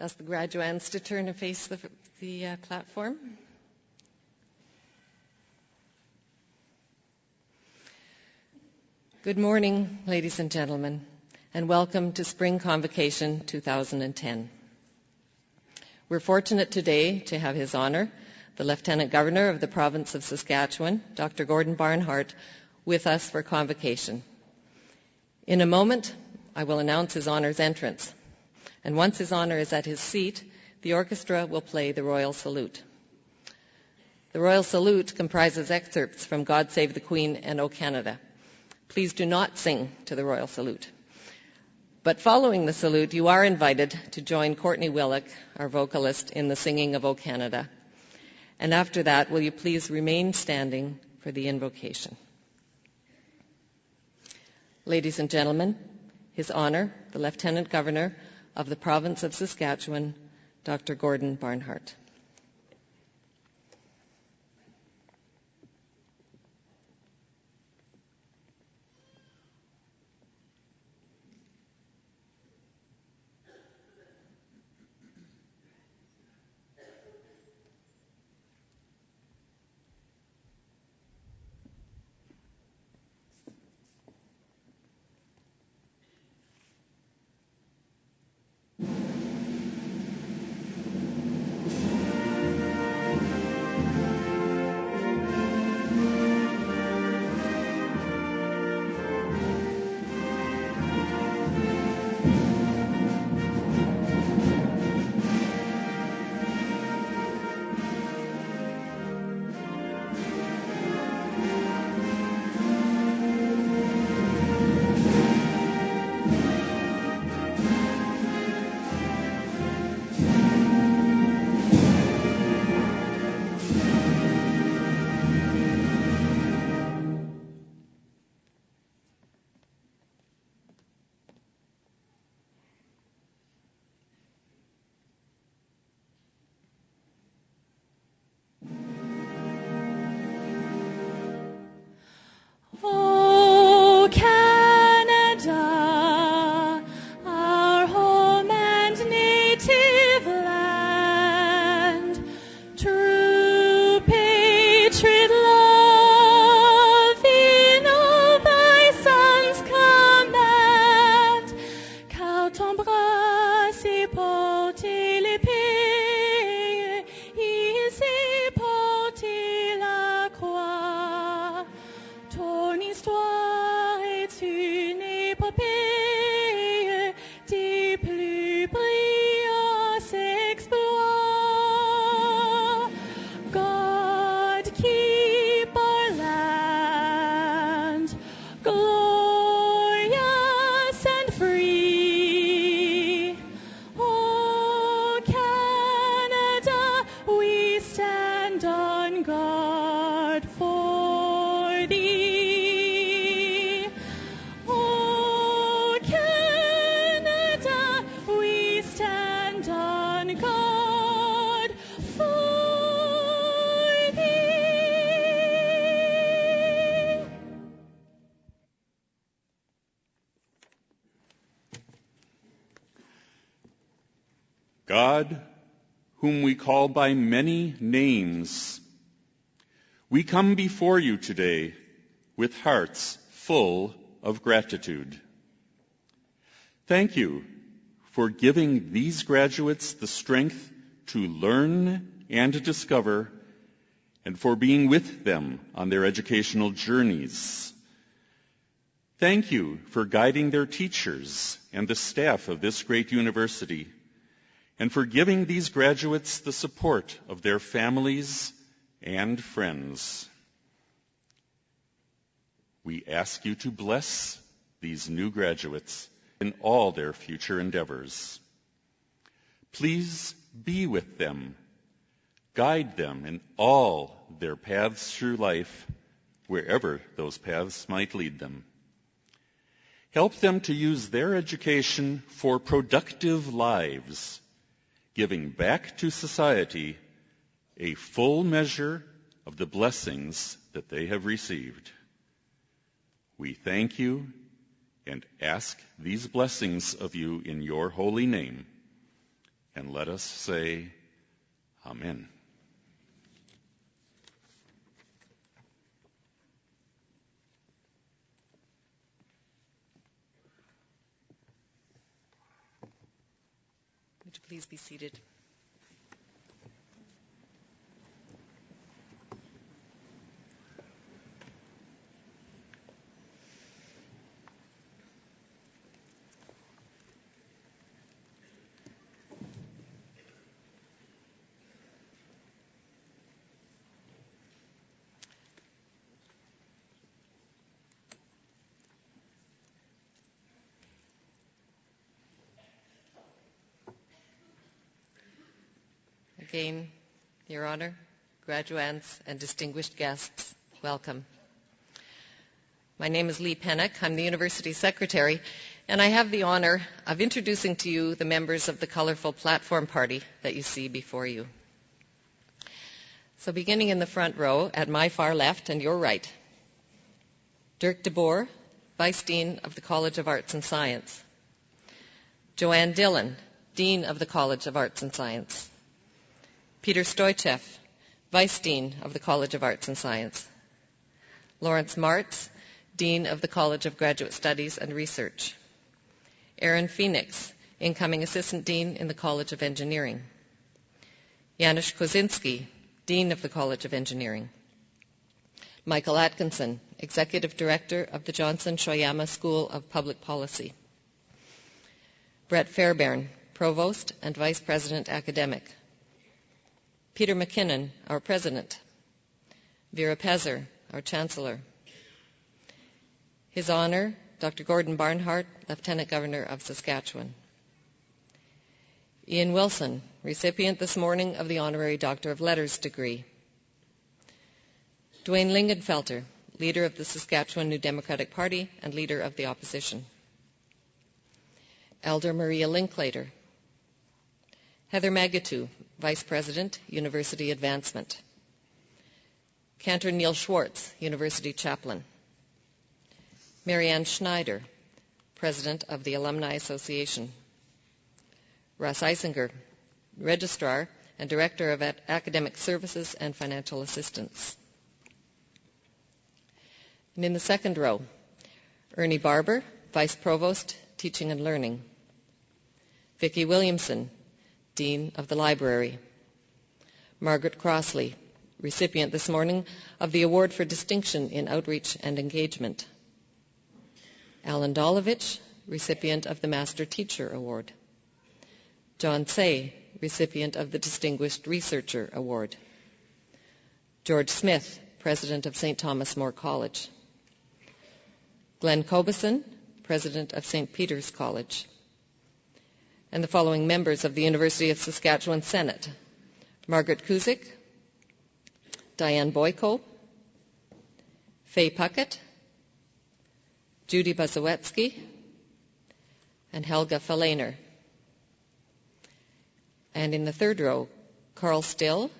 Ask the graduands to turn and face the platform. Good morning, ladies and gentlemen, and welcome to Spring Convocation 2010. We're fortunate today to have His Honour, the Lieutenant Governor of the Province of Saskatchewan, Dr. Gordon Barnhart, with us for Convocation. In a moment, I will announce His Honour's entrance. And once His Honour is at his seat, the orchestra will play the Royal Salute. The Royal Salute comprises excerpts from God Save the Queen and O Canada. Please do not sing to the Royal Salute. But following the salute, you are invited to join Courtney Willock, our vocalist, in the singing of O Canada. And after that, will you please remain standing for the invocation. Ladies and gentlemen, His Honour, the Lieutenant Governor of the Province of Saskatchewan, Dr. Gordon Barnhart. God, whom we call by many names, we come before you today with hearts full of gratitude. Thank you for giving these graduates the strength to learn and discover, and for being with them on their educational journeys. Thank you for guiding their teachers and the staff of this great university, and for giving these graduates the support of their families and friends. We ask you to bless these new graduates in all their future endeavors. Please be with them, guide them in all their paths through life, wherever those paths might lead them. Help them to use their education for productive lives, giving back to society a full measure of the blessings that they have received. We thank you and ask these blessings of you in your holy name. and let us say, Amen. Would you please be seated? Again, Your Honor, graduands, and distinguished guests, welcome. My name is Lee Pennock. I'm the University Secretary, and I have the honor of introducing to you the members of the colorful platform party that you see before you. So beginning in the front row, at my far left and your right, Dirk de Boer, Vice Dean of the College of Arts and Science. Joanne Dillon, Dean of the College of Arts and Science. Peter Stoichev, Vice Dean of the College of Arts and Science. Lawrence Martz, Dean of the College of Graduate Studies and Research. Aaron Phoenix, Incoming Assistant Dean in the College of Engineering. Janusz Kozinski, Dean of the College of Engineering. Michael Atkinson, Executive Director of the Johnson Shoyama School of Public Policy. Brett Fairbairn, Provost and Vice President Academic. Peter McKinnon, our President. Vera Pezer, our Chancellor. His Honor, Dr. Gordon Barnhart, Lieutenant Governor of Saskatchewan. Ian Wilson, recipient this morning of the Honorary Doctor of Letters degree. Dwayne Lingenfelter, Leader of the Saskatchewan New Democratic Party and Leader of the Opposition. Elder Maria Linklater. Heather Magatu, Vice President, University Advancement. Cantor Neil Schwartz, University Chaplain. Marianne Schneider, President of the Alumni Association. Russ Eisinger, Registrar and Director of Academic Services and Financial Assistance. And in the second row, Ernie Barber, Vice Provost, Teaching and Learning. Vicki Williamson, Dean of the Library. Margaret Crossley, recipient this morning of the Award for Distinction in Outreach and Engagement. Alan Dolovich, recipient of the Master Teacher Award. John Say, recipient of the Distinguished Researcher Award. George Smith, President of St. Thomas More College. Glenn Cobeson, President of St. Peter's College. And the following members of the University of Saskatchewan Senate: Margaret Kuzik, Diane Boyko, Faye Puckett, Judy Bazowetsky, and Helga Falainer. And in the third row, Carl Still,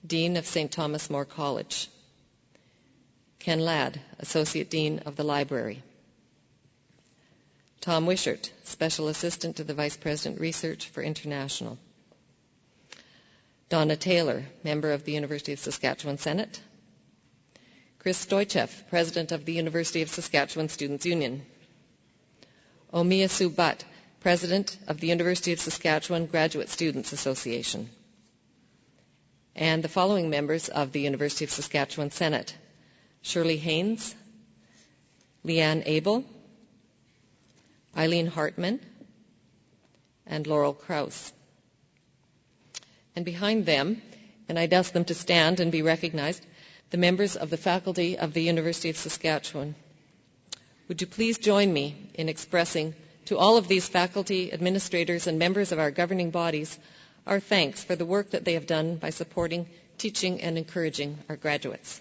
Dean of St. Thomas More College. Ken Ladd, Associate Dean of the Library. Tom Wishart, Special Assistant to the Vice President Research for International. Donna Taylor, Member of the University of Saskatchewan Senate. Chris Stoichev, President of the University of Saskatchewan Students' Union. Omiya Sue Butt, President of the University of Saskatchewan Graduate Students Association. And the following members of the University of Saskatchewan Senate: Shirley Haynes, Leanne Abel, Eileen Hartman, and Laurel Krause. And behind them, and I'd ask them to stand and be recognized, the members of the faculty of the University of Saskatchewan. Would you please join me in expressing to all of these faculty, administrators, and members of our governing bodies our thanks for the work that they have done by supporting, teaching, and encouraging our graduates.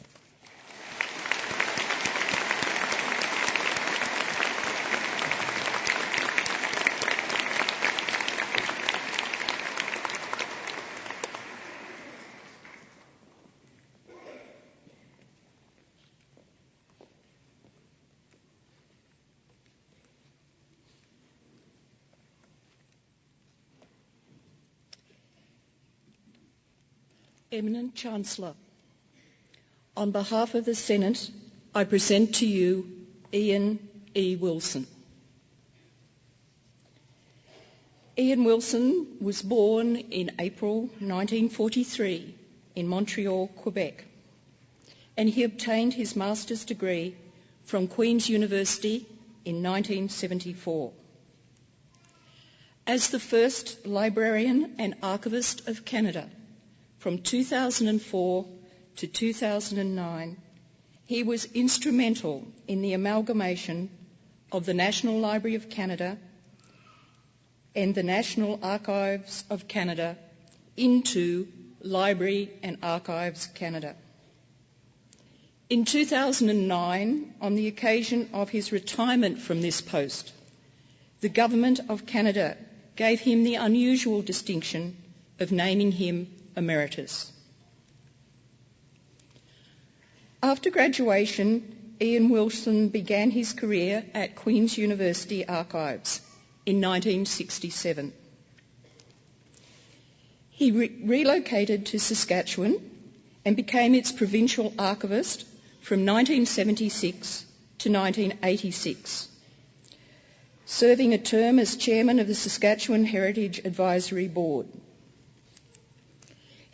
Eminent Chancellor, on behalf of the Senate, I present to you Ian E. Wilson. Ian Wilson was born in April 1943 in Montreal, Quebec, and he obtained his master's degree from Queen's University in 1974. As the first librarian and archivist of Canada from 2004 to 2009, he was instrumental in the amalgamation of the National Library of Canada and the National Archives of Canada into Library and Archives Canada. In 2009, on the occasion of his retirement from this post, the Government of Canada gave him the unusual distinction of naming him Emeritus. After graduation, Ian Wilson began his career at Queen's University Archives in 1967. He relocated to Saskatchewan and became its provincial archivist from 1976 to 1986, serving a term as chairman of the Saskatchewan Heritage Advisory Board.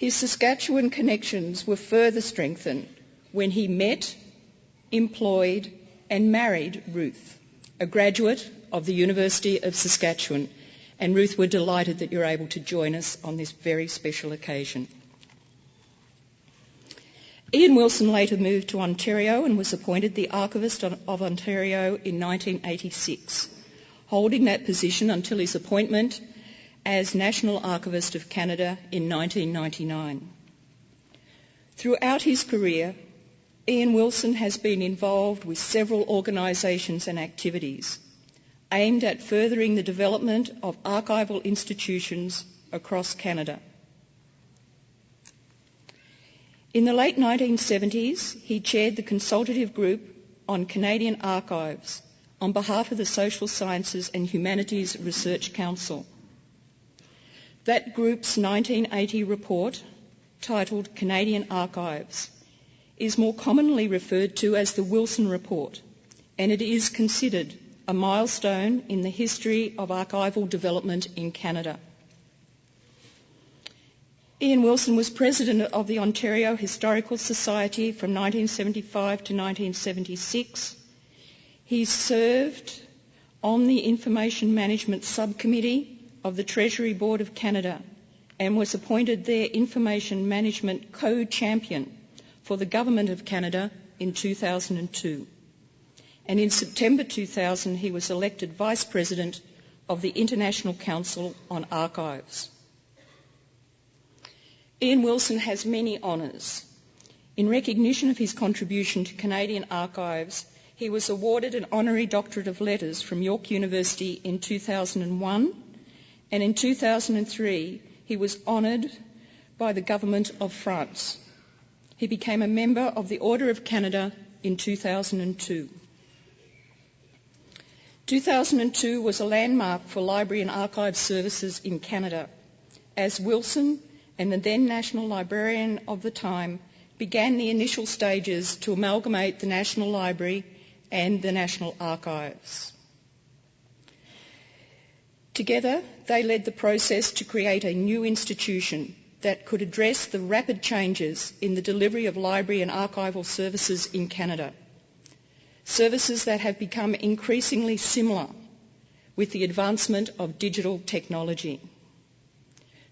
His Saskatchewan connections were further strengthened when he met, employed and married Ruth, a graduate of the University of Saskatchewan. And Ruth, we're delighted that you're able to join us on this very special occasion. Ian Wilson later moved to Ontario and was appointed the Archivist of Ontario in 1986, holding that position until his appointment as National Archivist of Canada in 1999. Throughout his career, Ian Wilson has been involved with several organisations and activities aimed at furthering the development of archival institutions across Canada. In the late 1970s, he chaired the consultative group on Canadian archives on behalf of the Social Sciences and Humanities Research Council. That group's 1980 report, titled Canadian Archives, is more commonly referred to as the Wilson Report, and it is considered a milestone in the history of archival development in Canada. Ian Wilson was president of the Ontario Historical Society from 1975 to 1976. He served on the Information Management Subcommittee of the Treasury Board of Canada and was appointed their Information Management Co-Champion for the Government of Canada in 2002. And in September 2000, he was elected Vice President of the International Council on Archives. Ian Wilson has many honours. In recognition of his contribution to Canadian archives, he was awarded an Honorary Doctorate of Letters from York University in 2001, and in 2003 he was honoured by the Government of France. He became a member of the Order of Canada in 2002. 2002 was a landmark for library and archive services in Canada, as Wilson and the then National Librarian of the time began the initial stages to amalgamate the National Library and the National Archives. Together, they led the process to create a new institution that could address the rapid changes in the delivery of library and archival services in Canada, services that have become increasingly similar with the advancement of digital technology.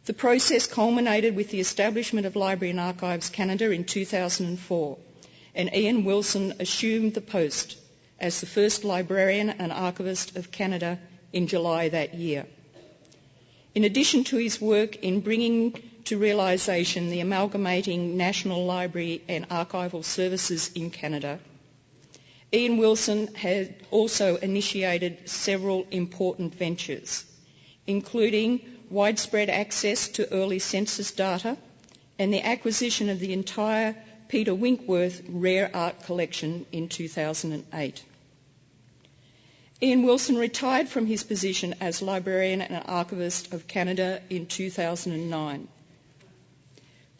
The process culminated with the establishment of Library and Archives Canada in 2004, and Ian Wilson assumed the post as the first librarian and archivist of Canada in July that year. In addition to his work in bringing to realisation the amalgamating National Library and Archival Services in Canada, Ian Wilson had also initiated several important ventures, including widespread access to early census data and the acquisition of the entire Peter Winkworth Rare Art Collection in 2008. Ian Wilson retired from his position as Librarian and Archivist of Canada in 2009.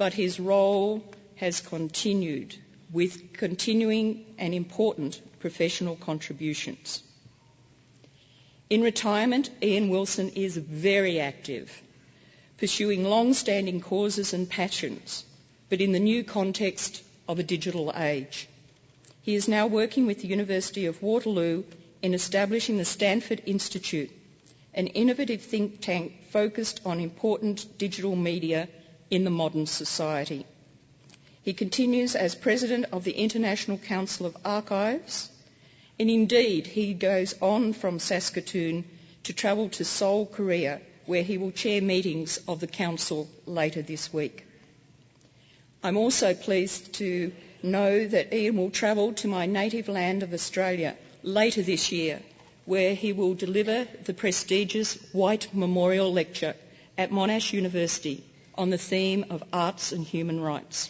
but his role has continued with continuing and important professional contributions. In retirement, Ian Wilson is very active, pursuing long-standing causes and passions, but in the new context of a digital age. He is now working with the University of Waterloo in establishing the Stanford Institute, an innovative think tank focused on important digital media in the modern society. He continues as President of the International Council of Archives, and indeed he goes on from Saskatoon to travel to Seoul, Korea, where he will chair meetings of the Council later this week. I'm also pleased to know that Ian will travel to my native land of Australia later this year, where he will deliver the prestigious White Memorial Lecture at Monash University on the theme of arts and human rights.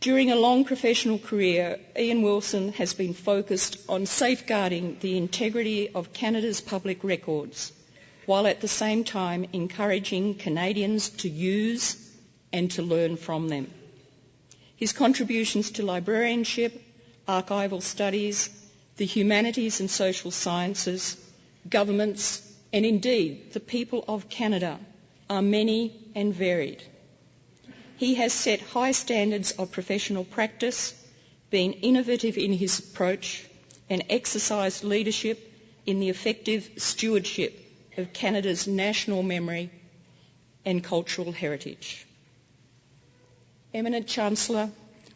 During a long professional career, Ian Wilson has been focused on safeguarding the integrity of Canada's public records, while at the same time encouraging Canadians to use and to learn from them. His contributions to librarianship, archival studies, the humanities and social sciences, governments, and indeed the people of Canada are many and varied. He has set high standards of professional practice, been innovative in his approach, and exercised leadership in the effective stewardship of Canada's national memory and cultural heritage. Eminent Chancellor,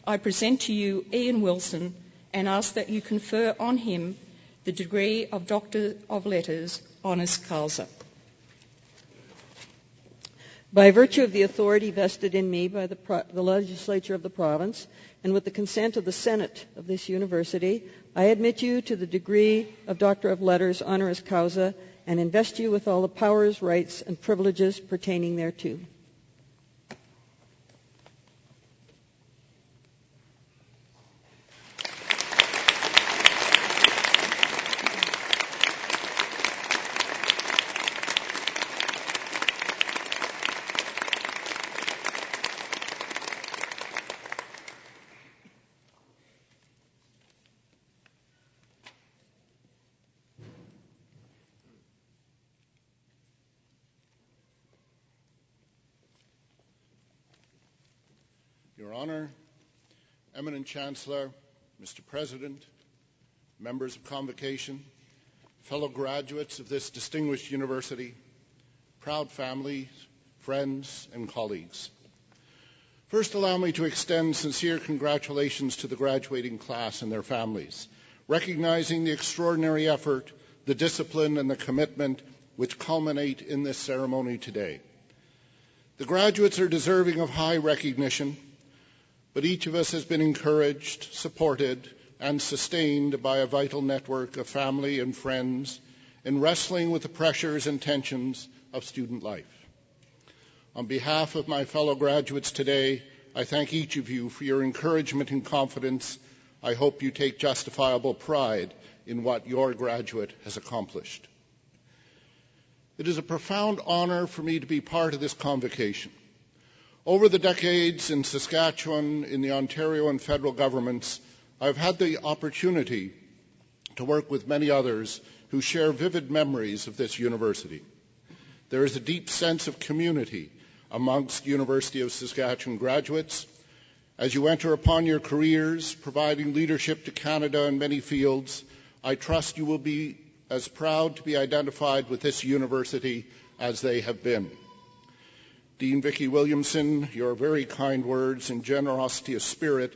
I present to you Ian Wilson and ask that you confer on him the degree of Doctor of Letters, Honoris Causa. By virtue of the authority vested in me by the legislature of the province, and with the consent of the Senate of this university, I admit you to the degree of Doctor of Letters, Honoris Causa, and invest you with all the powers, rights, and privileges pertaining thereto. Your Honour, Eminent Chancellor, Mr. President, members of Convocation, fellow graduates of this distinguished university, proud families, friends, and colleagues. First, allow me to extend sincere congratulations to the graduating class and their families, recognizing the extraordinary effort, the discipline, and the commitment which culminate in this ceremony today. The graduates are deserving of high recognition, but each of us has been encouraged, supported, and sustained by a vital network of family and friends in wrestling with the pressures and tensions of student life. On behalf of my fellow graduates today, I thank each of you for your encouragement and confidence. I hope you take justifiable pride in what your graduate has accomplished. It is a profound honour for me to be part of this convocation. Over the decades in Saskatchewan, in the Ontario and federal governments, I've had the opportunity to work with many others who share vivid memories of this university. There is a deep sense of community amongst University of Saskatchewan graduates. As you enter upon your careers, providing leadership to Canada in many fields, I trust you will be as proud to be identified with this university as they have been. Dean Vicki Williamson, your very kind words and generosity of spirit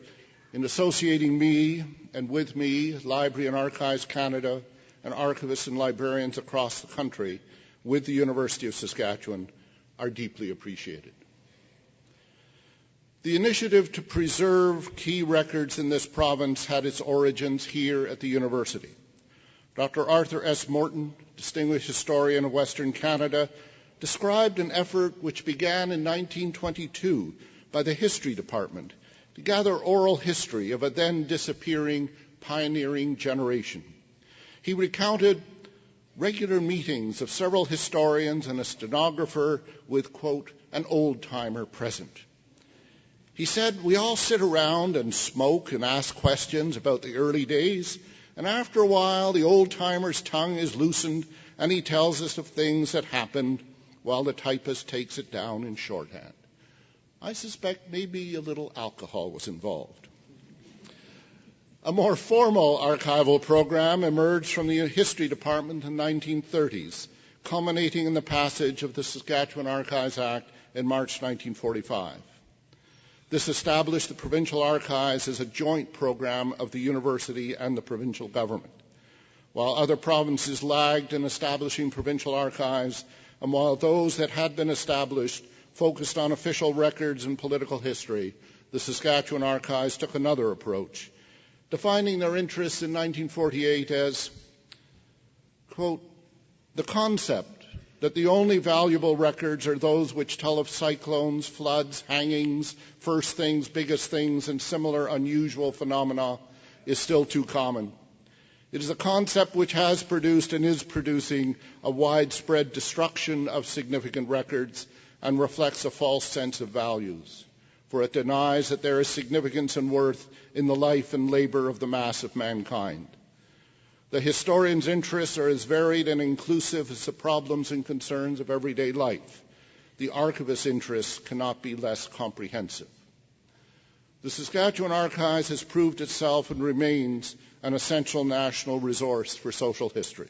in associating me and with me, Library and Archives Canada, and archivists and librarians across the country with the University of Saskatchewan are deeply appreciated. The initiative to preserve key records in this province had its origins here at the university. Dr. Arthur S. Morton, distinguished historian of Western Canada, described an effort which began in 1922 by the History Department to gather oral history of a then disappearing pioneering generation. He recounted regular meetings of several historians and a stenographer with, quote, an old-timer present. He said, we all sit around and smoke and ask questions about the early days, and after a while the old-timer's tongue is loosened and he tells us of things that happened while the typist takes it down in shorthand. I suspect maybe a little alcohol was involved. A more formal archival program emerged from the History Department in the 1930s, culminating in the passage of the Saskatchewan Archives Act in March 1945. This established the Provincial Archives as a joint program of the university and the provincial government. While other provinces lagged in establishing provincial archives, and while those that had been established focused on official records and political history, the Saskatchewan Archives took another approach, defining their interests in 1948 as, quote, the concept that the only valuable records are those which tell of cyclones, floods, hangings, first things, biggest things, and similar unusual phenomena is still too common. It is a concept which has produced and is producing a widespread destruction of significant records and reflects a false sense of values, for it denies that there is significance and worth in the life and labor of the mass of mankind. The historian's interests are as varied and inclusive as the problems and concerns of everyday life. The archivist's interests cannot be less comprehensive. The Saskatchewan Archives has proved itself and remains an essential national resource for social history.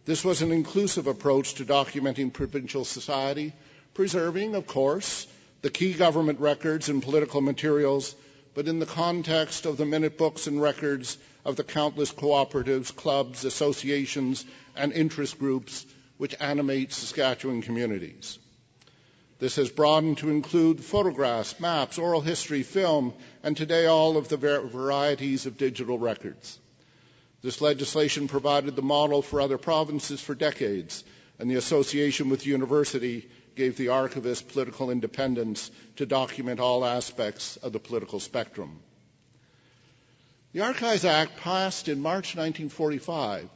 This was an inclusive approach to documenting provincial society, preserving, of course, the key government records and political materials, but in the context of the minute books and records of the countless cooperatives, clubs, associations, and interest groups which animate Saskatchewan communities. This has broadened to include photographs, maps, oral history, film, and today all of the varieties of digital records. This legislation provided the model for other provinces for decades, and the association with the university gave the archivist political independence to document all aspects of the political spectrum. The Archives Act, passed in March 1945,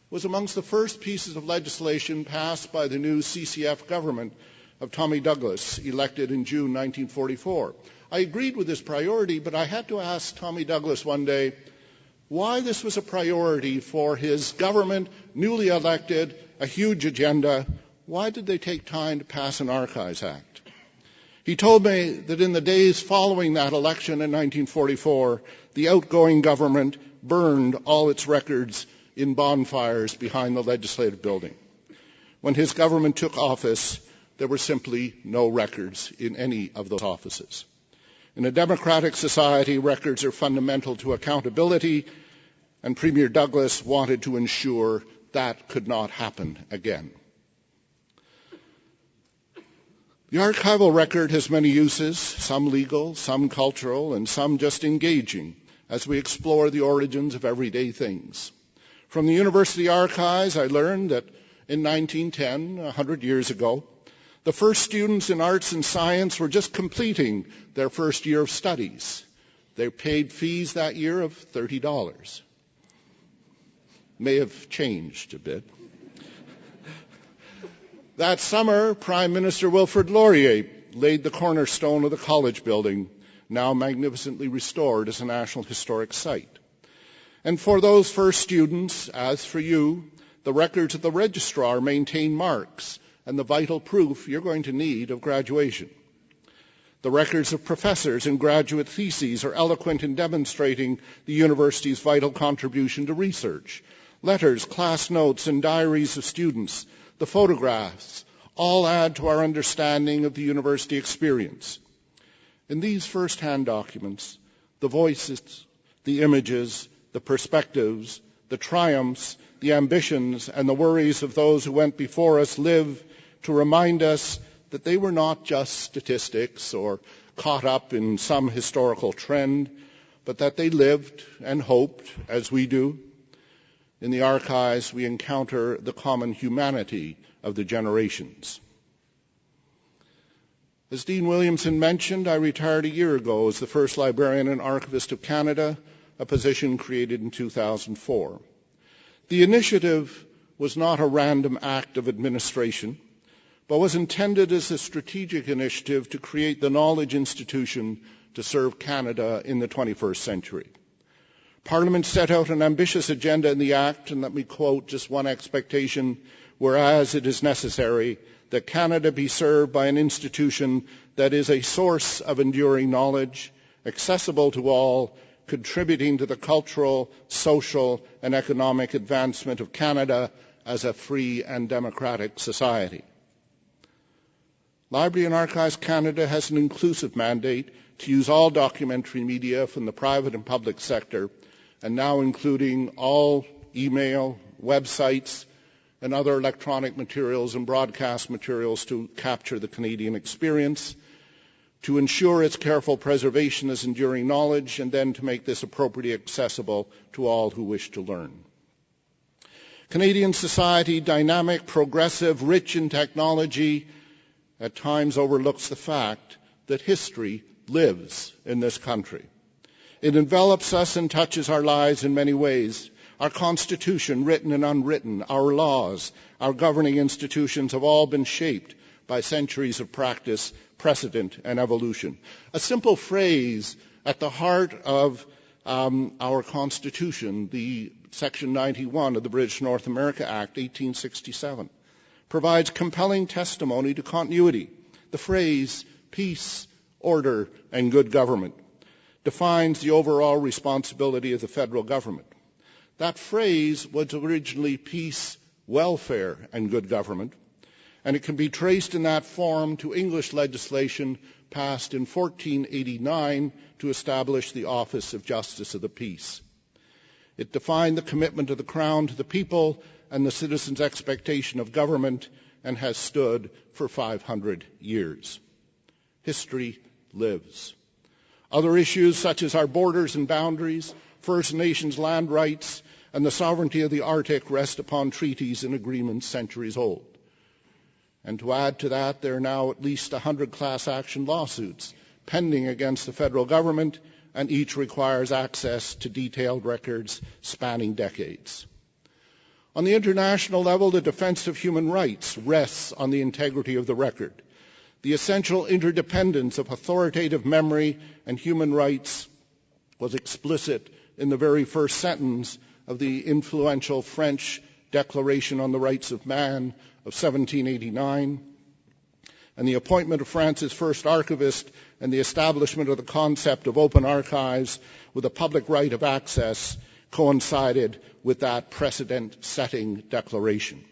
was amongst the first pieces of legislation passed by the new CCF government of Tommy Douglas, elected in June 1944. I agreed with this priority, but I had to ask Tommy Douglas one day why this was a priority for his government, newly elected, a huge agenda. Why did they take time to pass an Archives Act? He told me that in the days following that election in 1944, the outgoing government burned all its records in bonfires behind the legislative building. When his government took office, there were simply no records in any of those offices. In a democratic society, records are fundamental to accountability, and Premier Douglas wanted to ensure that could not happen again. The archival record has many uses, some legal, some cultural, and some just engaging, as we explore the origins of everyday things. From the university archives, I learned that in 1910, 100 years ago, the first students in arts and science were just completing their first year of studies. They paid fees that year of $30. May have changed a bit. That summer, Prime Minister Wilfrid Laurier laid the cornerstone of the college building, now magnificently restored as a National Historic Site. And for those first students, as for you, the records of the registrar maintain marks and the vital proof you're going to need of graduation. The records of professors and graduate theses are eloquent in demonstrating the university's vital contribution to research. Letters, class notes, and diaries of students, the photographs, all add to our understanding of the university experience. In these first-hand documents, the voices, the images, the perspectives, the triumphs, the ambitions, and the worries of those who went before us live to remind us that they were not just statistics or caught up in some historical trend, but that they lived and hoped, as we do. In the archives, we encounter the common humanity of the generations. As Dean Williamson mentioned, I retired a year ago as the first librarian and archivist of Canada, a position created in 2004. The initiative was not a random act of administration, but was intended as a strategic initiative to create the knowledge institution to serve Canada in the 21st century. Parliament set out an ambitious agenda in the Act, and let me quote just one expectation: whereas it is necessary that Canada be served by an institution that is a source of enduring knowledge, accessible to all, contributing to the cultural, social, and economic advancement of Canada as a free and democratic society. Library and Archives Canada has an inclusive mandate to use all documentary media from the private and public sector, and now including all email, websites, and other electronic materials and broadcast materials to capture the Canadian experience, to ensure its careful preservation as enduring knowledge, and then to make this appropriately accessible to all who wish to learn. Canadian society, dynamic, progressive, rich in technology, at times overlooks the fact that history lives in this country. It envelops us and touches our lives in many ways. Our Constitution, written and unwritten, our laws, our governing institutions have all been shaped by centuries of practice, precedent, and evolution. A simple phrase at the heart of our Constitution, the Section 91 of the British North America Act, 1867, provides compelling testimony to continuity. The phrase peace, order, and good government defines the overall responsibility of the federal government. That phrase was originally peace, welfare, and good government, and it can be traced in that form to English legislation passed in 1489 to establish the Office of Justice of the Peace. It defined the commitment of the Crown to the people and the citizens' expectation of government, and has stood for 500 years. History lives. Other issues such as our borders and boundaries, First Nations land rights, and the sovereignty of the Arctic rest upon treaties and agreements centuries old. And to add to that, there are now at least 100 class action lawsuits pending against the federal government, and each requires access to detailed records spanning decades. On the international level, the defense of human rights rests on the integrity of the record. The essential interdependence of authoritative memory and human rights was explicit in the very first sentence of the influential French Declaration on the Rights of Man of 1789, and the appointment of France's first archivist and the establishment of the concept of open archives with a public right of access coincided with that precedent-setting declaration.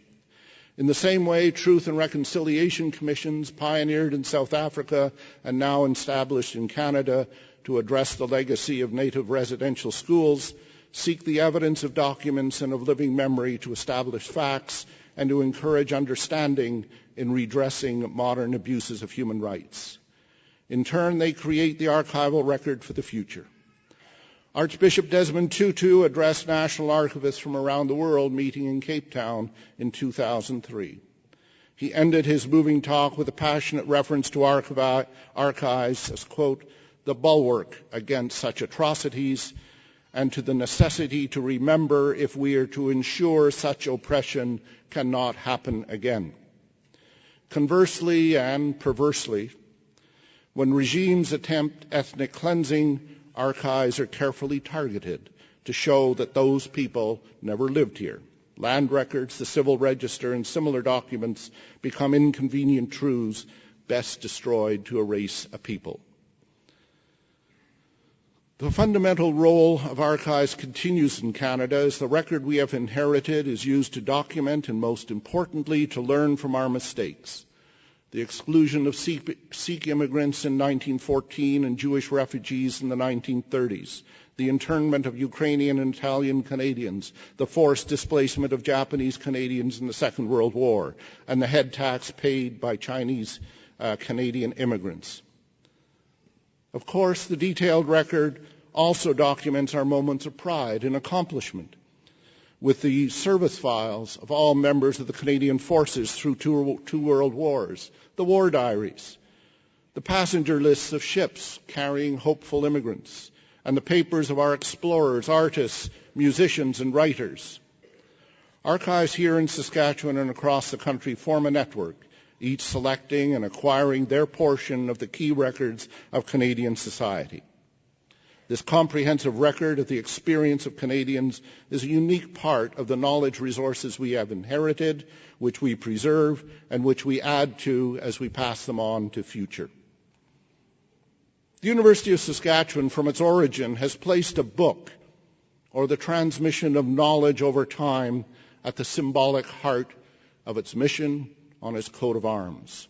In the same way, Truth and Reconciliation Commissions, pioneered in South Africa and now established in Canada to address the legacy of native residential schools, seek the evidence of documents and of living memory to establish facts and to encourage understanding in redressing modern abuses of human rights. In turn, they create the archival record for the future. Archbishop Desmond Tutu addressed national archivists from around the world meeting in Cape Town in 2003. He ended his moving talk with a passionate reference to archives as, quote, the bulwark against such atrocities, and to the necessity to remember if we are to ensure such oppression cannot happen again. Conversely and perversely, when regimes attempt ethnic cleansing, archives are carefully targeted to show that those people never lived here. Land records, the civil register, and similar documents become inconvenient truths best destroyed to erase a people. The fundamental role of archives continues in Canada as the record we have inherited is used to document and, most importantly, to learn from our mistakes. The exclusion of Sikh immigrants in 1914 and Jewish refugees in the 1930s, the internment of Ukrainian and Italian Canadians, the forced displacement of Japanese Canadians in the Second World War, and the head tax paid by Chinese Canadian immigrants. Of course, the detailed record also documents our moments of pride and accomplishment, with the service files of all members of the Canadian Forces through two world wars, the war diaries, the passenger lists of ships carrying hopeful immigrants, and the papers of our explorers, artists, musicians, and writers. Archives here in Saskatchewan and across the country form a network, each selecting and acquiring their portion of the key records of Canadian society. This comprehensive record of the experience of Canadians is a unique part of the knowledge resources we have inherited, which we preserve, and which we add to as we pass them on to future. The University of Saskatchewan, from its origin, has placed a book, or the transmission of knowledge over time, at the symbolic heart of its mission on its coat of arms.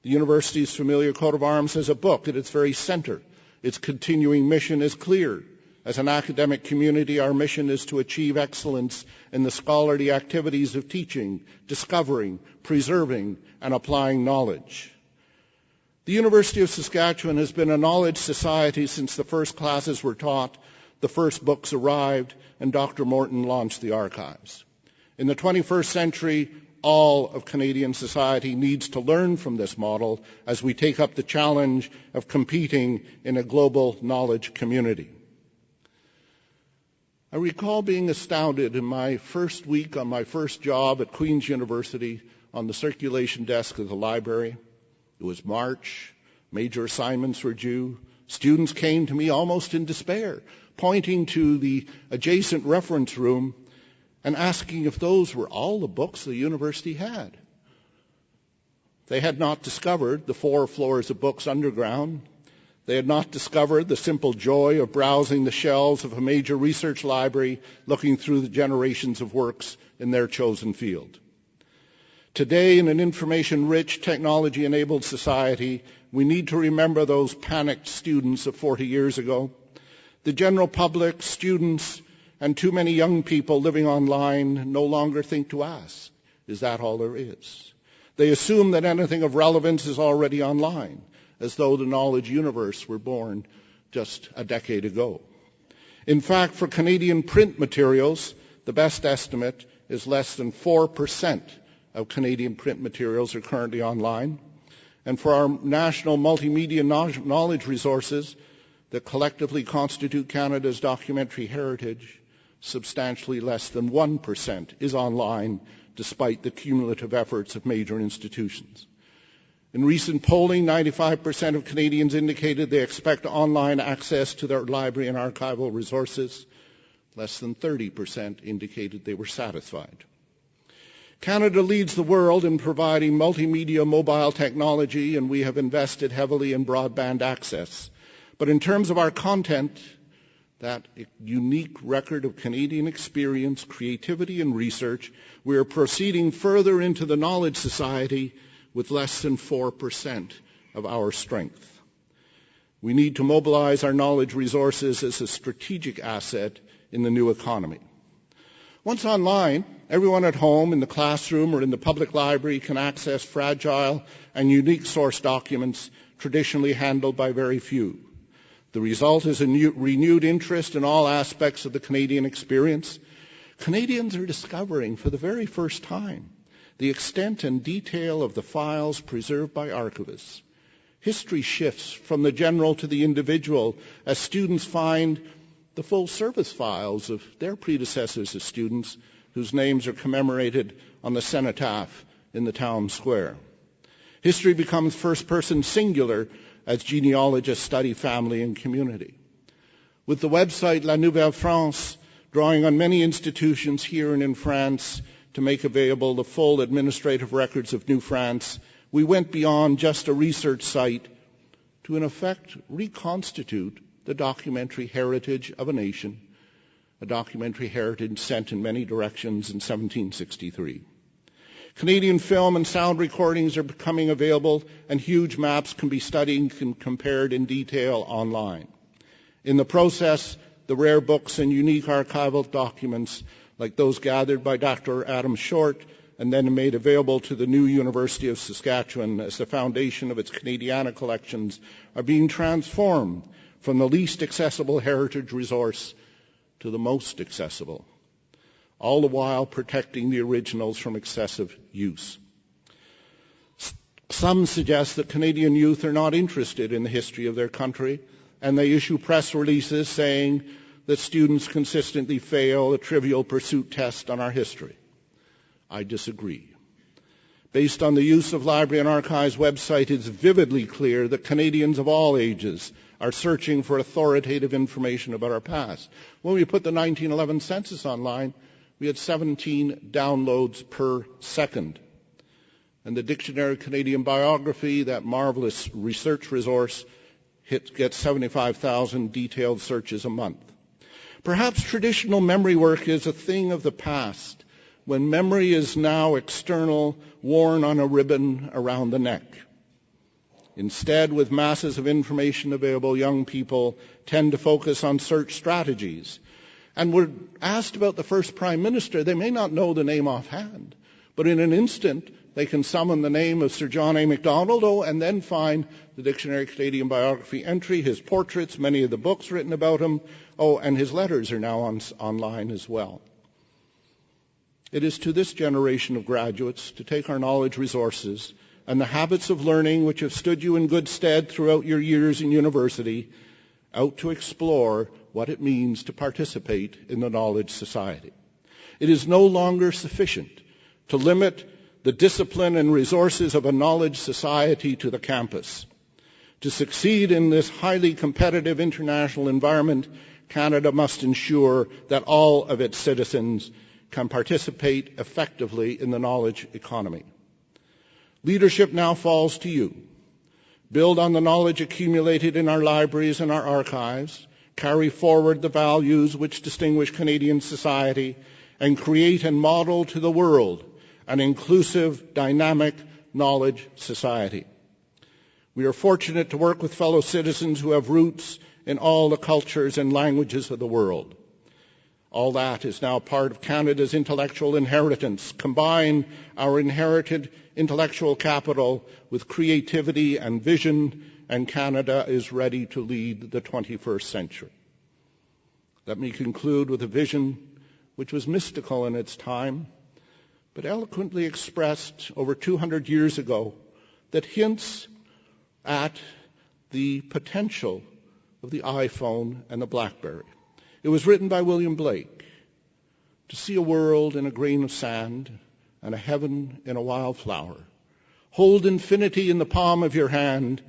The university's familiar coat of arms has a book at its very center. Its continuing mission is clear. As an academic community, our mission is to achieve excellence in the scholarly activities of teaching, discovering, preserving, and applying knowledge. The University of Saskatchewan has been a knowledge society since the first classes were taught, the first books arrived, and Dr. Morton launched the archives. In the 21st century, all of Canadian society needs to learn from this model as we take up the challenge of competing in a global knowledge community. I recall being astounded in my first week on my first job at Queen's University on the circulation desk of the library. It was March, major assignments were due. Students came to me almost in despair, pointing to the adjacent reference room and asking if those were all the books the university had. They had not discovered the 4 floors of books underground. They had not discovered the simple joy of browsing the shelves of a major research library, looking through the generations of works in their chosen field. Today, in an information-rich, technology-enabled society, we need to remember those panicked students of 40 years ago. The general public, students, and too many young people living online no longer think to ask, is that all there is? They assume that anything of relevance is already online, as though the knowledge universe were born just a decade ago. In fact, for Canadian print materials, the best estimate is less than 4% of Canadian print materials are currently online. And for our national multimedia knowledge resources that collectively constitute Canada's documentary heritage, substantially less than 1% is online, despite the cumulative efforts of major institutions. In recent polling, 95% of Canadians indicated they expect online access to their library and archival resources. Less than 30% indicated they were satisfied. Canada leads the world in providing multimedia mobile technology, and we have invested heavily in broadband access. But in terms of our content, that unique record of Canadian experience, creativity, and research, we are proceeding further into the knowledge society with less than 4% of our strength. We need to mobilize our knowledge resources as a strategic asset in the new economy. Once online, everyone at home, in the classroom, or in the public library can access fragile and unique source documents traditionally handled by very few. The result is a renewed interest in all aspects of the Canadian experience. Canadians are discovering for the very first time the extent and detail of the files preserved by archivists. History shifts from the general to the individual as students find the full service files of their predecessors as students whose names are commemorated on the cenotaph in the town square. History becomes first-person singular as genealogists study family and community. With the website La Nouvelle France drawing on many institutions here and in France to make available the full administrative records of New France, we went beyond just a research site to, in effect, reconstitute the documentary heritage of a nation, a documentary heritage sent in many directions in 1763. Canadian film and sound recordings are becoming available, and huge maps can be studied and compared in detail online. In the process, the rare books and unique archival documents, like those gathered by Dr. Adam Short and then made available to the new University of Saskatchewan as the foundation of its Canadiana collections, are being transformed from the least accessible heritage resource to the most accessible, all the while protecting the originals from excessive use. Some suggest that Canadian youth are not interested in the history of their country, and they issue press releases saying that students consistently fail a trivial pursuit test on our history. I disagree. Based on the use of Library and Archives website, it's vividly clear that Canadians of all ages are searching for authoritative information about our past. When we put the 1911 census online, we had 17 downloads per second. And the Dictionary of Canadian Biography, that marvelous research resource, gets 75,000 detailed searches a month. Perhaps traditional memory work is a thing of the past, when memory is now external, worn on a ribbon around the neck. Instead, with masses of information available, young people tend to focus on search strategies. And we're asked about the first Prime Minister. They may not know the name offhand, but in an instant, they can summon the name of Sir John A. Macdonald, and then find the Dictionary of Canadian Biography entry, his portraits, many of the books written about him, and his letters are now online as well. It is to this generation of graduates to take our knowledge resources and the habits of learning which have stood you in good stead throughout your years in university out to explore what it means to participate in the knowledge society. It is no longer sufficient to limit the discipline and resources of a knowledge society to the campus. To succeed in this highly competitive international environment, Canada must ensure that all of its citizens can participate effectively in the knowledge economy. Leadership now falls to you. Build on the knowledge accumulated in our libraries and our archives, carry forward the values which distinguish Canadian society, and create and model to the world an inclusive, dynamic knowledge society. We are fortunate to work with fellow citizens who have roots in all the cultures and languages of the world. All that is now part of Canada's intellectual inheritance. Combine our inherited intellectual capital with creativity and vision, and Canada is ready to lead the 21st century. Let me conclude with a vision which was mystical in its time, but eloquently expressed over 200 years ago, that hints at the potential of the iPhone and the BlackBerry. It was written by William Blake. To see a world in a grain of sand and a heaven in a wildflower. Hold infinity in the palm of your hand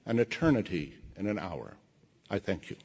and eternity in an hour. I thank you.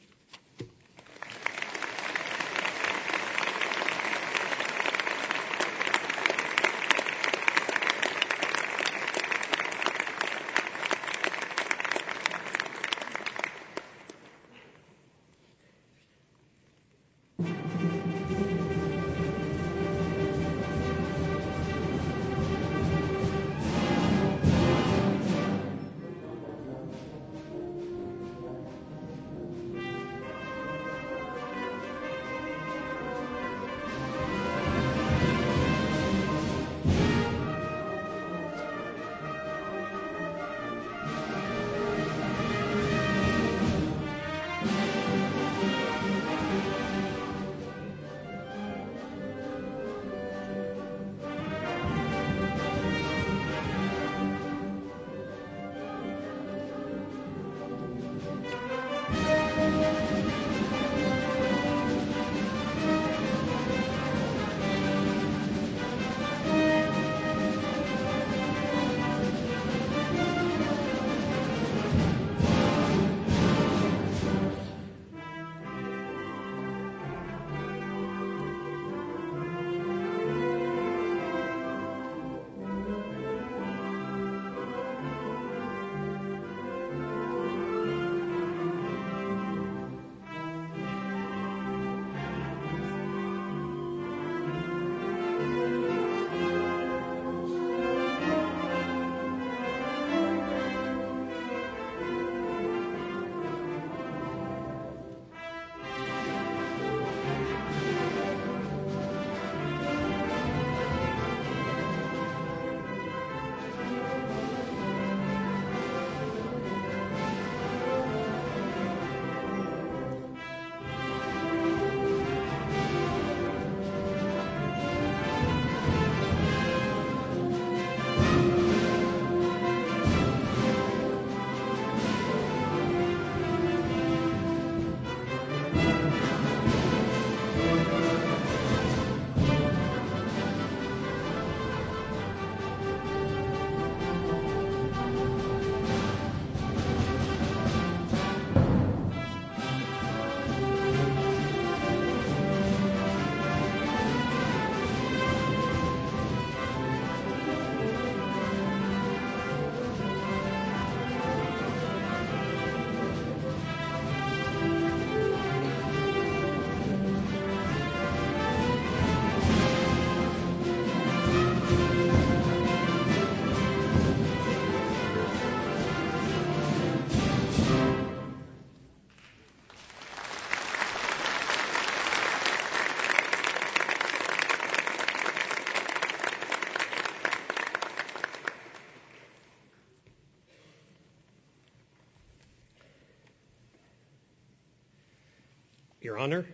Your Honor,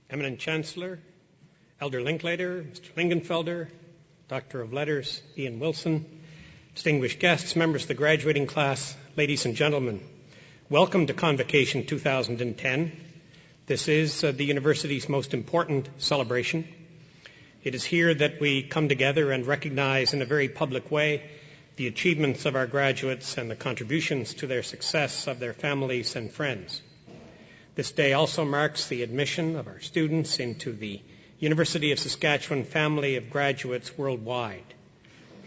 Eminent Chancellor, Elder Linklater, Mr. Lingenfelder, Doctor of Letters, Ian Wilson, distinguished guests, members of the graduating class, ladies and gentlemen, welcome to Convocation 2010. This is the university's most important celebration. It is here that we come together and recognize in a very public way the achievements of our graduates and the contributions to their success of their families and friends. This day also marks the admission of our students into the University of Saskatchewan family of graduates worldwide.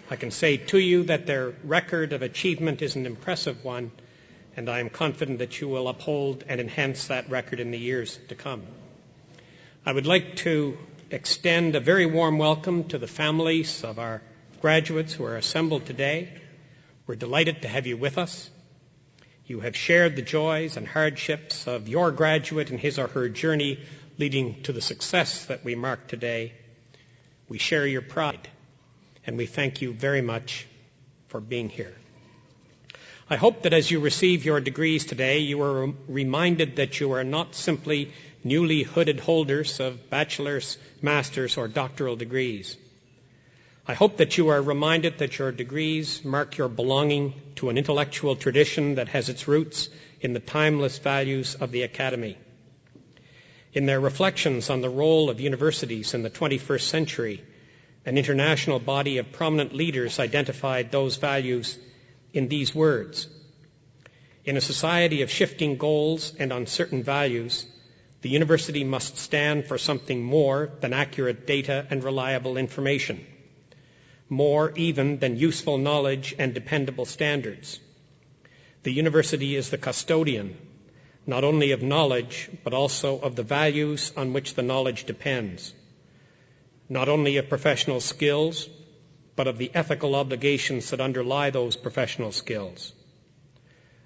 I can say to you that their record of achievement is an impressive one, and I am confident that you will uphold and enhance that record in the years to come. I would like to extend a very warm welcome to the families of our graduates who are assembled today. We're delighted to have you with us. You have shared the joys and hardships of your graduate in his or her journey leading to the success that we mark today. We share your pride, and we thank you very much for being here. I hope that as you receive your degrees today, you are reminded that you are not simply newly hooded holders of bachelor's, master's, or doctoral degrees. I hope that you are reminded that your degrees mark your belonging to an intellectual tradition that has its roots in the timeless values of the Academy. In their reflections on the role of universities in the 21st century, an international body of prominent leaders identified those values in these words: in a society of shifting goals and uncertain values, the university must stand for something more than accurate data and reliable information, more even than useful knowledge and dependable standards. The university is the custodian, not only of knowledge, but also of the values on which the knowledge depends, not only of professional skills, but of the ethical obligations that underlie those professional skills,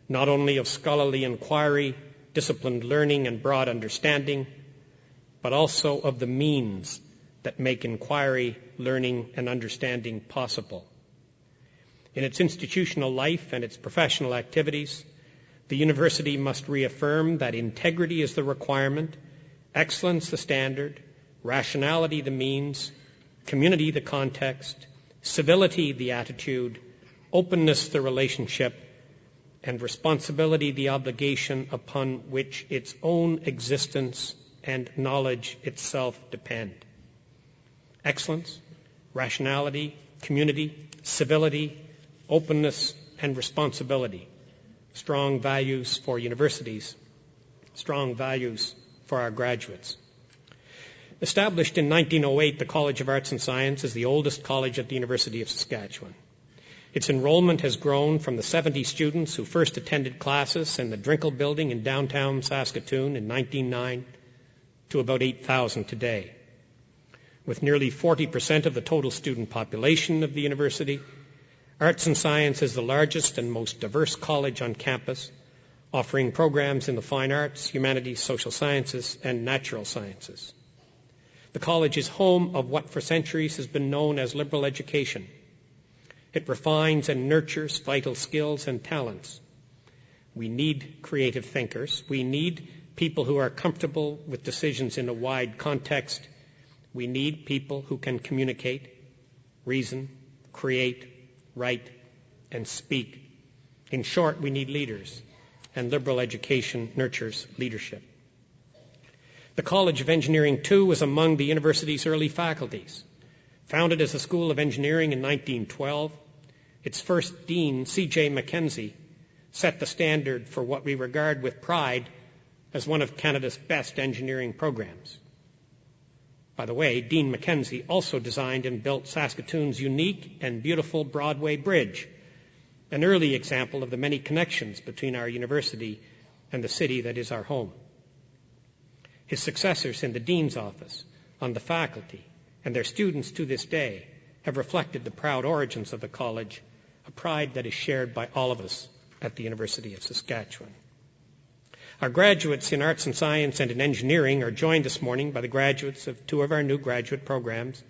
not only of scholarly inquiry, disciplined learning, and broad understanding, but also of the means that make inquiry, learning, and understanding possible. In its institutional life and its professional activities, the university must reaffirm that integrity is the requirement, excellence the standard, rationality the means, community the context, civility the attitude, openness the relationship, and responsibility the obligation upon which its own existence and knowledge itself depend. Excellence, rationality, community, civility, openness, and responsibility. Strong values for universities, strong values for our graduates. Established in 1908, the College of Arts and Science is the oldest college at the University of Saskatchewan. Its enrollment has grown from the 70 students who first attended classes in the Drinkle Building in downtown Saskatoon in 1909 to about 8,000 today. With nearly 40% of the total student population of the university, Arts and Science is the largest and most diverse college on campus, offering programs in the fine arts, humanities, social sciences, and natural sciences. The college is home of what for centuries has been known as liberal education. It refines and nurtures vital skills and talents. We need creative thinkers. We need people who are comfortable with decisions in a wide context. We need people who can communicate, reason, create, write, and speak. In short, we need leaders, and liberal education nurtures leadership. The College of Engineering, too, was among the university's early faculties. Founded as a School of Engineering in 1912, its first dean, C.J. Mackenzie, set the standard for what we regard with pride as one of Canada's best engineering programs. By the way, Dean Mackenzie also designed and built Saskatoon's unique and beautiful Broadway Bridge, an early example of the many connections between our university and the city that is our home. His successors in the dean's office, on the faculty, and their students to this day have reflected the proud origins of the college, a pride that is shared by all of us at the University of Saskatchewan. Our graduates in Arts and Science and in Engineering are joined this morning by the graduates of two of our new graduate programs,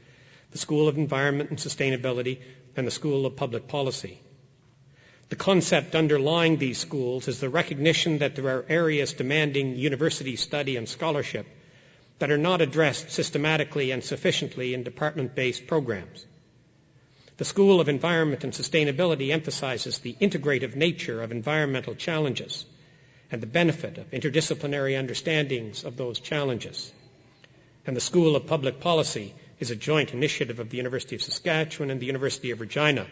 the School of Environment and Sustainability and the School of Public Policy. The concept underlying these schools is the recognition that there are areas demanding university study and scholarship that are not addressed systematically and sufficiently in department-based programs. The School of Environment and Sustainability emphasizes the integrative nature of environmental challenges and the benefit of interdisciplinary understandings of those challenges. And the School of Public Policy is a joint initiative of the University of Saskatchewan and the University of Regina,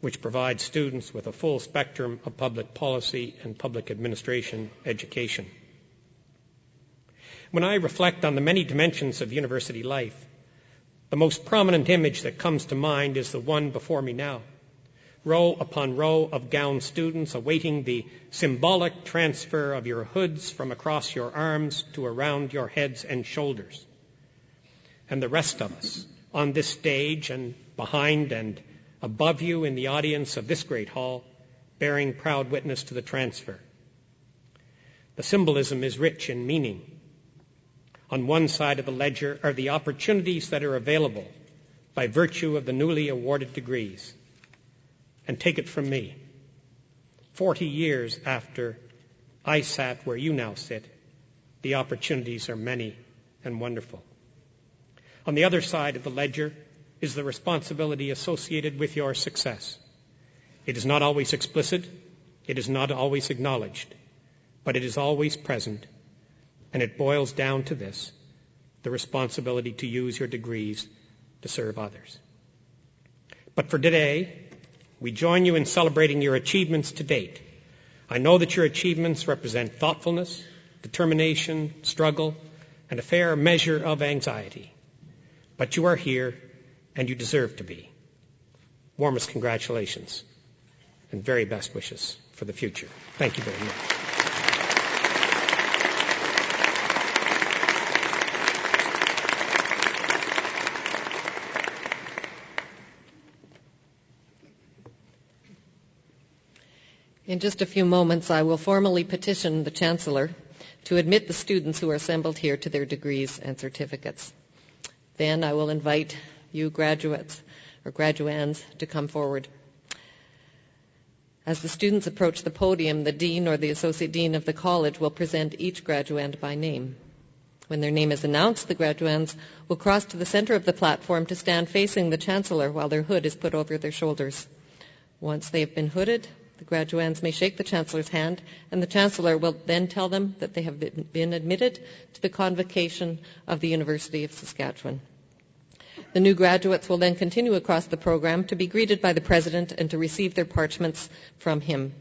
which provides students with a full spectrum of public policy and public administration education. When I reflect on the many dimensions of university life, the most prominent image that comes to mind is the one before me now. Row upon row of gowned students awaiting the symbolic transfer of your hoods from across your arms to around your heads and shoulders. And the rest of us on this stage and behind and above you in the audience of this great hall, bearing proud witness to the transfer. The symbolism is rich in meaning. On one side of the ledger are the opportunities that are available by virtue of the newly awarded degrees. And take it from me, 40 years after I sat where you now sit, the opportunities are many and wonderful. On the other side of the ledger is the responsibility associated with your success. It is not always explicit, it is not always acknowledged, but it is always present, and it boils down to this, the responsibility to use your degrees to serve others. But for today, we join you in celebrating your achievements to date. I know that your achievements represent thoughtfulness, determination, struggle, and a fair measure of anxiety. But you are here, and you deserve to be. Warmest congratulations, and very best wishes for the future. Thank you very much. In just a few moments, I will formally petition the Chancellor to admit the students who are assembled here to their degrees and certificates. Then I will invite you graduates or graduands to come forward. As the students approach the podium, the Dean or the Associate Dean of the College will present each graduand by name. When their name is announced, the graduands will cross to the center of the platform to stand facing the Chancellor while their hood is put over their shoulders. Once they have been hooded, the graduands may shake the Chancellor's hand, and the Chancellor will then tell them that they have been admitted to the Convocation of the University of Saskatchewan. The new graduates will then continue across the program to be greeted by the President and to receive their parchments from him.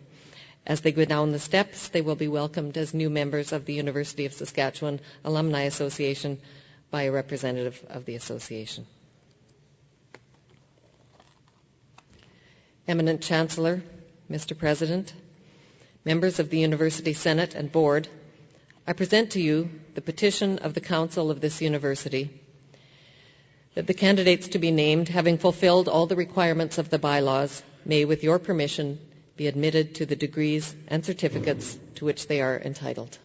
As they go down the steps, they will be welcomed as new members of the University of Saskatchewan Alumni Association by a representative of the association. Eminent Chancellor, Mr. President, members of the University Senate and Board, I present to you the petition of the Council of this university that the candidates to be named, having fulfilled all the requirements of the bylaws, may, with your permission, be admitted to the degrees and certificates to which they are entitled.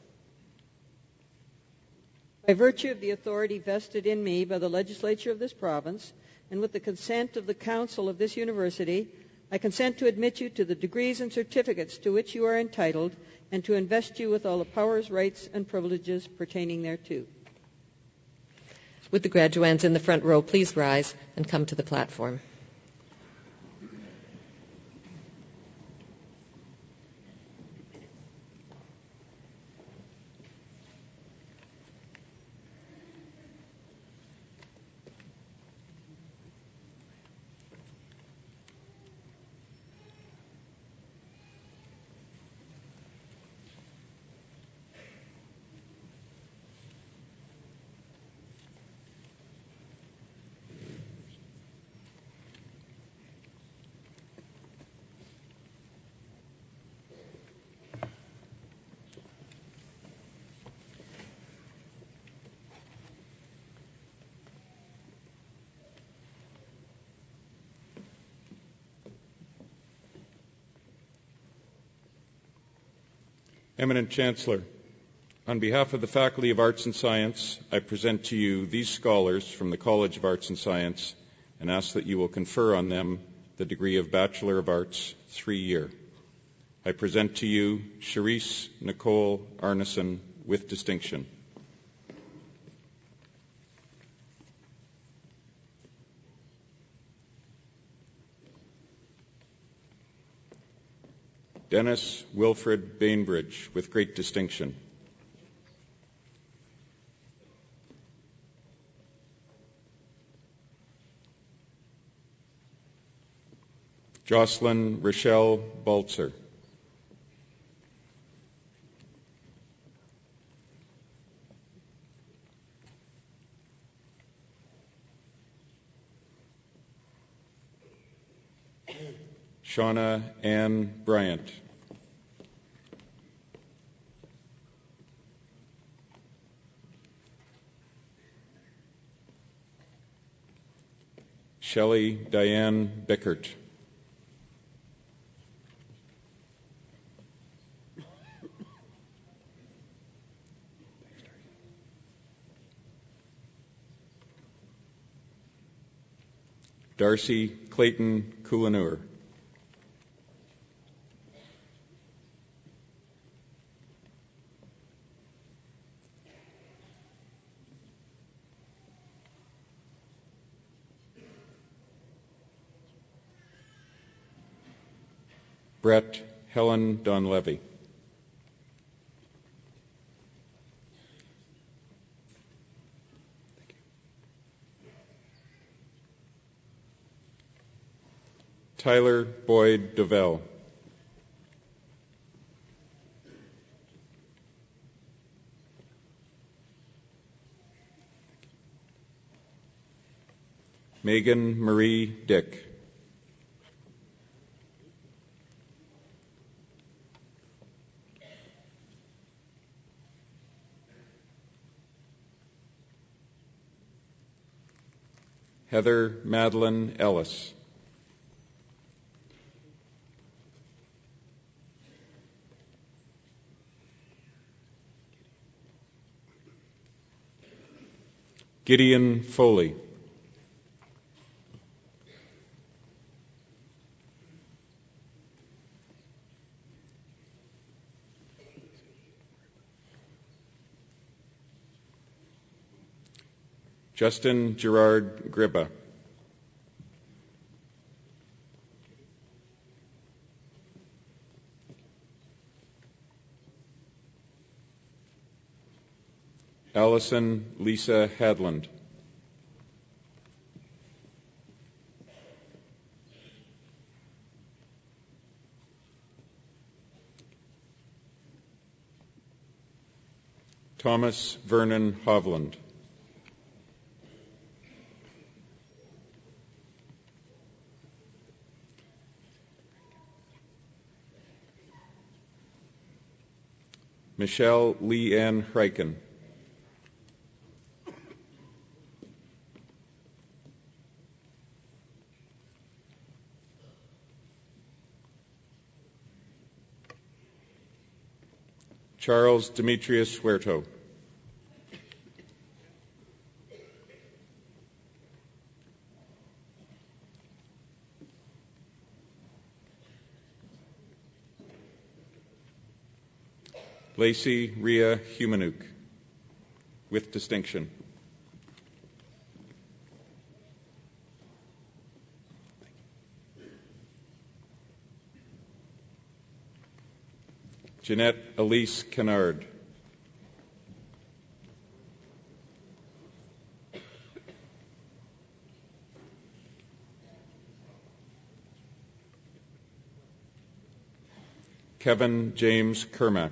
By virtue of the authority vested in me by the legislature of this province, and with the consent of the Council of this university, I consent to admit you to the degrees and certificates to which you are entitled, and to invest you with all the powers, rights, and privileges pertaining thereto. Would the graduands in the front row please rise and come to the platform? Eminent Chancellor, on behalf of the Faculty of Arts and Science, I present to you these scholars from the College of Arts and Science and ask that you will confer on them the degree of Bachelor of Arts, 3-year. I present to you Charisse Nicole Arneson with distinction. Dennis Wilfred Bainbridge with great distinction. Jocelyn Rochelle Baltzer. Shauna Ann Bryant. Shelley Diane Bickert. Darcy Clayton Coulineur. Brett Helen Donlevy. Tyler Boyd Dovell. Megan Marie Dick. Heather Madeline Ellis. Gideon Foley. Justin Gerard Gribba. Allison Lisa Hadland. Thomas Vernon Hovland. Michelle Leanne Hreiken. Charles Demetrius Huerto. Lacey Rhea Humanuk, with distinction. Jeanette Elise Kennard. Kevin James Kermack.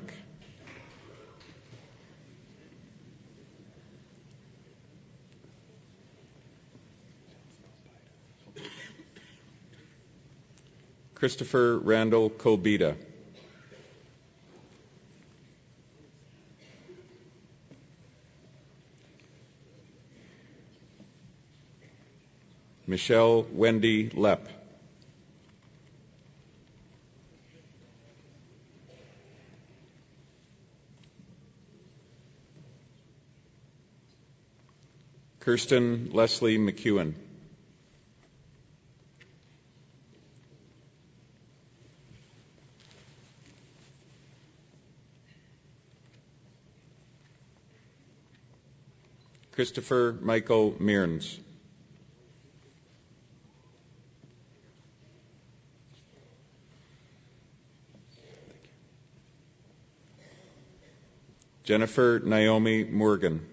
Christopher Randall Colbita. Michelle Wendy Lepp. Kirsten Leslie McEwen. Christopher Michael Mearns. Jennifer Naomi Morgan.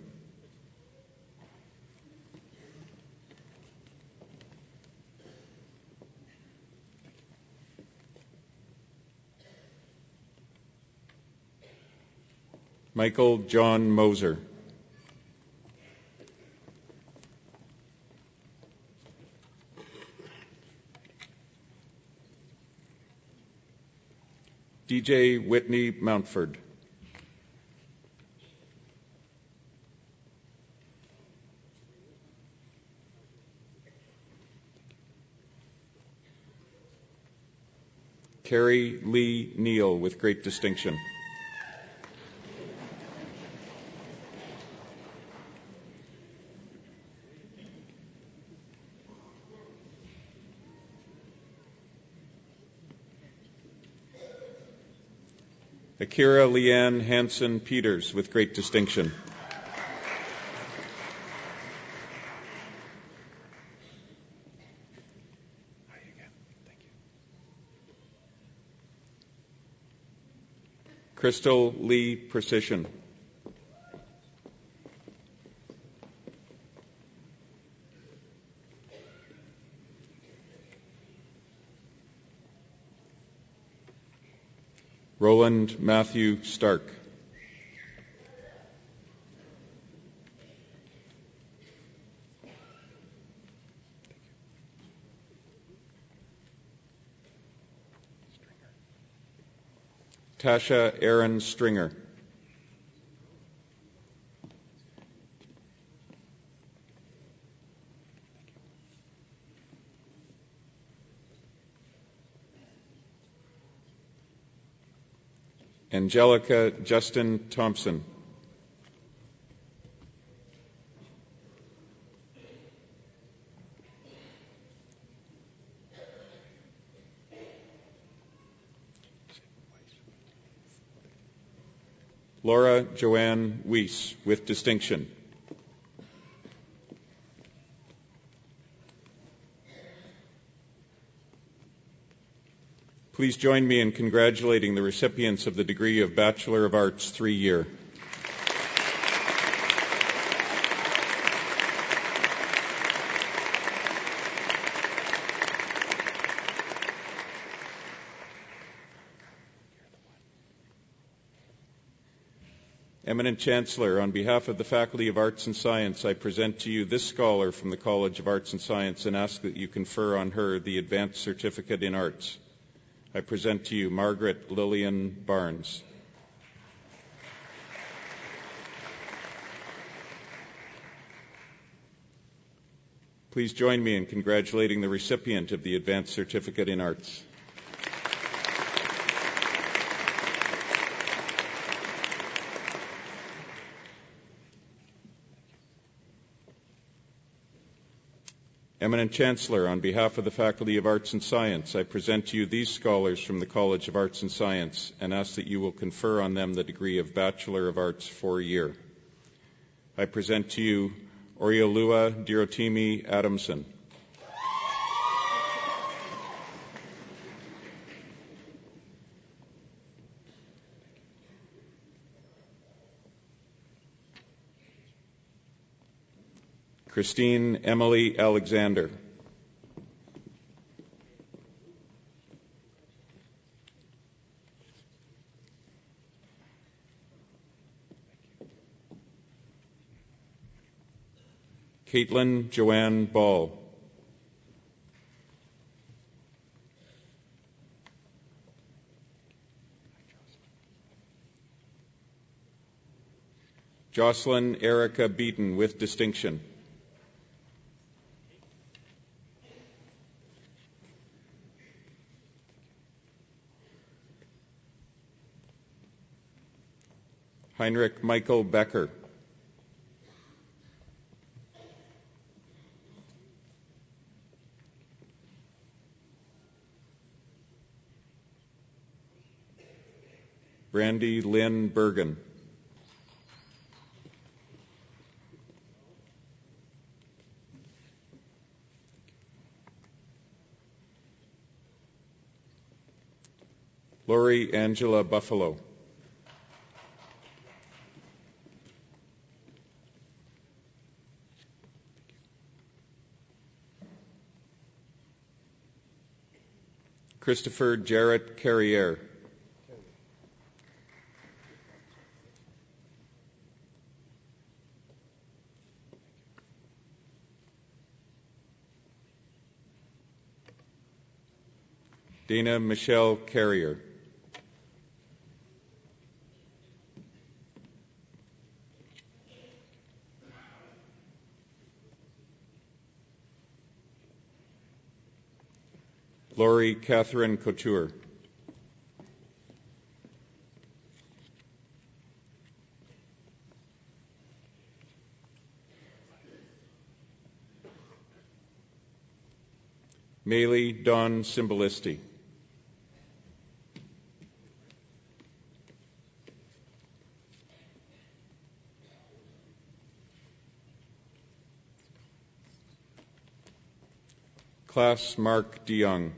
Michael John Moser. DJ Whitney Mountford. Carrie Lee Neal with great distinction. Akira Leanne Hansen Peters with great distinction. Crystal Lee Precision. Roland Matthew Stark. Tasha Aaron Stringer. Angelica Justin Thompson. Laura Joanne Weiss with distinction. Please join me in congratulating the recipients of the degree of Bachelor of Arts 3-year. Eminent Chancellor, on behalf of the Faculty of Arts and Science, I present to you this scholar from the College of Arts and Science and ask that you confer on her the Advanced Certificate in Arts. I present to you Margaret Lillian Barnes. Please join me in congratulating the recipient of the Advanced Certificate in Arts. Eminent Chancellor, on behalf of the Faculty of Arts and Science, I present to you these scholars from the College of Arts and Science and ask that you will confer on them the degree of Bachelor of Arts 4-year. I present to you Oriolua Dirotimi Adamson. Christine Emily Alexander. Caitlin Joanne Ball. Jocelyn Erica Beaton with distinction. Heinrich Michael Becker. Brandy Lynn Bergen. Lori Angela Buffalo. Christopher Jarrett Carriere. Dana Michelle Carrier. Lori Catherine Couture. Maylee Dawn Symbolisti. Class Mark DeYoung.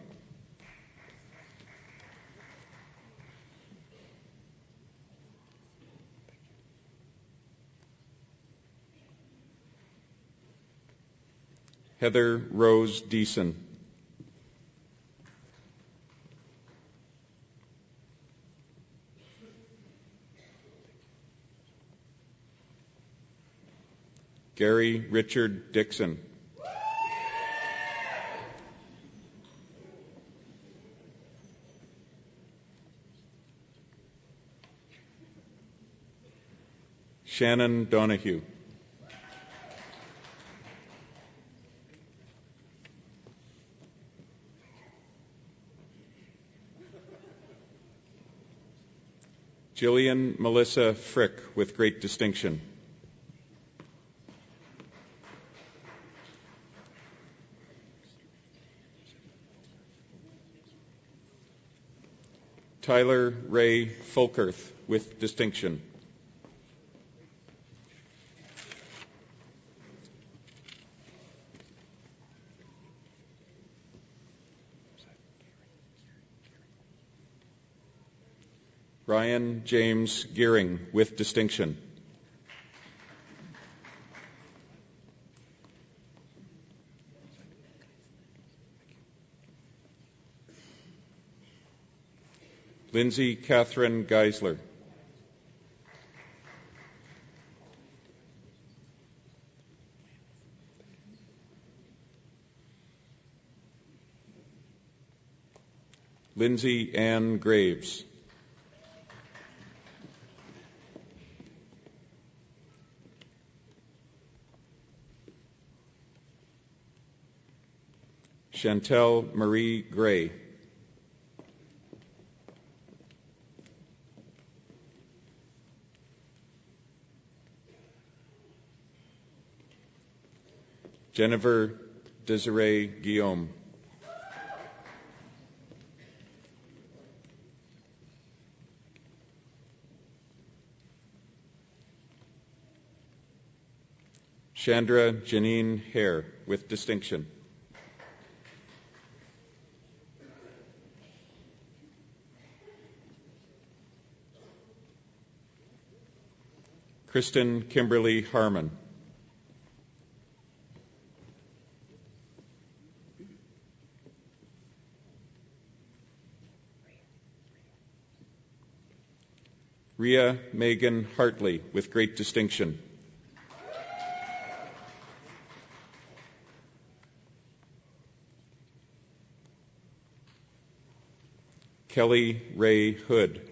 Heather Rose Deason. Gary Richard Dixon. Shannon Donahue. Jillian Melissa Frick with great distinction. Tyler Ray Folkerth with distinction. Ryan James Gearing with distinction. Lindsay Catherine Geisler. Lindsay Ann Graves. Chantel Marie Gray. Jennifer Desiree Guillaume. Chandra Janine Hare with distinction. Kristen Kimberly Harmon. Rhea Megan Hartley with great distinction. Kelly Ray Hood.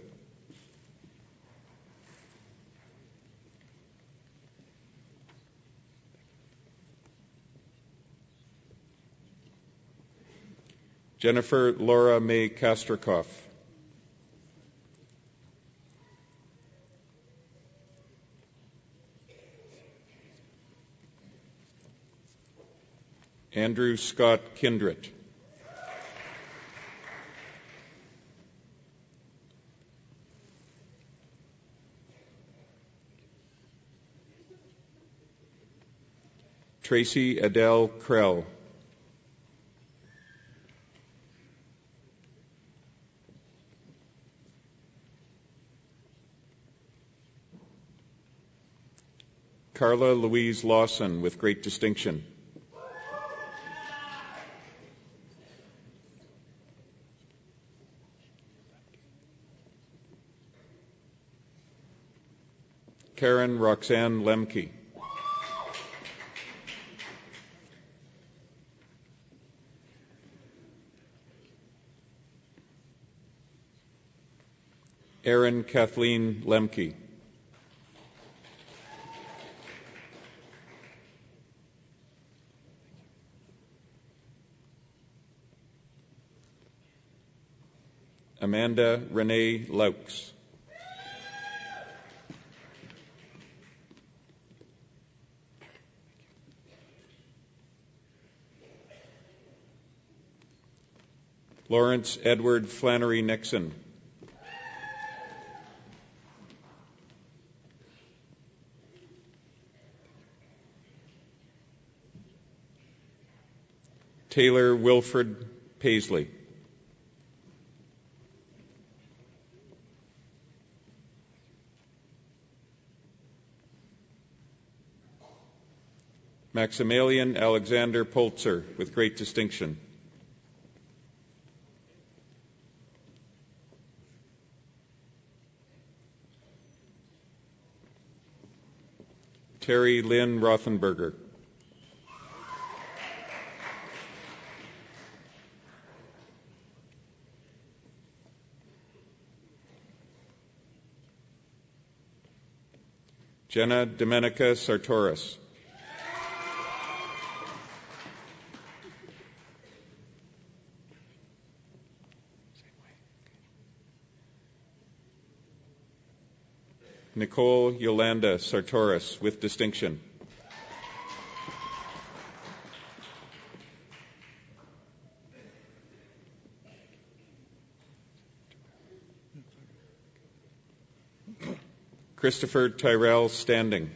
Jennifer Laura May Kastrakoff. Andrew Scott Kindred. Tracy Adele Krell. Carla Louise Lawson with great distinction. Karen Roxanne Lemke. Erin Kathleen Lemke. Amanda Renee Laux. Lawrence Edward Flannery Nixon. Taylor Wilfred Paisley. Maximilian Alexander Polzer with great distinction. Terry Lynn Rothenberger. Jenna Domenica Sartoris. Nicole Yolanda Sartoris with distinction. Christopher Tyrell Standing.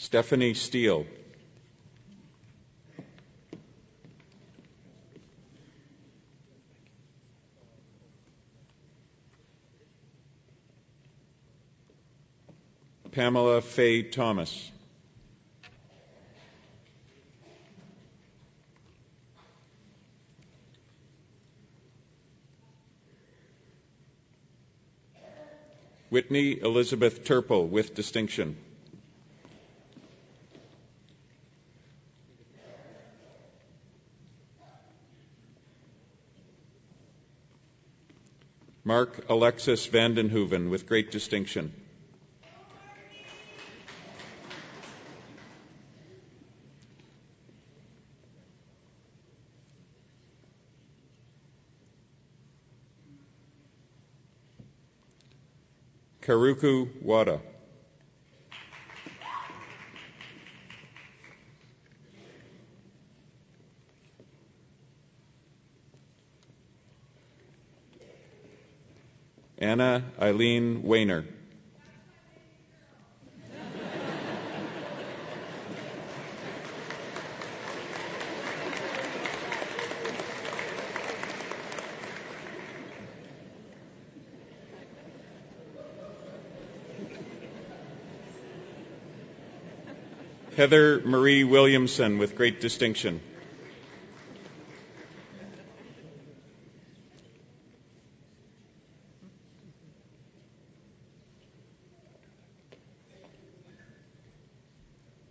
Stephanie Steele. Pamela Faye Thomas. Whitney Elizabeth Turple with distinction. Mark Alexis Vandenhoeven with great distinction. Karuku Wada. Anna Eileen Weiner. Heather Marie Williamson with great distinction.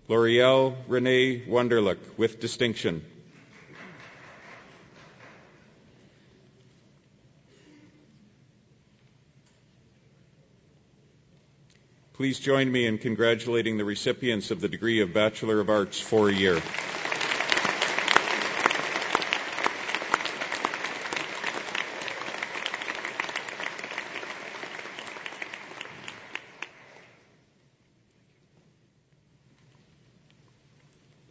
L'Oreal Renee Wunderlich with distinction. Please join me in congratulating the recipients of the degree of Bachelor of Arts for a year.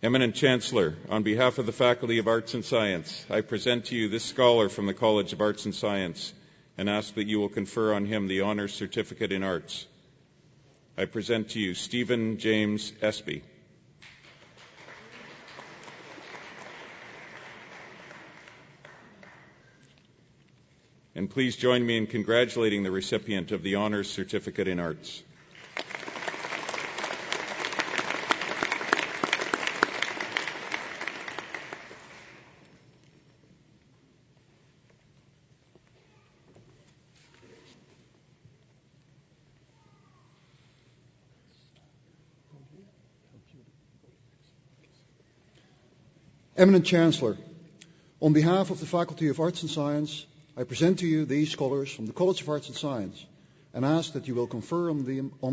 Eminent Chancellor, on behalf of the Faculty of Arts and Science, I present to you this scholar from the College of Arts and Science and ask that you will confer on him the Honours Certificate in Arts. I present to you Stephen James Espy. And please join me in congratulating the recipient of the Honours Certificate in Arts. Eminent Chancellor, on behalf of the Faculty of Arts and Science, I present to you these scholars from the College of Arts and Science and ask that you will confer on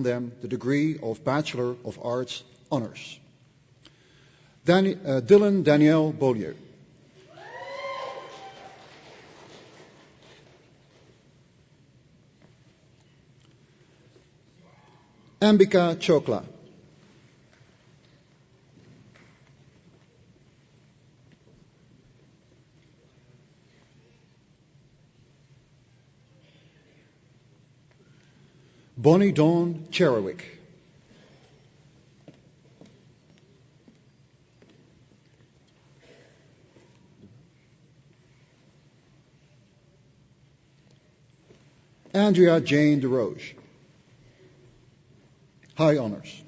them the degree of Bachelor of Arts Honours. Dylan Danielle Beaulieu. Ambika Chokla. Bonnie Dawn Cherewick. Andrea Jane DeRoche. High honors.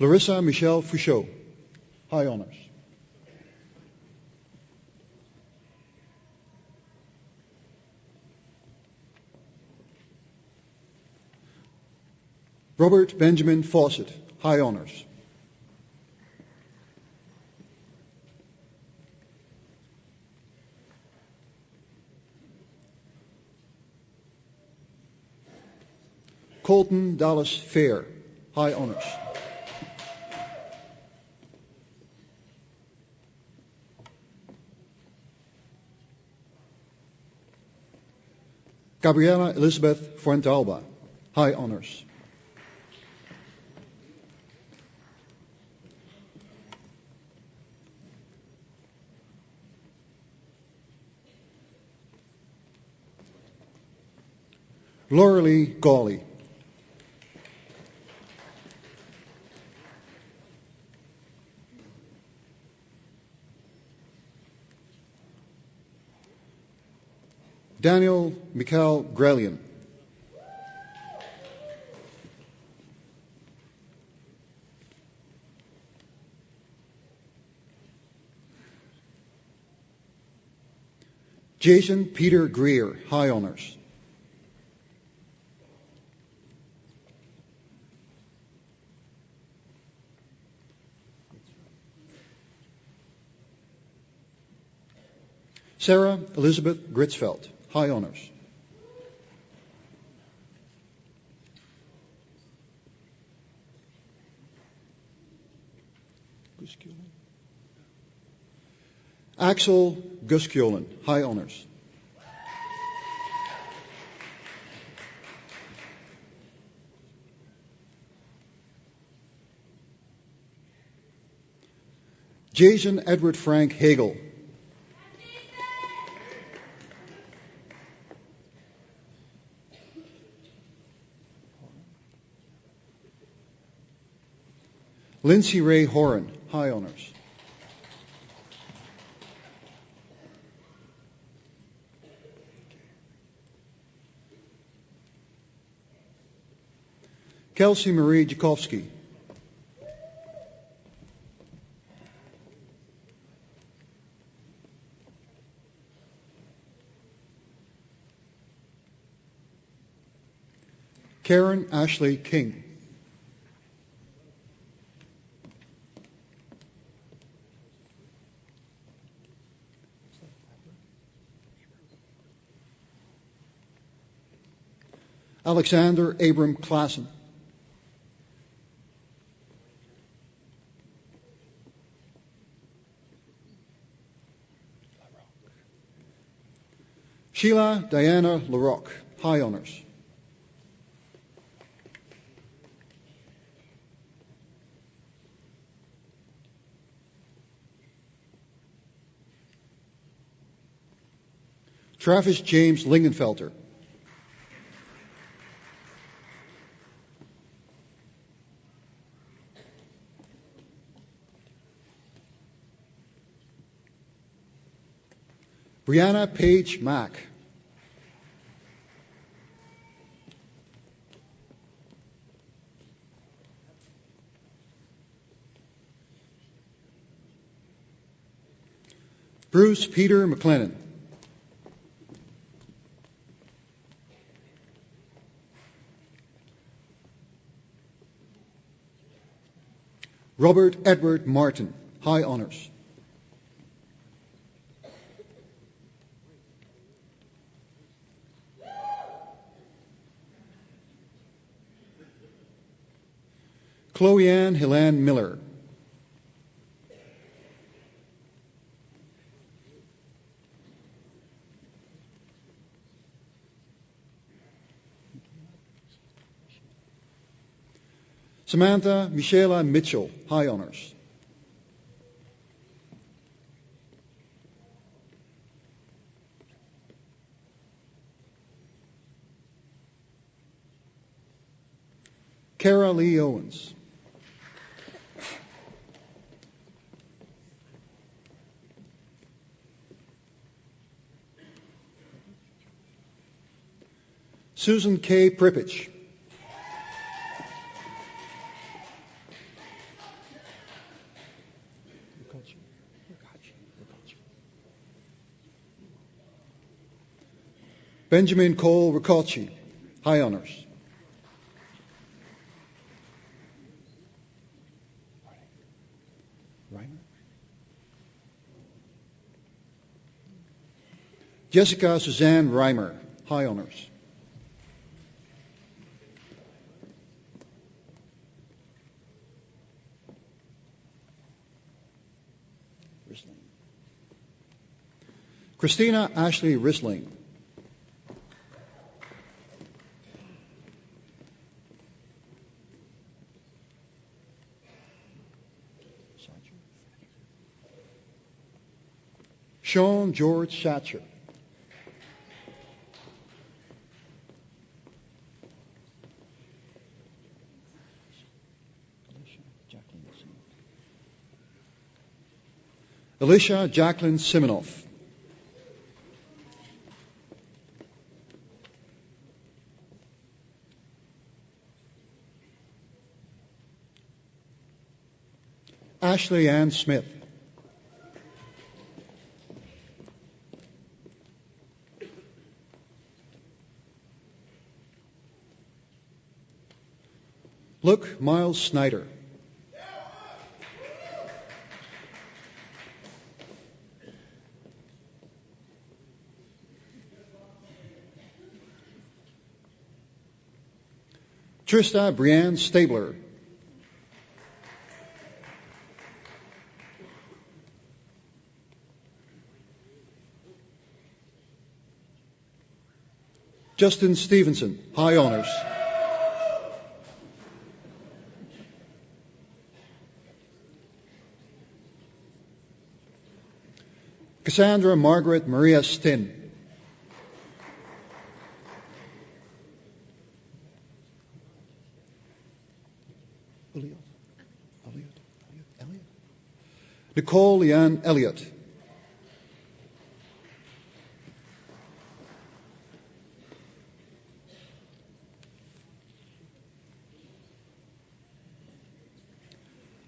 Larissa Michelle Fouchot. High honors. Robert Benjamin Fawcett. High honors. Colton Dallas Fair. High honors. Gabriela Elizabeth Fuentalba. High honors. Lauralee Gawley. Daniel Mikhail Grelian. Jason Peter Greer. High honors. Sarah Elizabeth Gritzfeld. High honors. Axel Guskjolen. High honors. Jason Edward Frank Hagel. Lindsay Ray Horan. High honors. Kelsey Marie Jakovsky. Karen Ashley King. Alexander Abram Klassen. Sheila Diana LaRocque. High honors. Travis James Lingenfelter. Brianna Page Mack. Bruce Peter McLennan. Robert Edward Martin, high honors. Chloe Ann Helene Miller. Samantha Michela Mitchell, high honors. Kara Lee Owens. Susan K. Pripich. Benjamin Cole Ricocci, high honors. Jessica Suzanne Reimer, high honors. Christina Ashley Risling. Sean George Schatcher. Alicia Jacqueline Siminoff. Ashley Ann Smith. Luke Miles Snyder. Trista Brianne Stabler. Justin Stevenson, high honors. Cassandra Margaret Maria Stinn. Nicole Leanne Elliott.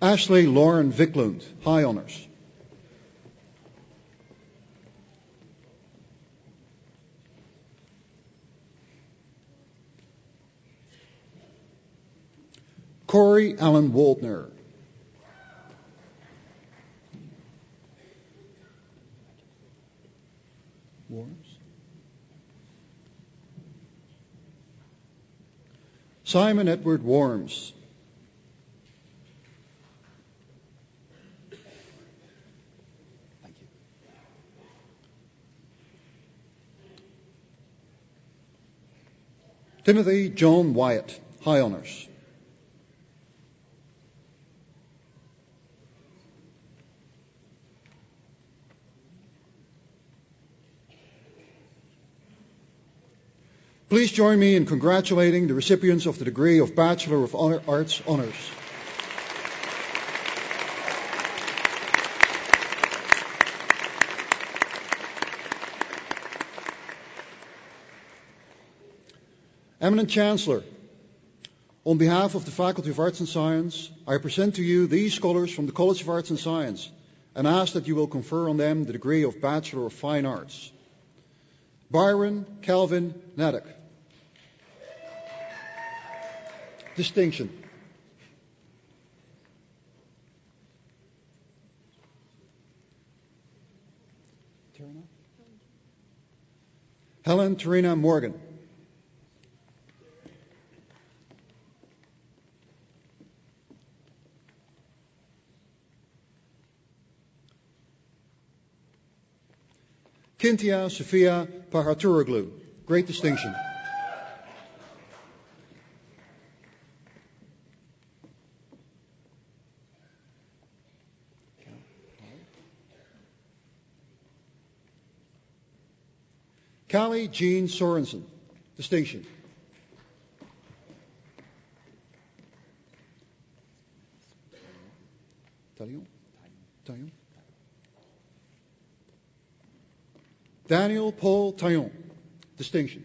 Ashley Lauren Vicklund, high honors. Corey Allen Waldner. Simon Edward Worms. Thank you. Timothy John Wyatt, high honors. Please join me in congratulating the recipients of the degree of Bachelor of Arts honors. Eminent Chancellor, on behalf of the Faculty of Arts and Science, I present to you these scholars from the College of Arts and Science and ask that you will confer on them the degree of Bachelor of Fine Arts. Byron Calvin Nadek. Distinction. Helen Terina Morgan. Kintia Sophia Pahaturoglu. Great distinction. Callie Jean Sorensen. Distinction. Talion. Daniel Paul Taillon. Distinction.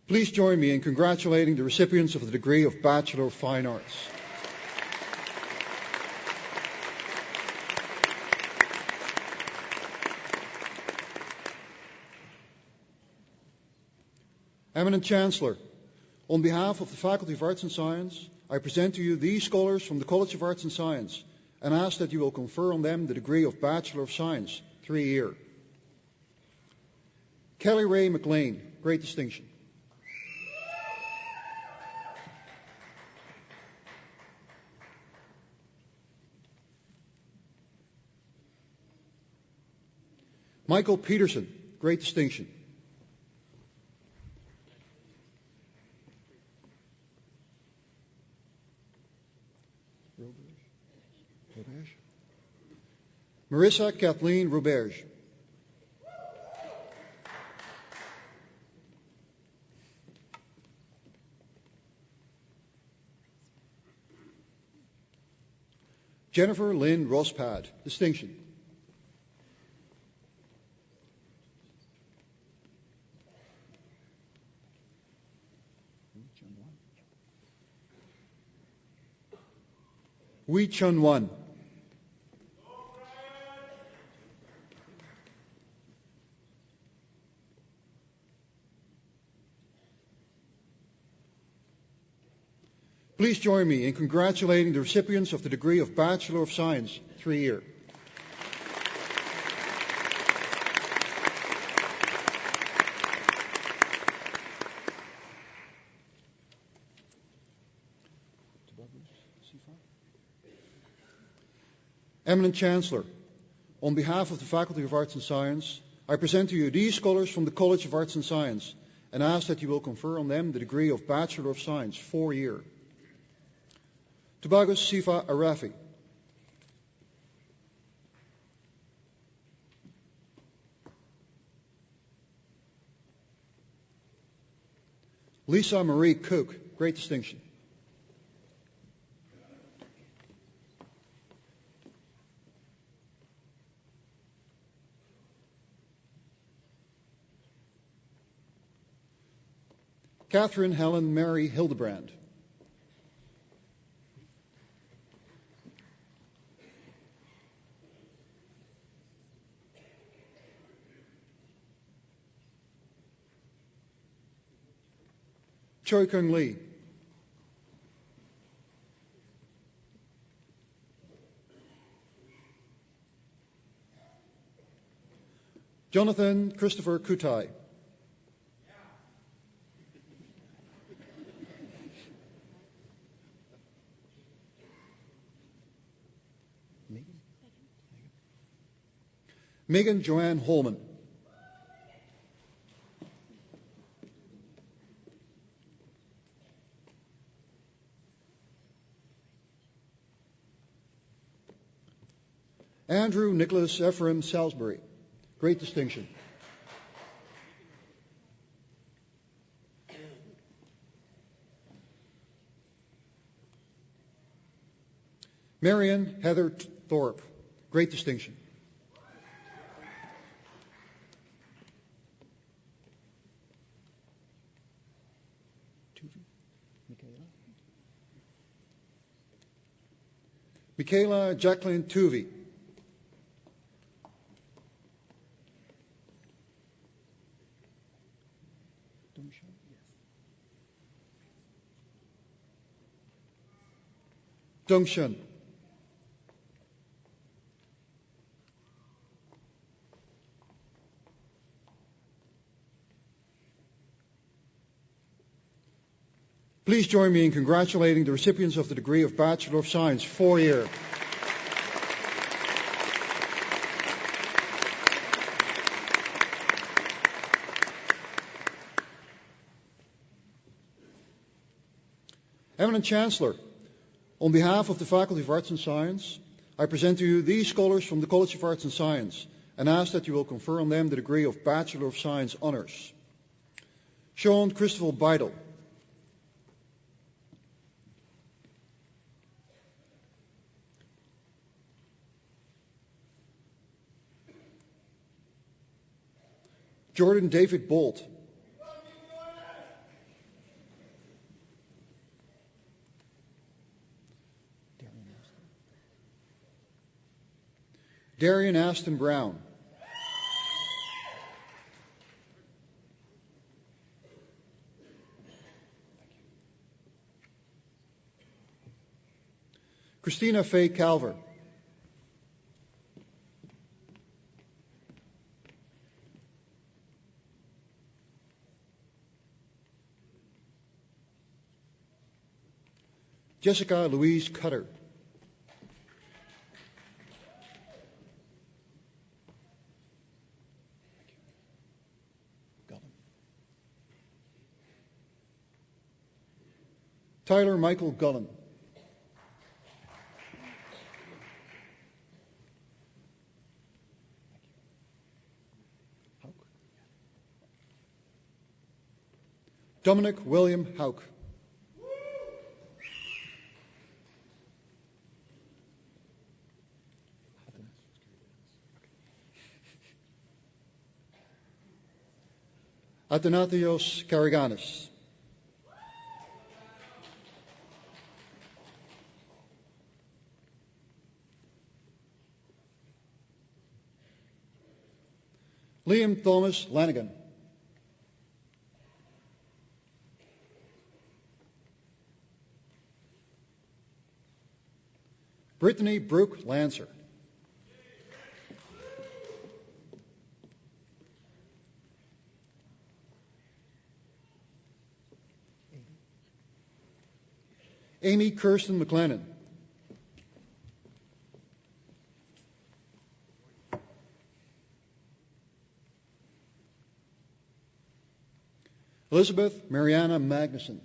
Please join me in congratulating the recipients of the degree of Bachelor of Fine Arts. Eminent Chancellor, on behalf of the Faculty of Arts and Science, I present to you these scholars from the College of Arts and Science and ask that you will confer on them the degree of Bachelor of Science, 3-year. Kelly Ray McLean, great distinction. Michael Peterson, great distinction. Marissa Kathleen Roberge. Jennifer Lynn Rospad, distinction. Wee Chun Wan. Please join me in congratulating the recipients of the degree of Bachelor of Science, 3-year. Eminent Chancellor, on behalf of the Faculty of Arts and Science, I present to you these scholars from the College of Arts and Science and ask that you will confer on them the degree of Bachelor of Science, 4-year. Tobagus Sifa Arafi. Lisa Marie Cook, great distinction. Catherine Helen Mary Hildebrand. Choi Kung Lee. Jonathan Christopher Kutai. Megan Joanne Holman. Andrew Nicholas Ephraim Salisbury. Great distinction. Marion Heather Thorpe. Great distinction. Michaela Jacqueline Tuvey. Dongshun. Please join me in congratulating the recipients of the degree of Bachelor of Science, 4-year. Eminent Chancellor, on behalf of the Faculty of Arts and Science, I present to you these scholars from the College of Arts and Science and ask that you will confer on them the degree of Bachelor of Science Honours. Sean Christopher Beidel. Jordan David Bolt. Darian Aston Brown. Christina Faye Calver. Jessica Louise Cutter. Tyler Michael Gullen. Dominic William Hauk. Athanasios Karaganis. Liam Thomas Lanigan. Brittany Brooke Lancer. Amy Kirsten McLennan. Elizabeth Mariana Magnuson.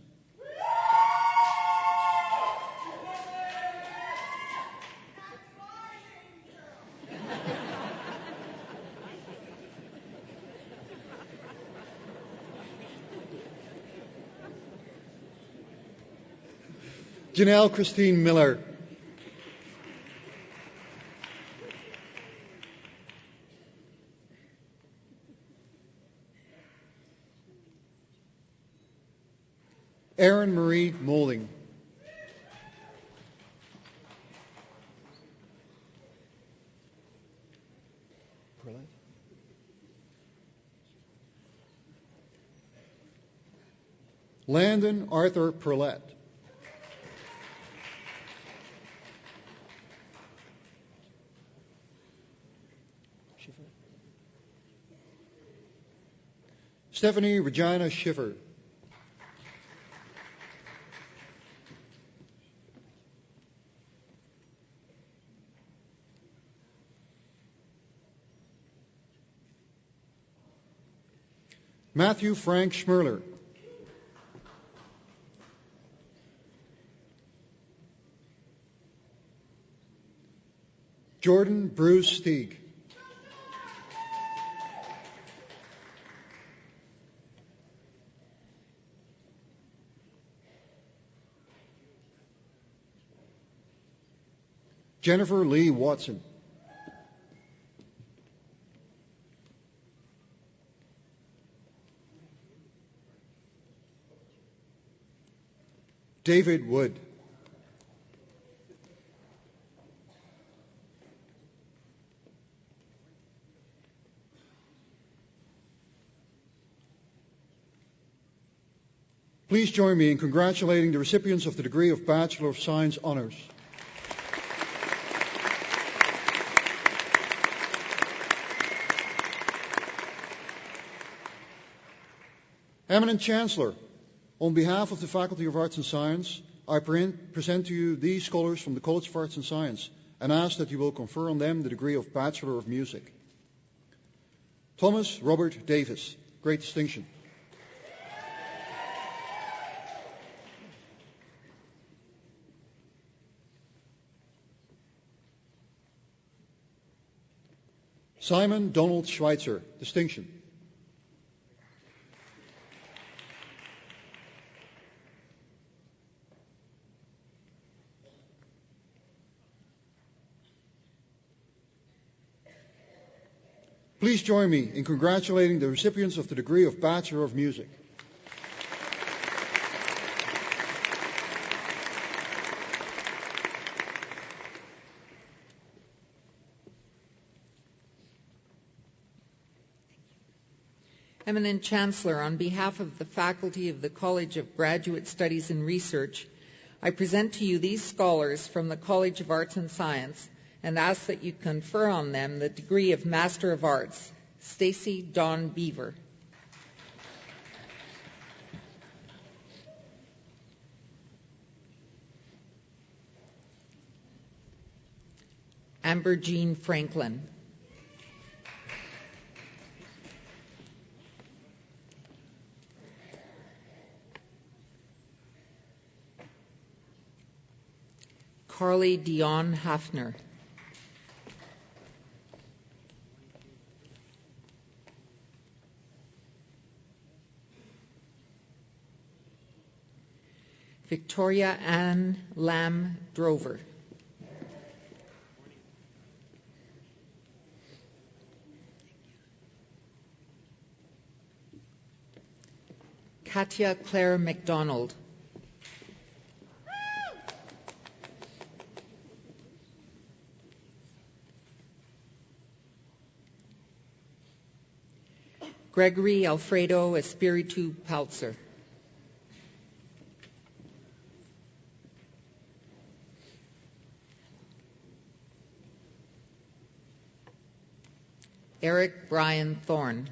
Janelle Christine Miller. Erin Marie Molding. Landon Arthur Perlette. Stephanie Regina Schiffer. Matthew Frank Schmerler. Jordan Bruce Steig. Jennifer Lee Watson. David Wood. Please join me in congratulating the recipients of the degree of Bachelor of Science Honours. Eminent Chancellor, on behalf of the Faculty of Arts and Science, I present to you these scholars from the College of Arts and Science and ask that you will confer on them the degree of Bachelor of Music. Thomas Robert Davis, great distinction. Simon Donald Schweitzer, distinction. Please join me in congratulating the recipients of the degree of Bachelor of Music. Eminent Chancellor, on behalf of the faculty of the College of Graduate Studies and Research, I present to you these scholars from the College of Arts and Science and ask that you confer on them the degree of Master of Arts. Stacy Dawn Beaver. Amber Jean Franklin. Carly Dion Hafner. Victoria Ann Lamb Drover. Katia Claire McDonald. Gregory Alfredo Espiritu Paltzer. Eric Brian Thorne.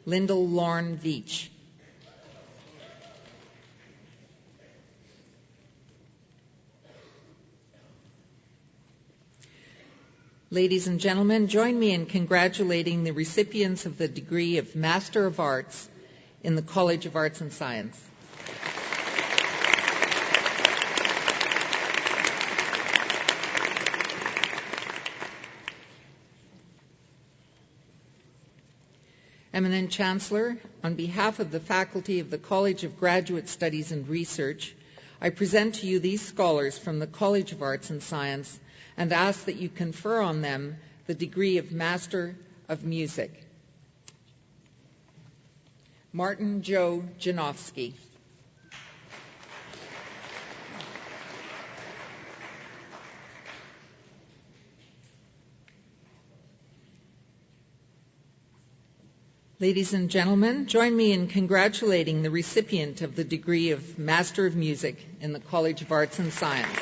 Lyndall Lorne Veach. Ladies and gentlemen, join me in congratulating the recipients of the degree of Master of Arts in the College of Arts and Science. Eminent Chancellor, on behalf of the faculty of the College of Graduate Studies and Research, I present to you these scholars from the College of Arts and Science and ask that you confer on them the degree of Master of Music. Martin Joe Janowski. Ladies and gentlemen, join me in congratulating the recipient of the degree of Master of Music in the College of Arts and Science.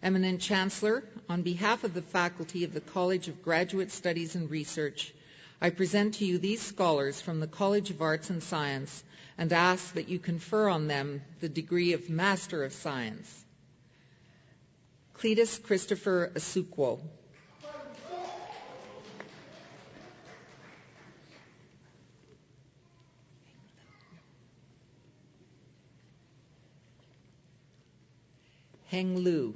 Eminent Chancellor, on behalf of the faculty of the College of Graduate Studies and Research, I present to you these scholars from the College of Arts and Science and ask that you confer on them the degree of Master of Science. Cletus Christopher Asukwo. Heng Lu.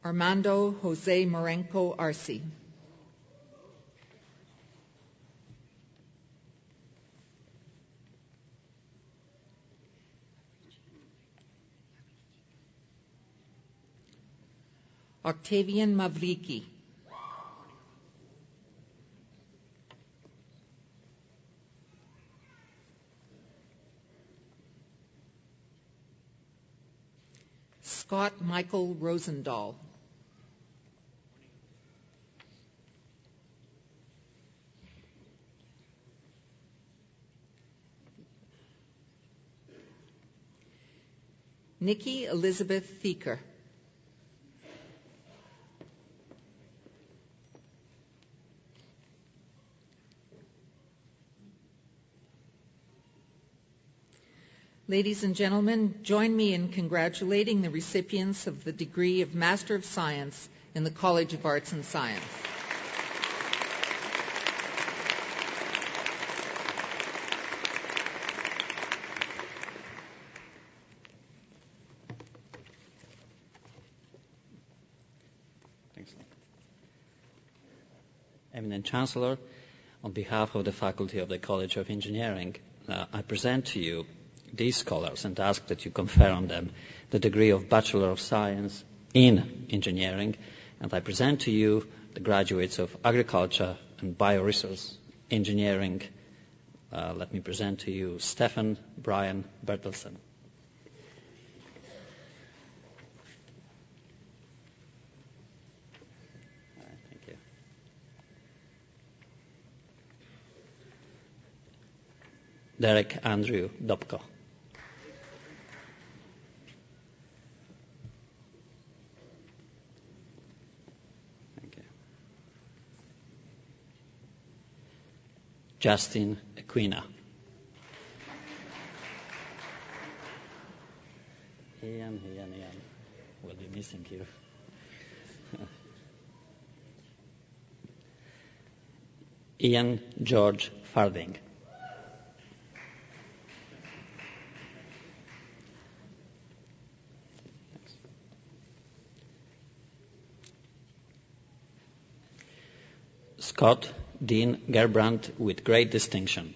Armando Jose Marenco Arce. Octavian Mavriki. Scott Michael Rosendahl. Nikki Elizabeth Thieker. Ladies and gentlemen, join me in congratulating the recipients of the degree of Master of Science in the College of Arts and Science. Thanks. Eminent Chancellor, on behalf of the faculty of the College of Engineering, I present to you these scholars and ask that you confer on them the degree of Bachelor of Science in Engineering, and I present to you the graduates of Agriculture and Bioresource Engineering. Let me present to you Stefan Brian Bertelsen. Thank you. Derek Andrew Dobko. Justin Aquina. Ian. We'll be missing you. Ian George Farding. Thanks. Scott Dean Gerbrandt with great distinction.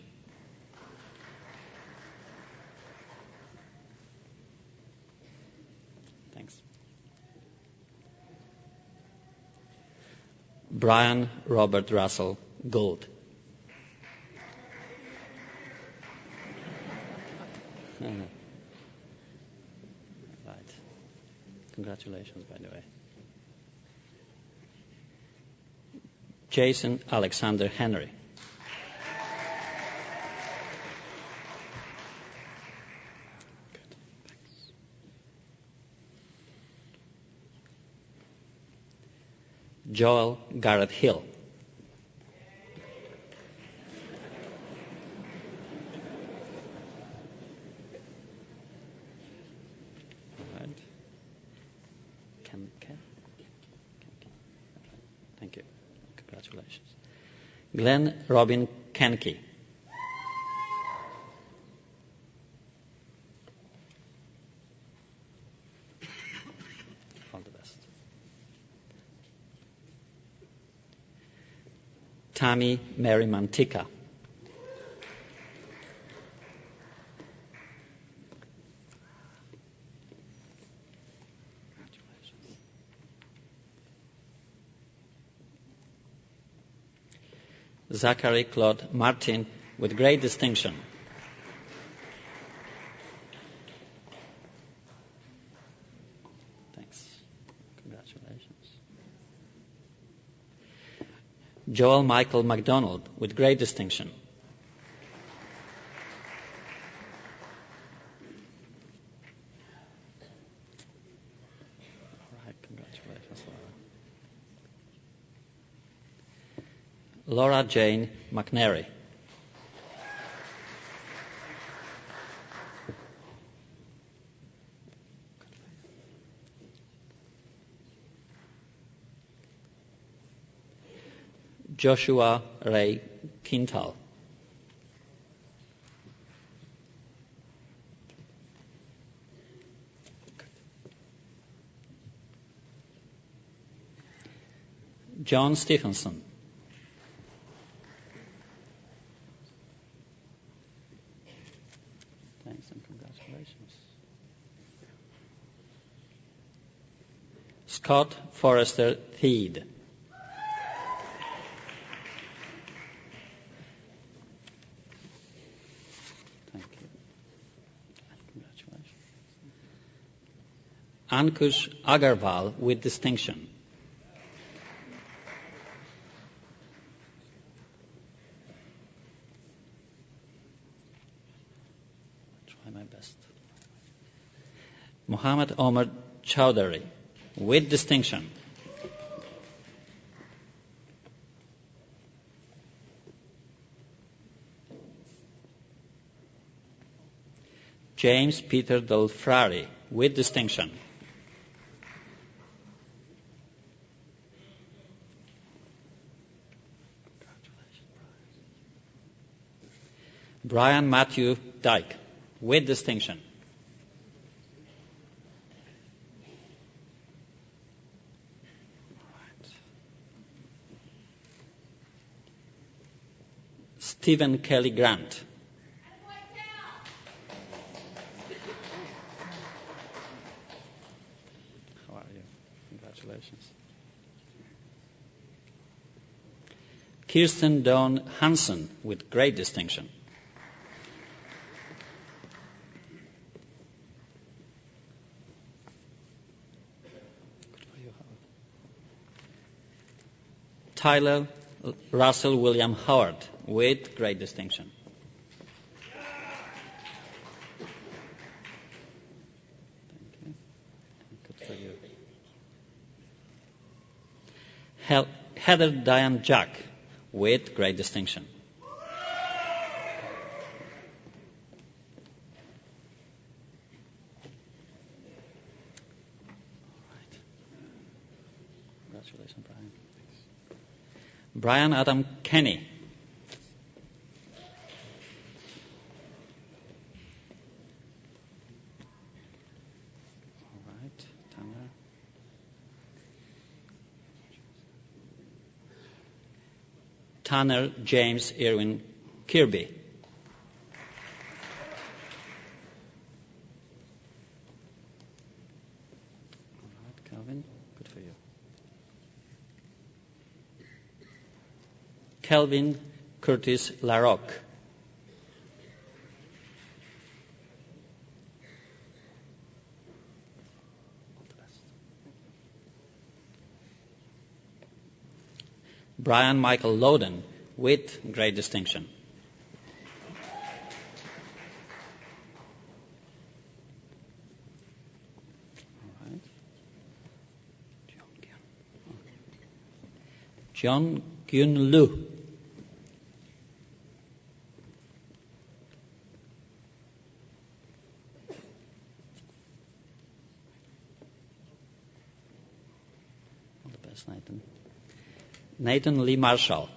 Thanks. Brian Robert Russell Gould. Right. Congratulations, by the way. Jason Alexander Henry. Good. Thanks. Joel Garrett Hill. Right. Ken. Thank you. Congratulations. Glenn Robin Kenke. All the best. Tammy Mary Mantica. Zachary Claude Martin with great distinction. Thanks. Congratulations. Joel Michael MacDonald with great distinction. All right, congratulations, Laura. Laura Jane McNary. Joshua Ray Quintal. John Stephenson. Thanks and congratulations. Scott Forrester Theed. Thank you. Congratulations. Ankush Agarwal with distinction. My best. Muhammad Omar Chowdhury with distinction. James Peter Del Frari with distinction. Brian Matthew Dyke with distinction. Stephen Kelly Grant. How are you? Congratulations. Kirsten Dawn Hansen with great distinction. Tyler Russell William Howard with great distinction. Thank you. Good for you. Heather Diane Jack with great distinction. Congratulations, Brian. Brian Adam Kenny. All right, Tanner. Tanner James Irwin Kirby. All right, Calvin. Good for you. Kelvin Curtis Larocque. Brian Michael Loden with great distinction. All right. John Gyun Lu. Nathan Lee Marshall. All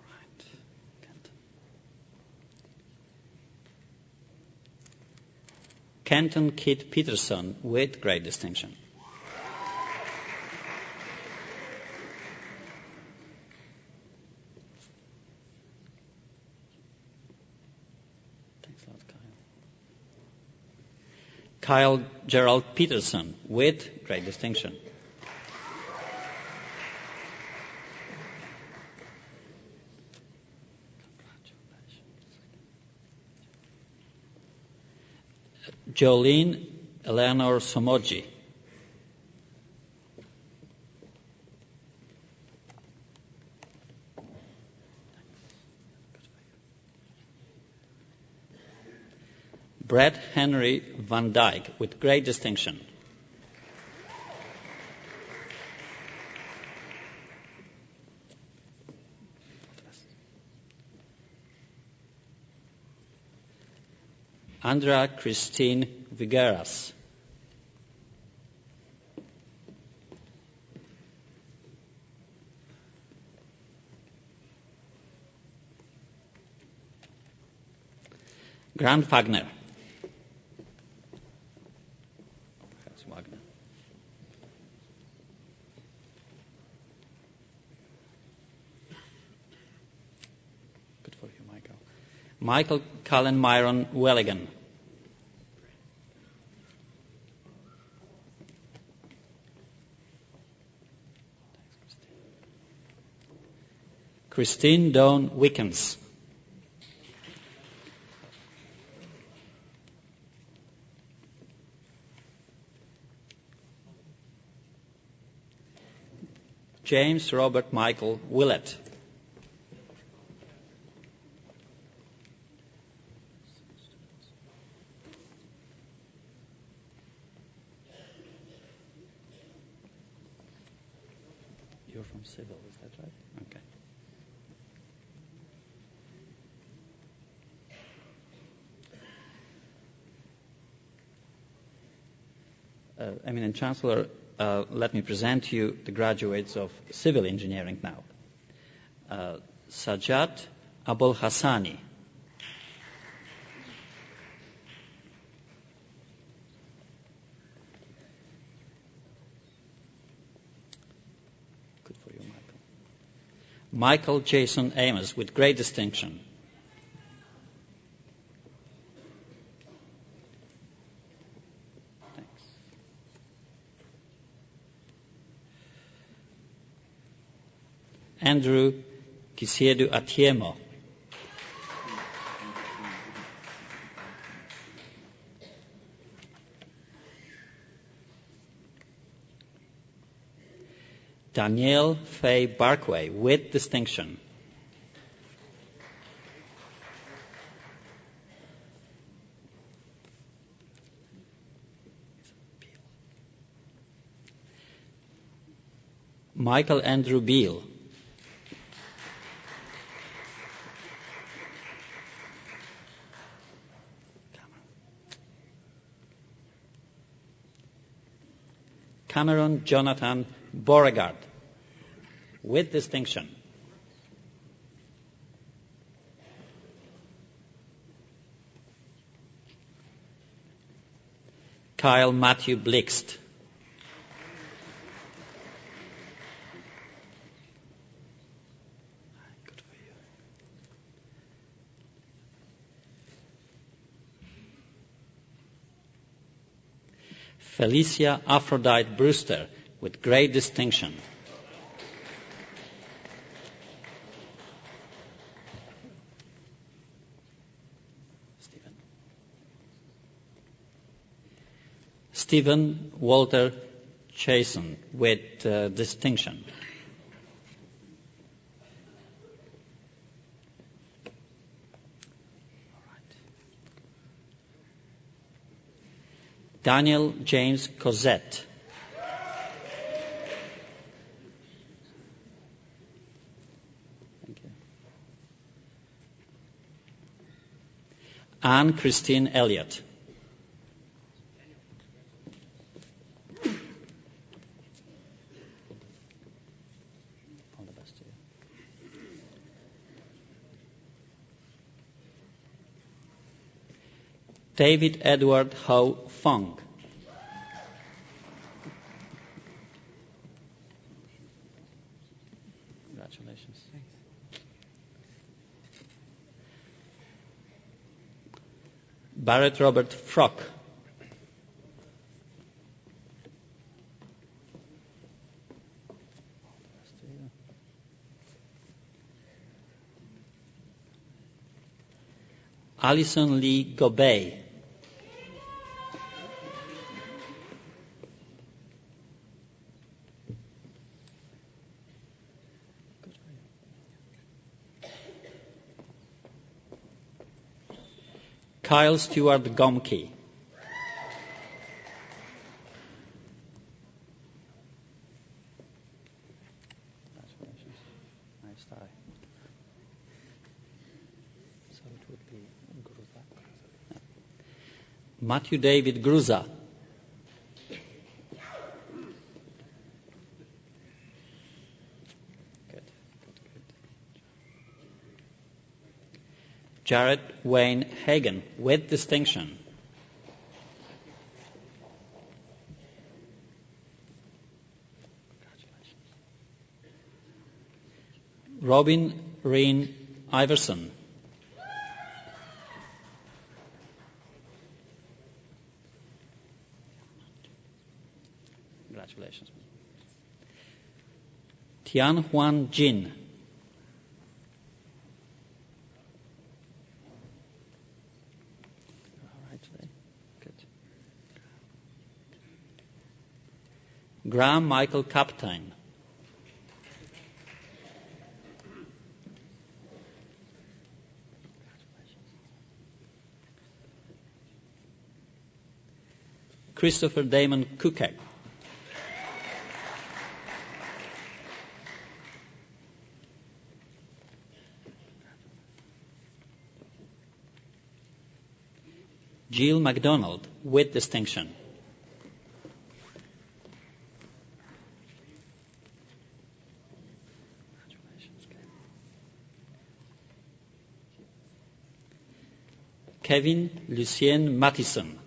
right. Kenton Kit Peterson with great distinction. Thanks a lot, Kyle. Kyle Gerald Peterson with great distinction. Jolene Eleanor Somoji. Brett Henry Van Dyke with great distinction. Andrea Christine Vigueras. Grant Wagner. That's Wagner. Good for you, Michael. Michael Cullen Myron Welligan. Christine Dawn Wickens. James Robert Michael Willett. You're from Civil, is that right? Okay. Eminent Chancellor, let me present to you the graduates of civil engineering now. Sajjad Abul Hassani. Good for you, Michael. Michael Jason Amos with great distinction. Andrew Kisiedu Atiemo. Danielle Faye Barkway with distinction. Michael Andrew Beale. Cameron Jonathan Beauregard with distinction. Kyle Matthew Blixt. Good for you. Felicia Aphrodite Brewster with great distinction. Stephen Walter Chason with distinction. Daniel James Cosette. Thank you. Anne Christine Elliott. All the best to you. David Edward Ho Fong. Congratulations. Barrett Robert Frock. Alison Lee Gobey. Kyle Stewart Gomke. Congratulations. Nice tie. So it would be Gruza. Matthew David Gruza. Good. Jared Wayne Hagen with distinction. Robin Reen Iverson. Congratulations. Tian Huan Jin. All right, today. Good. Graham Michael Kaptein. Christopher Damon Kukek. Jill MacDonald with distinction. Kevin Lucien Mattison.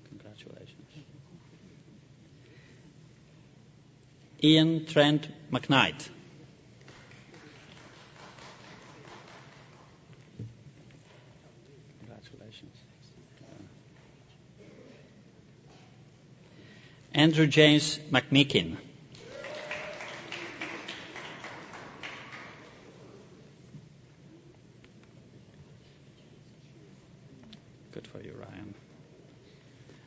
Congratulations. Ian Trent McKnight. Congratulations. Andrew James McMeekin. Good for you, Ryan.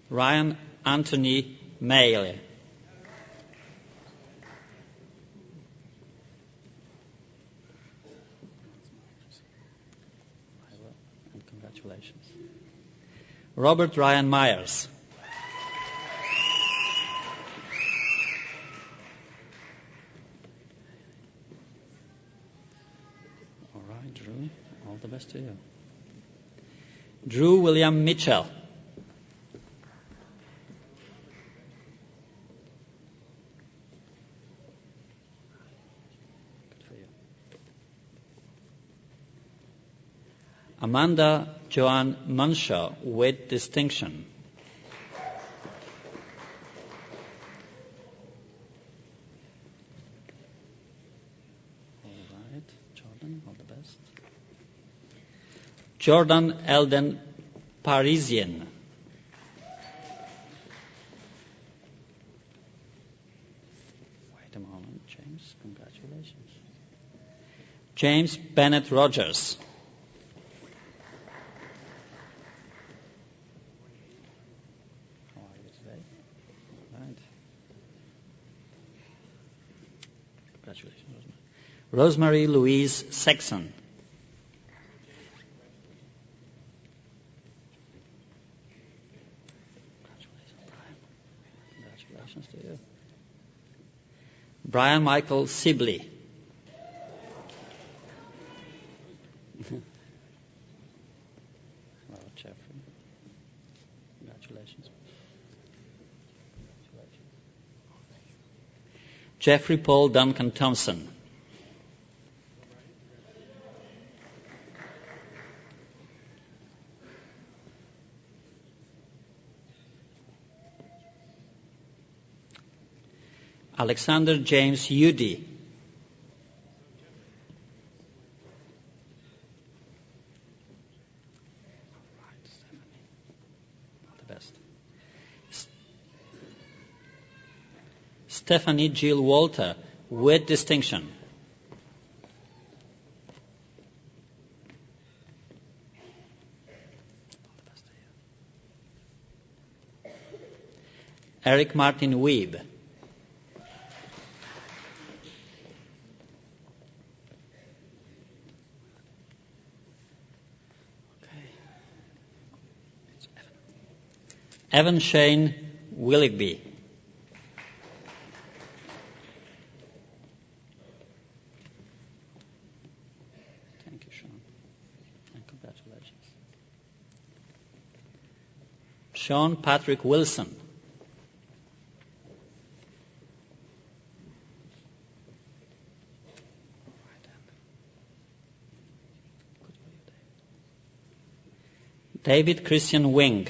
Ryan Anthony Mayle. And congratulations. Robert Ryan Myers. All right, Drew. All the best to you. Drew William Mitchell. Good for you. Amanda Joanne Munshaw with distinction. All right, Jordan, all the best. Jordan Elden Parisian. Wait a moment, James. Congratulations. James Bennett Rogers. How are you today? Right. Congratulations, Rosemary. Rosemary Louise Sexton. Congratulations to you. Brian Michael Sibley. Well, Jeffrey. Congratulations. Jeffrey Paul Duncan Thompson. Alexander James Udy. All the best. Stephanie Jill Walter with distinction. All the best to you. Eric Martin Weeb. Evan Shane Willigby. Thank you, Sean. And congratulations. Sean Patrick Wilson. David Christian Wing.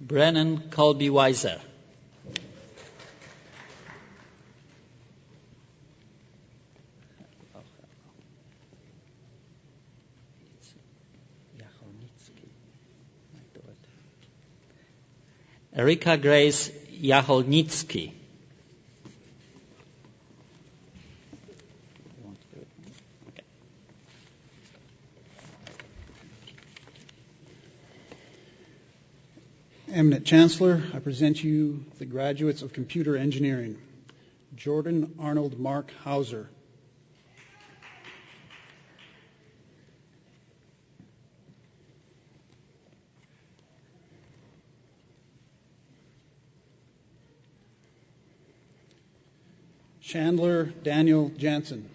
Brennan Colby Weiser. Erika Grace Jacholnicki. Eminent Chancellor, I present you the graduates of Computer Engineering. Jordan Arnold Mark Hauser. Chandler Daniel Jansen.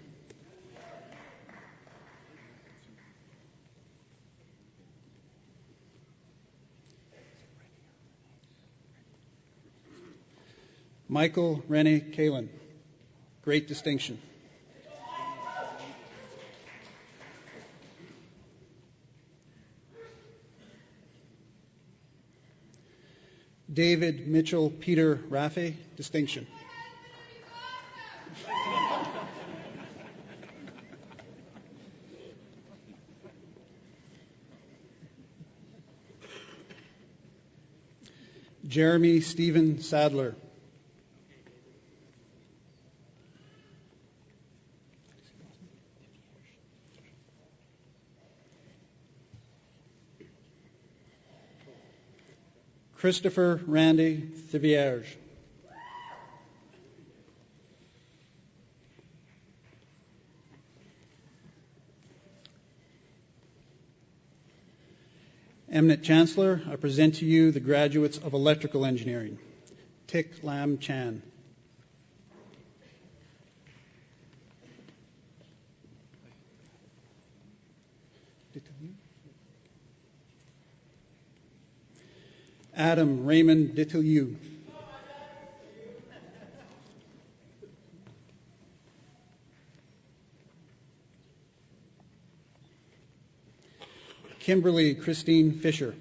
Michael Rennie Kalin. Great distinction. David Mitchell Peter Raffe. Distinction. Jeremy Stephen Sadler. Christopher Randy Thivierge. Eminent Chancellor, I present to you the graduates of Electrical Engineering. Tik Lam Chan. Adam Raymond Ditilieu. Kimberly Christine Fisher.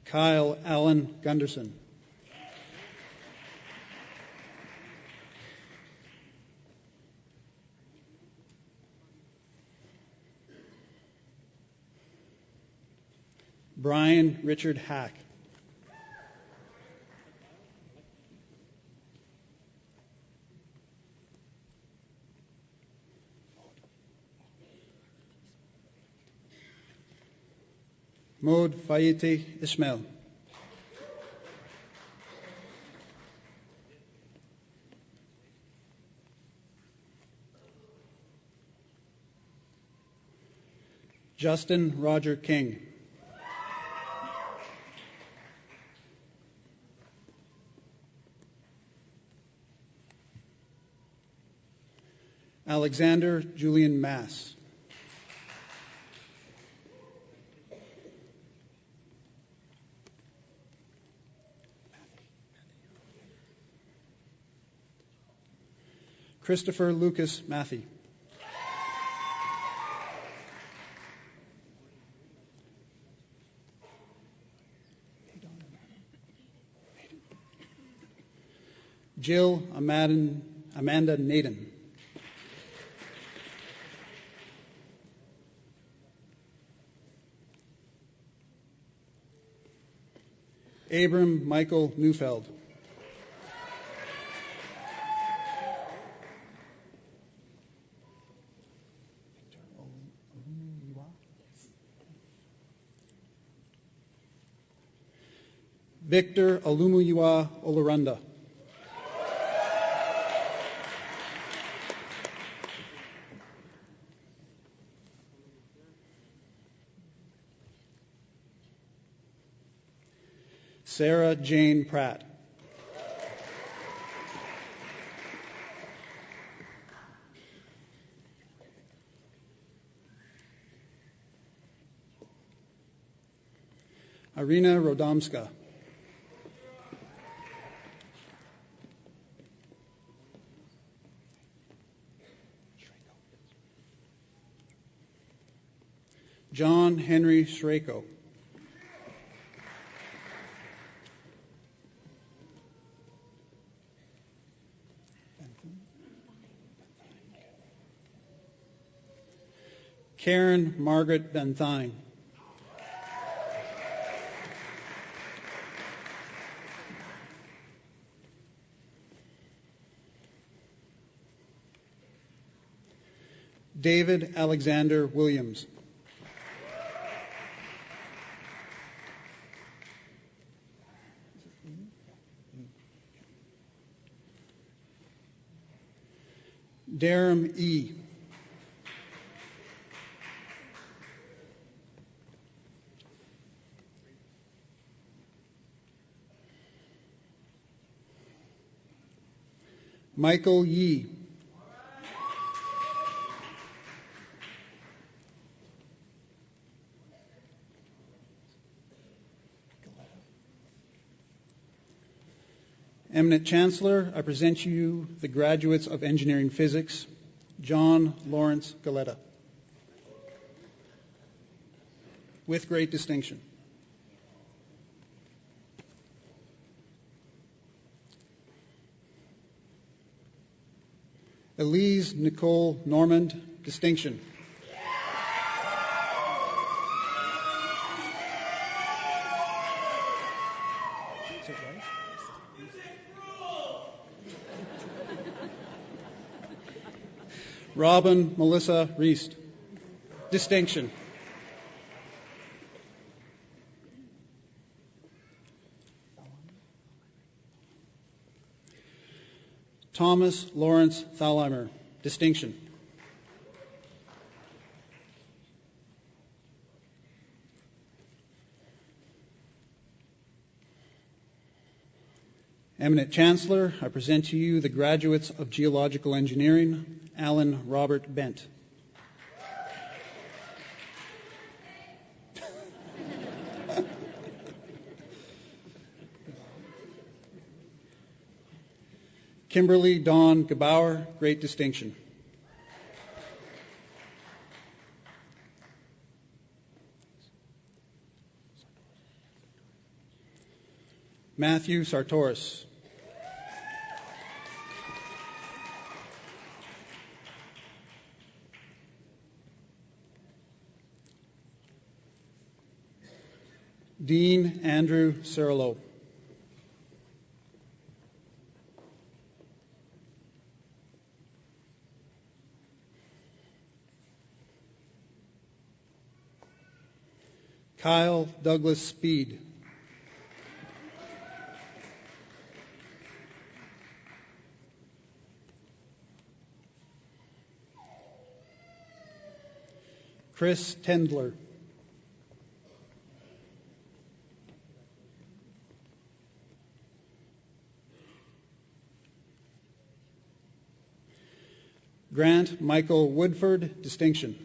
Kyle Allen Gunderson. Brian Richard Hack. Maud Fayete Ismail. Justin Roger King. Alexander Julian Mass. Christopher Lucas Matthey. Jill Amanda Naden. Abram Michael Neufeld. Victor Alumuyiwa Olarunda. Sarah Jane Pratt. Irina Rodomska. John Henry Shrako. Karen Margaret Benthine. David Alexander Williams. Darum E. Michael Yee. Eminent Chancellor, I present to you the graduates of Engineering Physics, John Lawrence Galetta. With great distinction. Elise Nicole Normand, distinction. Robin Melissa Reist, distinction. Thomas Lawrence Thalheimer, distinction. Eminent Chancellor, I present to you the graduates of Geological Engineering, Alan Robert Bent. Kimberly Dawn Gebauer, great distinction. Matthew Sartoris. Dean Andrew Cirillo. Kyle Douglas Speed. Chris Tendler. Grant Michael Woodford, distinction.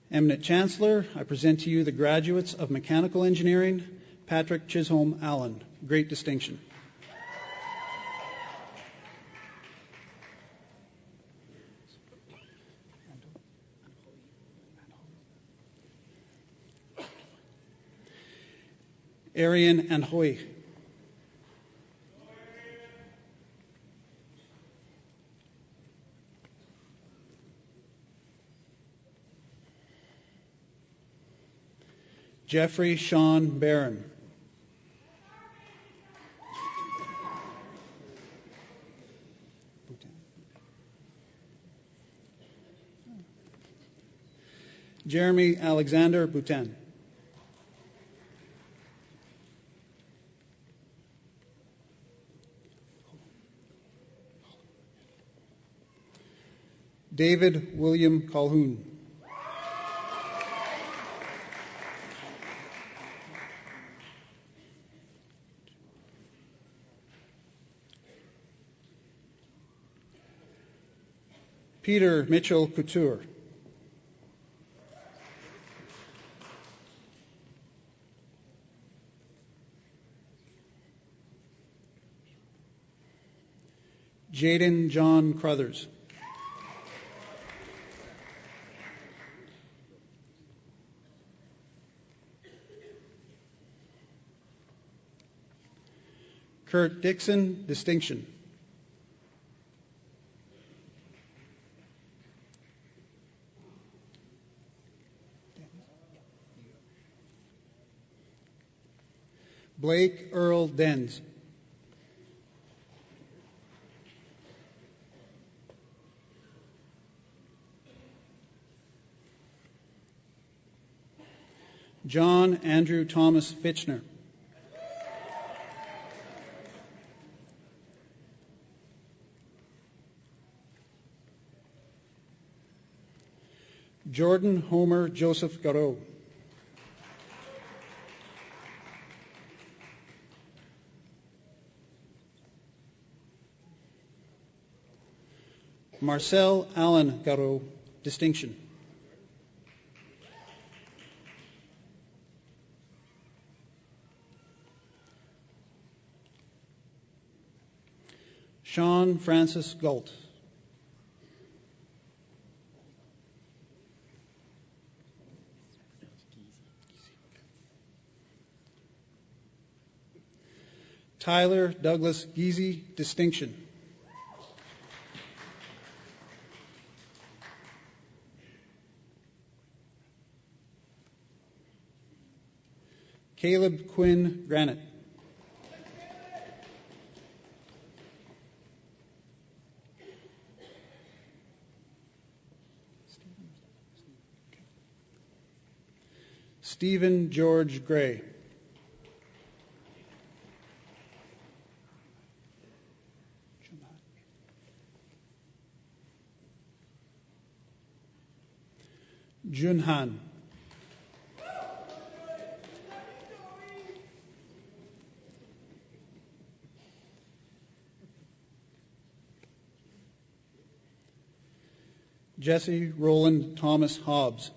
Eminent Chancellor, I present to you the graduates of Mechanical Engineering, Patrick Chisholm Allen, great distinction. Arian Anhoy. Jeffrey Sean Barron. Jeremy Alexander Boutin. David William Calhoun. Peter Mitchell Couture. Jaden John Crothers. Kurt Dixon, distinction. Blake Earl Denz. John Andrew Thomas Fitchner. Jordan Homer Joseph Garreau. Marcel Allen Garreau, distinction. Sean Francis Galt. Tyler Douglas Geezy, distinction. Caleb Quinn Granite. Stephen George Gray. Jun Han. Jesse Roland Thomas Hobbs.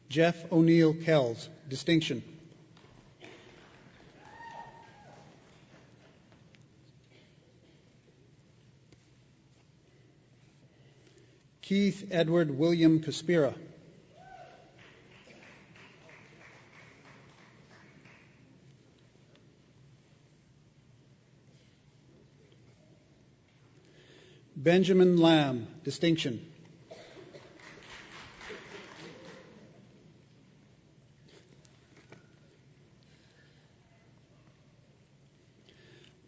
Jeff O'Neill Kells, distinction. Keith Edward William Caspira. Benjamin Lamb, distinction.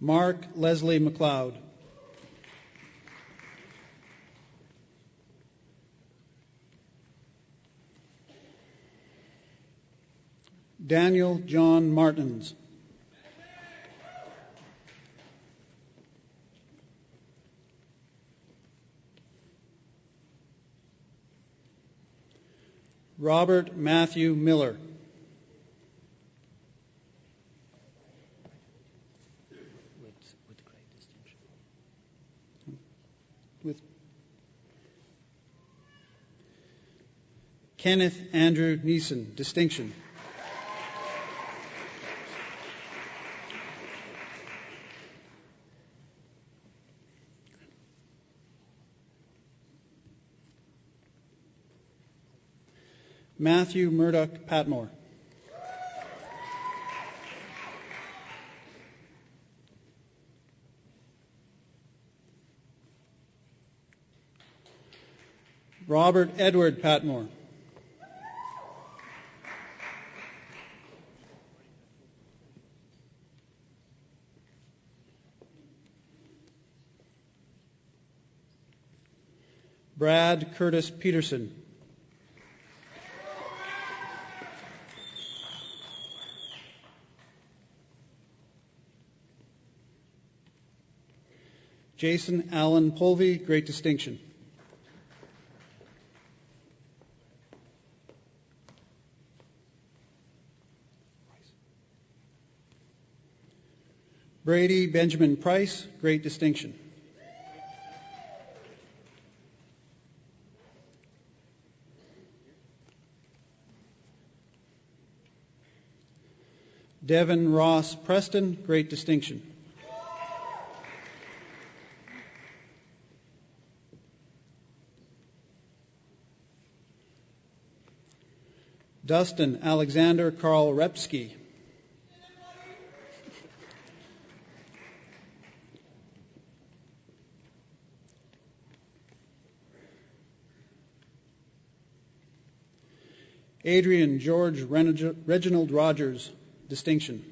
Mark Leslie McLeod. Daniel John Martins. Robert Matthew Miller. With great distinction. With Kenneth Andrew Neeson, distinction. Matthew Murdoch Patmore. Robert Edward Patmore. Brad Curtis Peterson. Jason Allen Polvey, great distinction. Brady Benjamin Price, great distinction. Devin Ross Preston, great distinction. Dustin Alexander Karl Repsky. Adrian George Reginald Rogers, distinction.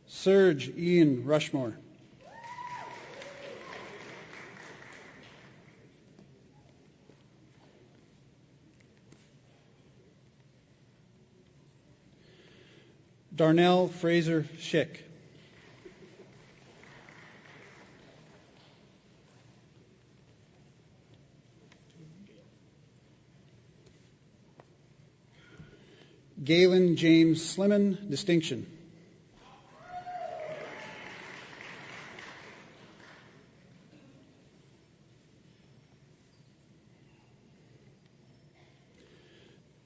Serge Ian Rushmore. Darnell Fraser Schick. Galen James Slimman, distinction.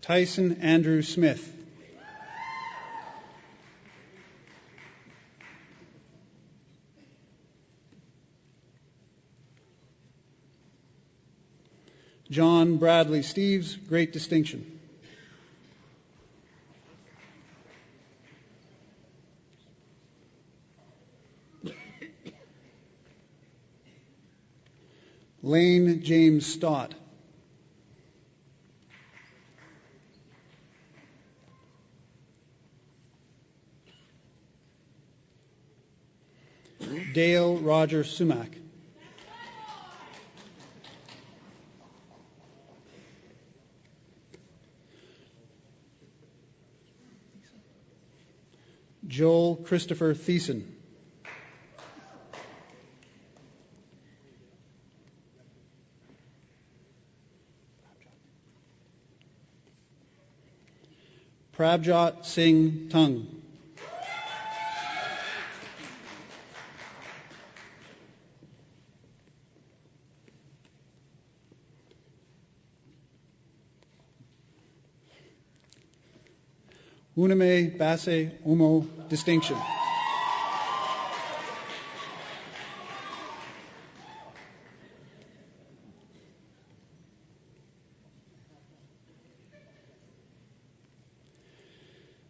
Tyson Andrew Smith. John Bradley Steeves, great distinction. Lane James Stott. Dale Roger Sumac. Joel Christopher Thiessen. Prabjot Singh Tung. Uname Basse Umo, distinction.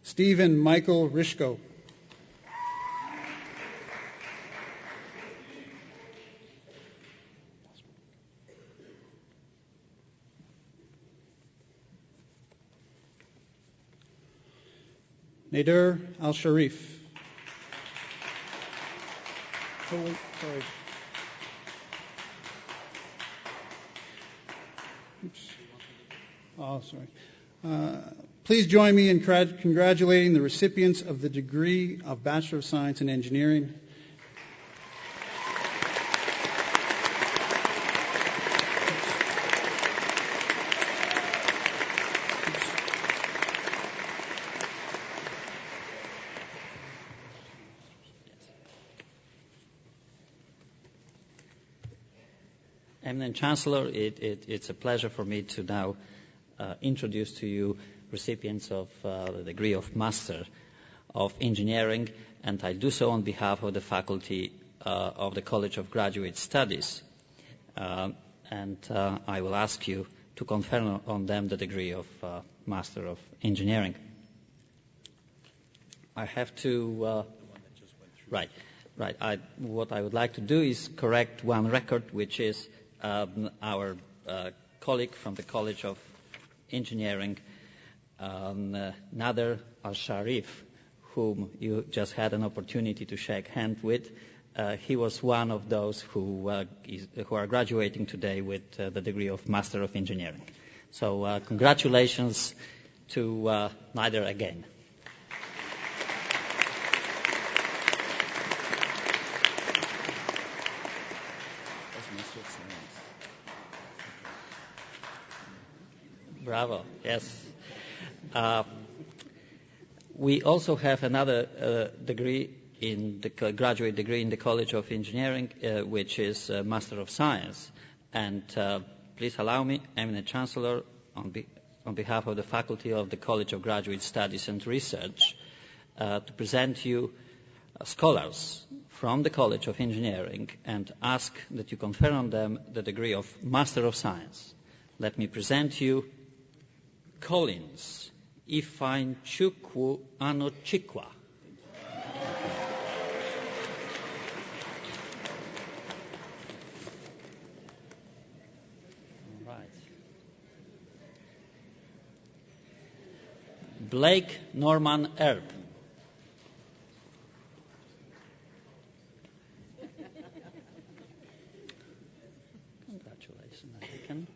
Stephen Michael Rishko. Nader Al-Sharif. Sorry. Oops. Oh, sorry. Please join me in congratulating the recipients of the degree of Bachelor of Science in Engineering. Eminent Chancellor, it's a pleasure for me to now introduce to you recipients of the degree of Master of Engineering, and I do so on behalf of the faculty of the College of Graduate Studies. And I will ask you to confer on them the degree of Master of Engineering. I have to... Right. What I would like to do is correct one record, which is our colleague from the College of Engineering, Nader Al-Sharif, whom you just had an opportunity to shake hands with. He was one of those who are graduating today with the degree of Master of Engineering. So congratulations to Nader again. Bravo. Yes. We also have another degree in the graduate degree in the College of Engineering, which is Master of Science. And please allow me, Eminent Chancellor, on behalf of the faculty of the College of Graduate Studies and Research, to present you scholars from the College of Engineering and ask that you confer on them the degree of Master of Science. Let me present you Collins Ifeanyichukwu Anochikwa. Blake Norman Erb. Congratulations, Aniken.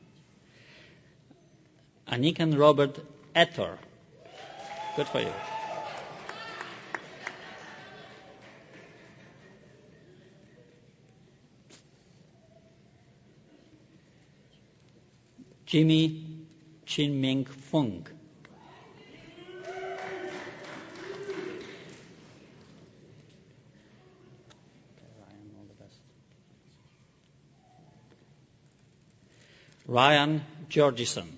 Aniken Robert Ettor. Good for you. Jimmy Chin-Ming Fung. Ryan Georgeson.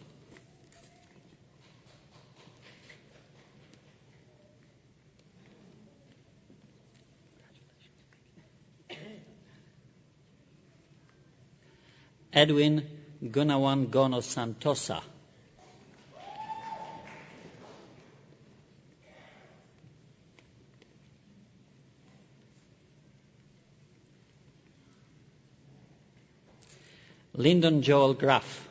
Edwin Gunawan Gono Santosa. Lyndon Joel Graff.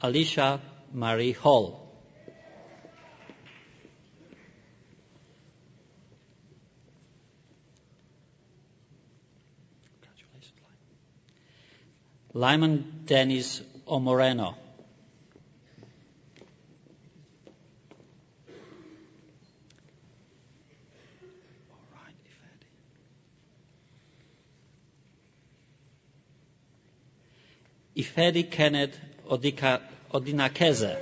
Alicia Marie Hall. Lyman Dennis Omoreno. Ifedi Kenneth Odinakeze.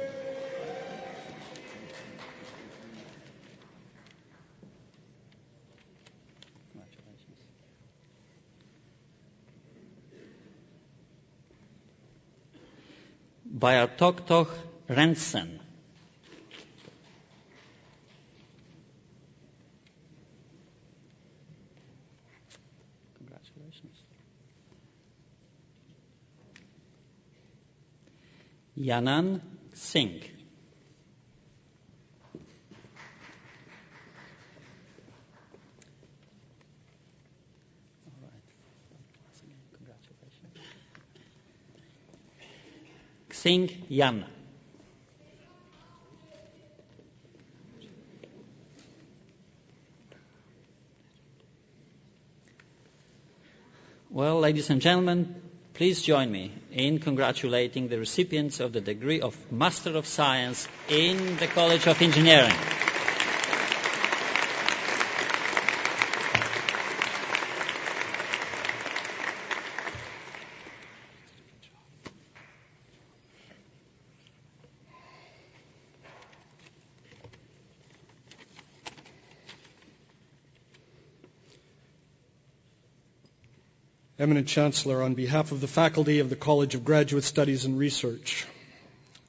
Bayartoktoch Rensen. Congratulations. Yanan Singh. All right. Once again, congratulations. Singh Yan. Well, ladies and gentlemen, please join me in congratulating the recipients of the degree of Master of Science in the College of Engineering. Eminent Chancellor, on behalf of the faculty of the College of Graduate Studies and Research,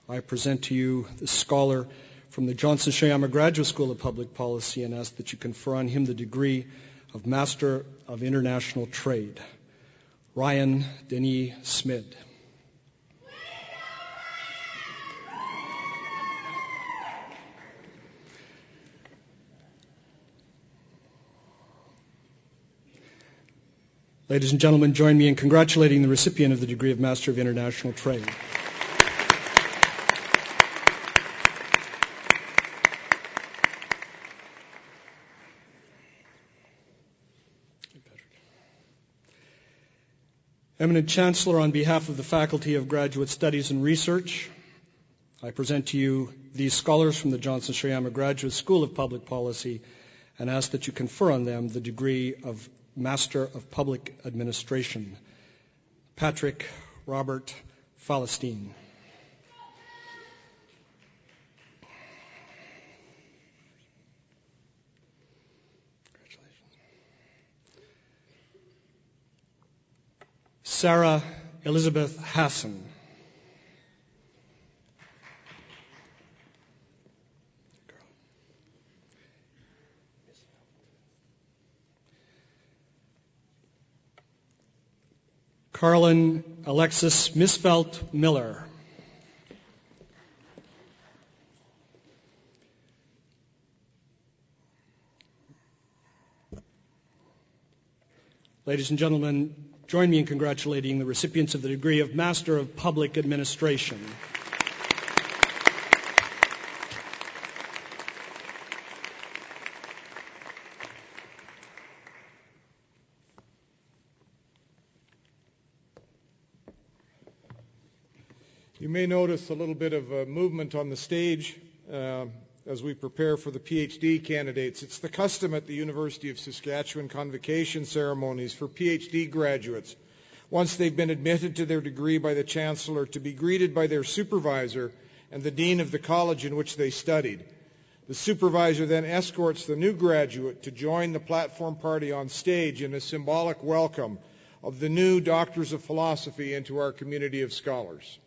I present to you the scholar from the Johnson Shayama Graduate School of Public Policy and ask that you confer on him the degree of Master of International Trade, Ryan Denis Smid. Ladies and gentlemen, join me in congratulating the recipient of the degree of Master of International Trade. Eminent Chancellor, on behalf of the Faculty of Graduate Studies and Research, I present to you these scholars from the Johnson Shayama Graduate School of Public Policy and ask that you confer on them the degree of Master of Public Administration. Patrick Robert Falestine. Sarah Elizabeth Hassan. Carlin Alexis Misfelt Miller. Ladies and gentlemen, join me in congratulating the recipients of the degree of Master of Public Administration. You may notice a little bit of movement on the stage as we prepare for the PhD candidates. It's the custom at the University of Saskatchewan convocation ceremonies for PhD graduates, once they've been admitted to their degree by the Chancellor, to be greeted by their supervisor and the Dean of the college in which they studied. The supervisor then escorts the new graduate to join the platform party on stage in a symbolic welcome of the new Doctors of Philosophy into our community of scholars.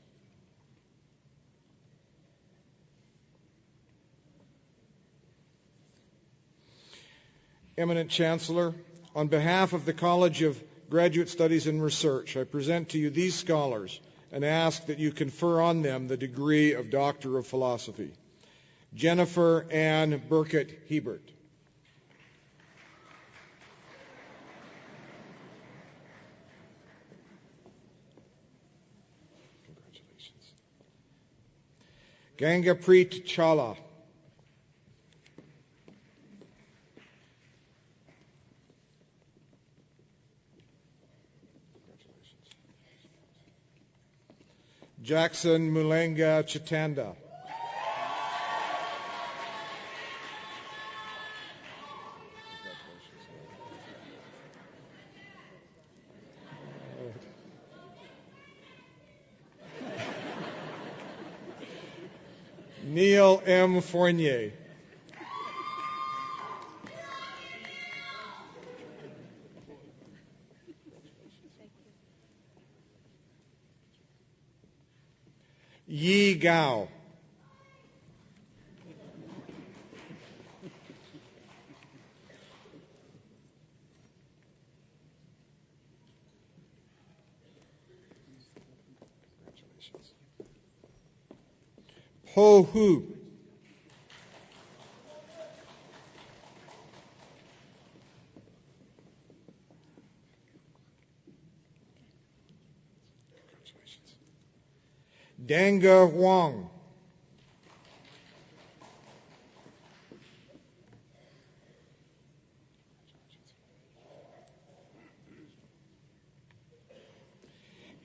Eminent Chancellor, on behalf of the College of Graduate Studies and Research, I present to you these scholars and ask that you confer on them the degree of Doctor of Philosophy. Jennifer Ann Burkett Hebert. Congratulations. Gangapreet Chawla. Jackson Mulenga Chitanda. Neil M. Fournier. Yi Gao. Ho Hu. Danga Huang.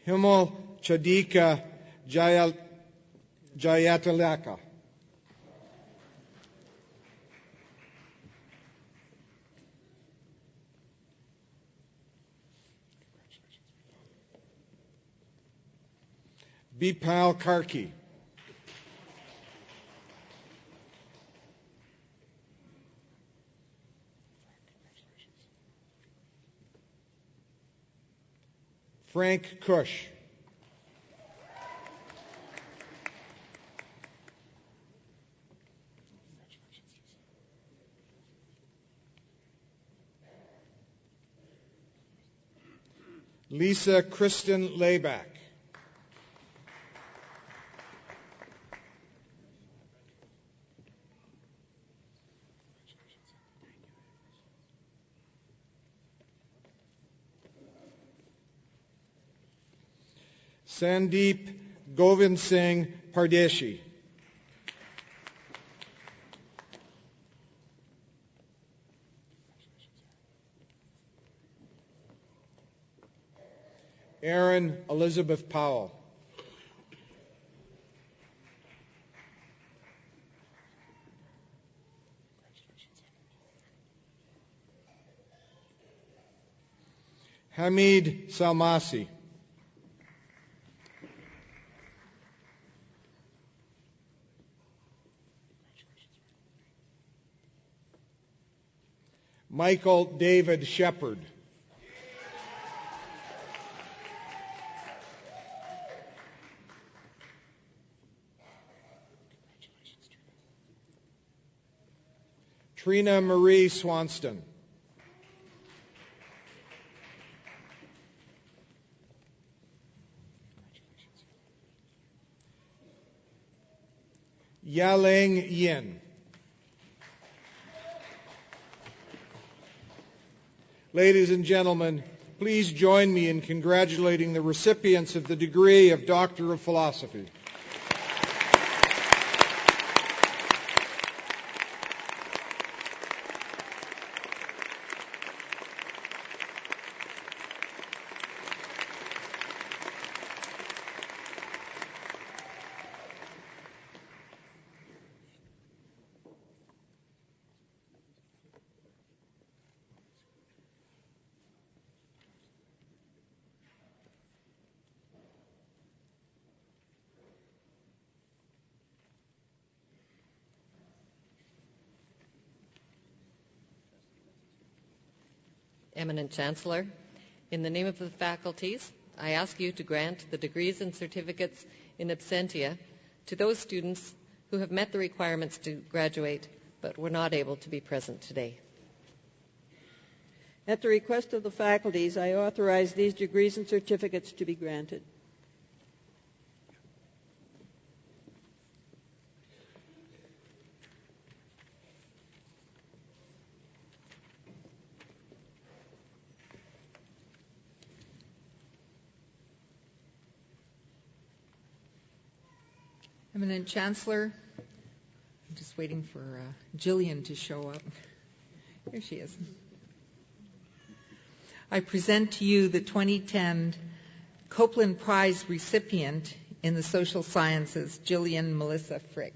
Himal Chadika Jayatilaka. Bipal Karki. Frank Cush. Lisa Kristen Layback. Sandeep Govind Singh Pardeshi. Erin Elizabeth Powell. Hamid Salmasi. Michael David Shepard. Trina Marie Swanston. Yaling Yin. Ladies and gentlemen, please join me in congratulating the recipients of the degree of Doctor of Philosophy. Eminent Chancellor, in the name of the faculties, I ask you to grant the degrees and certificates in absentia to those students who have met the requirements to graduate but were not able to be present today. At the request of the faculties, I authorize these degrees and certificates to be granted. Eminent Chancellor, I'm just waiting for Jillian to show up. Here she is. I present to you the 2010 Copeland Prize recipient in the social sciences, Jillian Melissa Frick.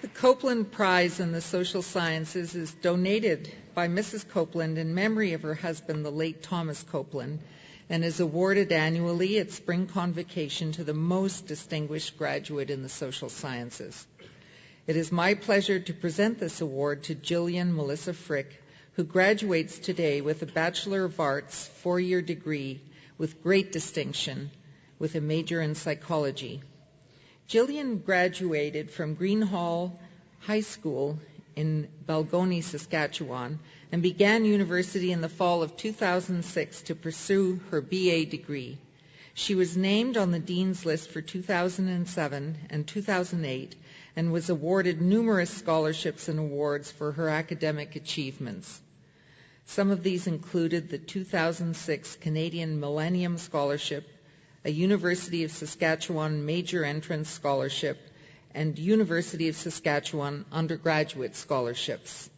The Copeland Prize in the social sciences is donated by Mrs. Copeland in memory of her husband, the late Thomas Copeland, and is awarded annually at Spring Convocation to the most distinguished graduate in the social sciences. It is my pleasure to present this award to Jillian Melissa Frick, who graduates today with a Bachelor of Arts 4-year degree with great distinction with a major in psychology. Jillian graduated from Greenhall High School in Balgonie, Saskatchewan, and began university in the fall of 2006 to pursue her BA degree. She was named on the Dean's List for 2007 and 2008 and was awarded numerous scholarships and awards for her academic achievements. Some of these included the 2006 Canadian Millennium Scholarship, a University of Saskatchewan Major Entrance Scholarship, and University of Saskatchewan undergraduate scholarships.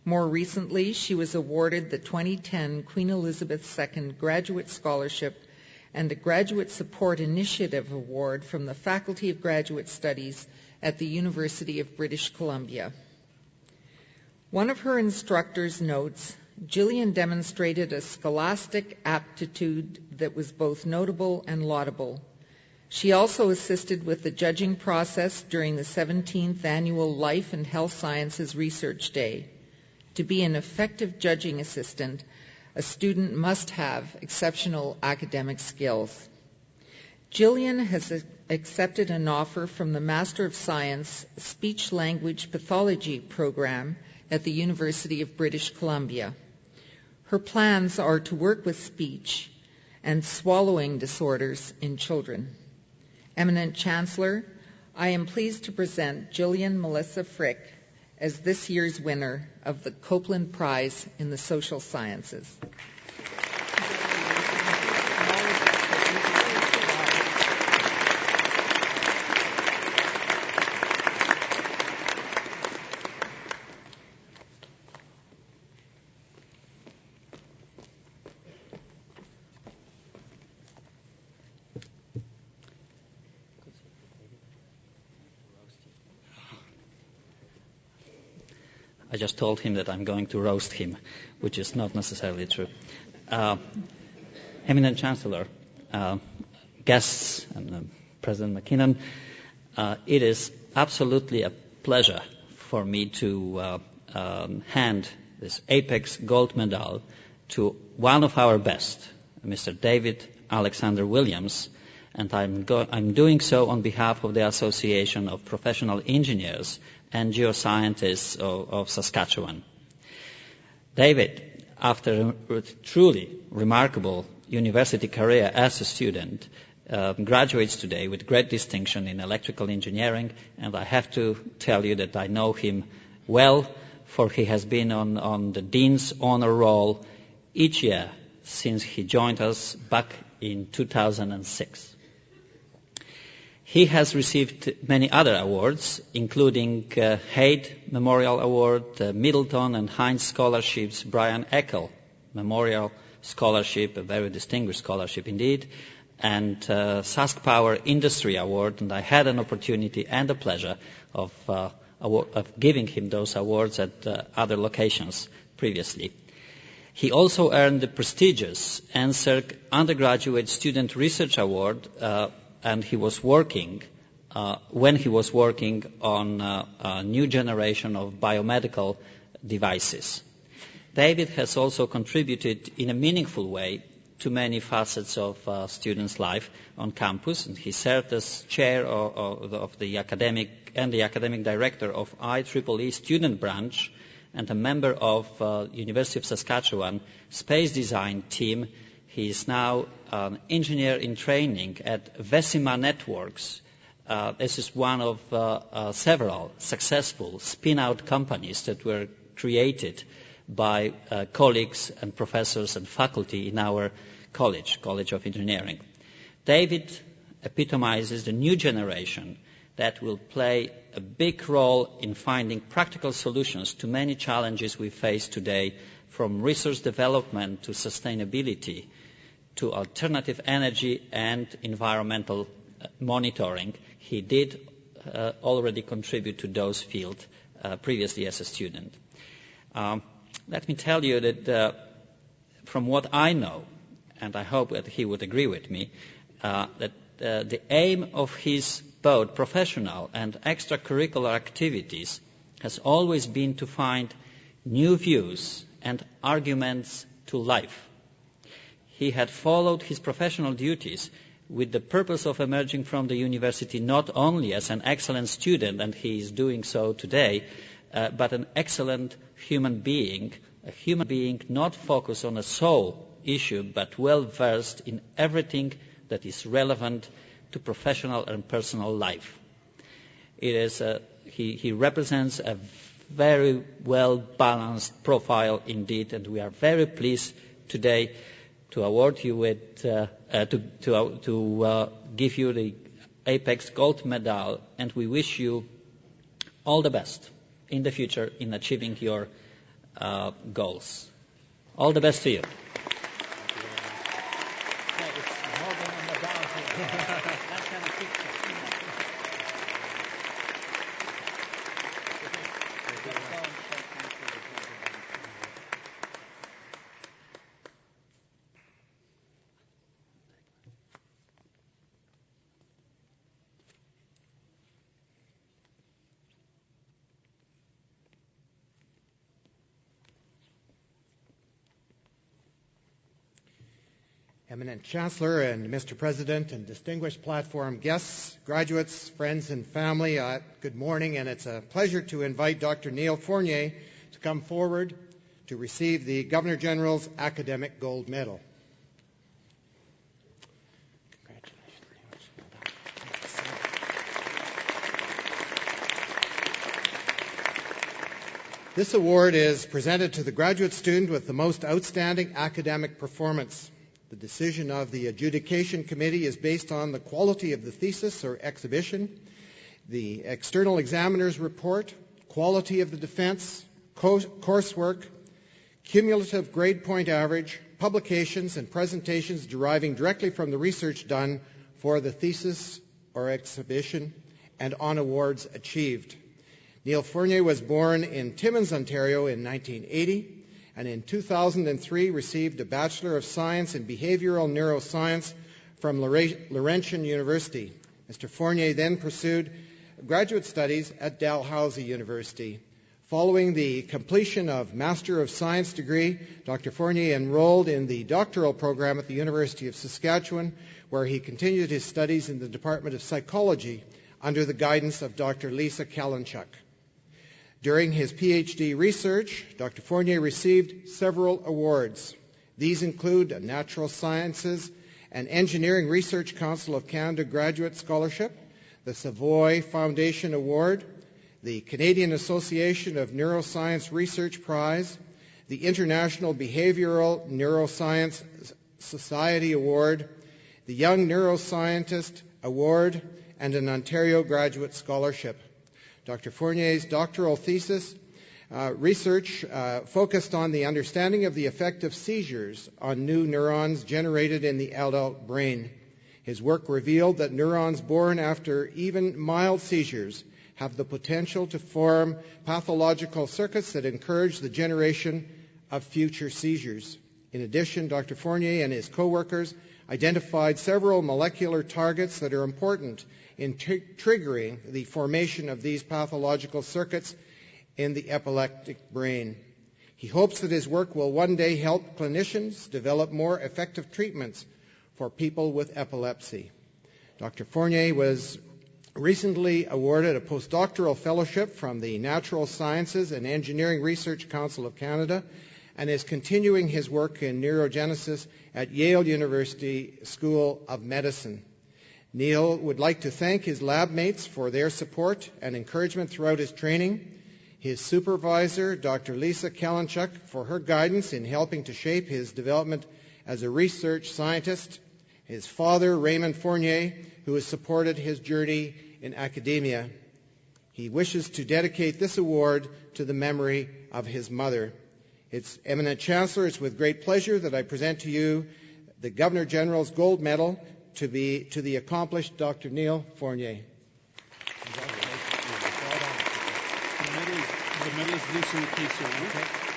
More recently, she was awarded the 2010 Queen Elizabeth II Graduate Scholarship and a Graduate Support Initiative Award from the Faculty of Graduate Studies at the University of British Columbia. One of her instructors notes, Jillian demonstrated a scholastic aptitude that was both notable and laudable. She also assisted with the judging process during the 17th Annual Life and Health Sciences Research Day. To be an effective judging assistant, a student must have exceptional academic skills. Jillian has accepted an offer from the Master of Science Speech Language Pathology program at the University of British Columbia. Her plans are to work with speech and swallowing disorders in children. Eminent Chancellor, I am pleased to present Jillian Melissa Frick as this year's winner of the Copeland Prize in the Social Sciences. I just told him that I'm going to roast him, which is not necessarily true. Eminent Chancellor, guests, and President McKinnon, it is absolutely a pleasure for me to hand this Apex Gold Medal to one of our best, Mr. David Alexander Williams, and I'm doing so on behalf of the Association of Professional Engineers and Geoscientists of Saskatchewan. David, after a truly remarkable university career as a student, graduates today with great distinction in electrical engineering, and I have to tell you that I know him well, for he has been on the Dean's Honor Roll each year since he joined us back in 2006. He has received many other awards, including Haid Memorial Award, Middleton and Heinz Scholarships, Brian Eckel Memorial Scholarship, a very distinguished scholarship indeed, and Sask Power Industry Award, and I had an opportunity and the pleasure of giving him those awards at other locations previously. He also earned the prestigious NSERC Undergraduate Student Research Award, and he was working when he was working on a new generation of biomedical devices. David has also contributed in a meaningful way to many facets of students' life on campus, and he served as chair of the academic director of IEEE Student Branch and a member of University of Saskatchewan Space Design Team. He is now an engineer in training at Vesima Networks. This is one of several successful spin-out companies that were created by colleagues and professors and faculty in our College of Engineering. David epitomizes the new generation that will play a big role in finding practical solutions to many challenges we face today, from resource development to sustainability to alternative energy and environmental monitoring. He did already contribute to those fields previously as a student. Let me tell you that from what I know, and I hope that he would agree with me, that the aim of his both professional and extracurricular activities has always been to find new views and arguments to life. He had followed his professional duties with the purpose of emerging from the university not only as an excellent student, and he is doing so today, but an excellent human being, a human being not focused on a sole issue, but well-versed in everything that is relevant to professional and personal life. He represents a very well-balanced profile indeed, and we are very pleased today to award you with, to give you the Apex Gold Medal, and we wish you all the best in the future in achieving your goals. All the best to you. Eminent Chancellor and Mr. President and distinguished platform guests, graduates, friends and family, good morning, and it's a pleasure to invite Dr. Neil Fournier to come forward to receive the Governor-General's Academic Gold Medal. This award is presented to the graduate student with the most outstanding academic performance. The decision of the adjudication committee is based on the quality of the thesis or exhibition, the external examiner's report, quality of the defense, coursework, cumulative grade point average, publications and presentations deriving directly from the research done for the thesis or exhibition, and on awards achieved. Neil Fournier was born in Timmins, Ontario in 1980, and in 2003 received a Bachelor of Science in Behavioral Neuroscience from Laurentian University. Mr. Fournier then pursued graduate studies at Dalhousie University. Following the completion of Master of Science degree, Dr. Fournier enrolled in the doctoral program at the University of Saskatchewan, where he continued his studies in the Department of Psychology under the guidance of Dr. Lisa Kalinchuk. During his PhD research, Dr. Fournier received several awards. These include a Natural Sciences and Engineering Research Council of Canada Graduate Scholarship, the Savoy Foundation Award, the Canadian Association of Neuroscience Research Prize, the International Behavioral Neuroscience Society Award, the Young Neuroscientist Award, and an Ontario Graduate Scholarship. Dr. Fournier's doctoral thesis research focused on the understanding of the effect of seizures on new neurons generated in the adult brain. His work revealed that neurons born after even mild seizures have the potential to form pathological circuits that encourage the generation of future seizures. In addition, Dr. Fournier and his co-workers identified several molecular targets that are important in triggering the formation of these pathological circuits in the epileptic brain. He hopes that his work will one day help clinicians develop more effective treatments for people with epilepsy. Dr. Fournier was recently awarded a postdoctoral fellowship from the Natural Sciences and Engineering Research Council of Canada and is continuing his work in neurogenesis at Yale University School of Medicine. Neil would like to thank his lab mates for their support and encouragement throughout his training, his supervisor, Dr. Lisa Kalinchuk, for her guidance in helping to shape his development as a research scientist, his father, Raymond Fournier, who has supported his journey in academia. He wishes to dedicate this award to the memory of his mother. It's Eminent Chancellor, it's with great pleasure that I present to you the Governor-General's Gold Medal to the accomplished Dr. Neil Fournier. The medal is loose in the case here. Okay.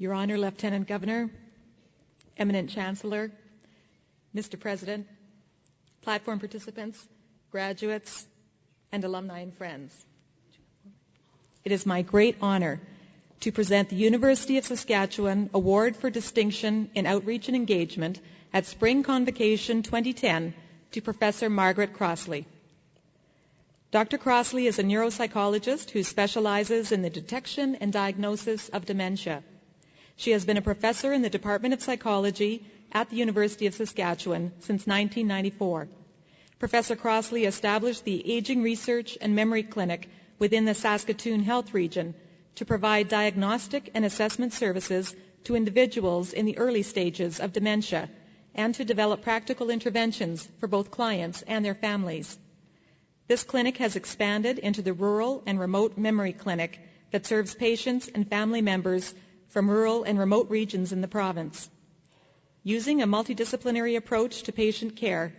Your Honor, Lieutenant Governor, Eminent Chancellor, Mr. President, platform participants, graduates, and alumni and friends. It is my great honor to present the University of Saskatchewan Award for Distinction in Outreach and Engagement at Spring Convocation 2010 to Professor Margaret Crossley. Dr. Crossley is a neuropsychologist who specializes in the detection and diagnosis of dementia. She has been a professor in the Department of Psychology at the University of Saskatchewan since 1994. Professor Crossley established the Aging Research and Memory Clinic within the Saskatoon Health Region to provide diagnostic and assessment services to individuals in the early stages of dementia and to develop practical interventions for both clients and their families. This clinic has expanded into the Rural and Remote Memory Clinic that serves patients and family members from rural and remote regions in the province. Using a multidisciplinary approach to patient care,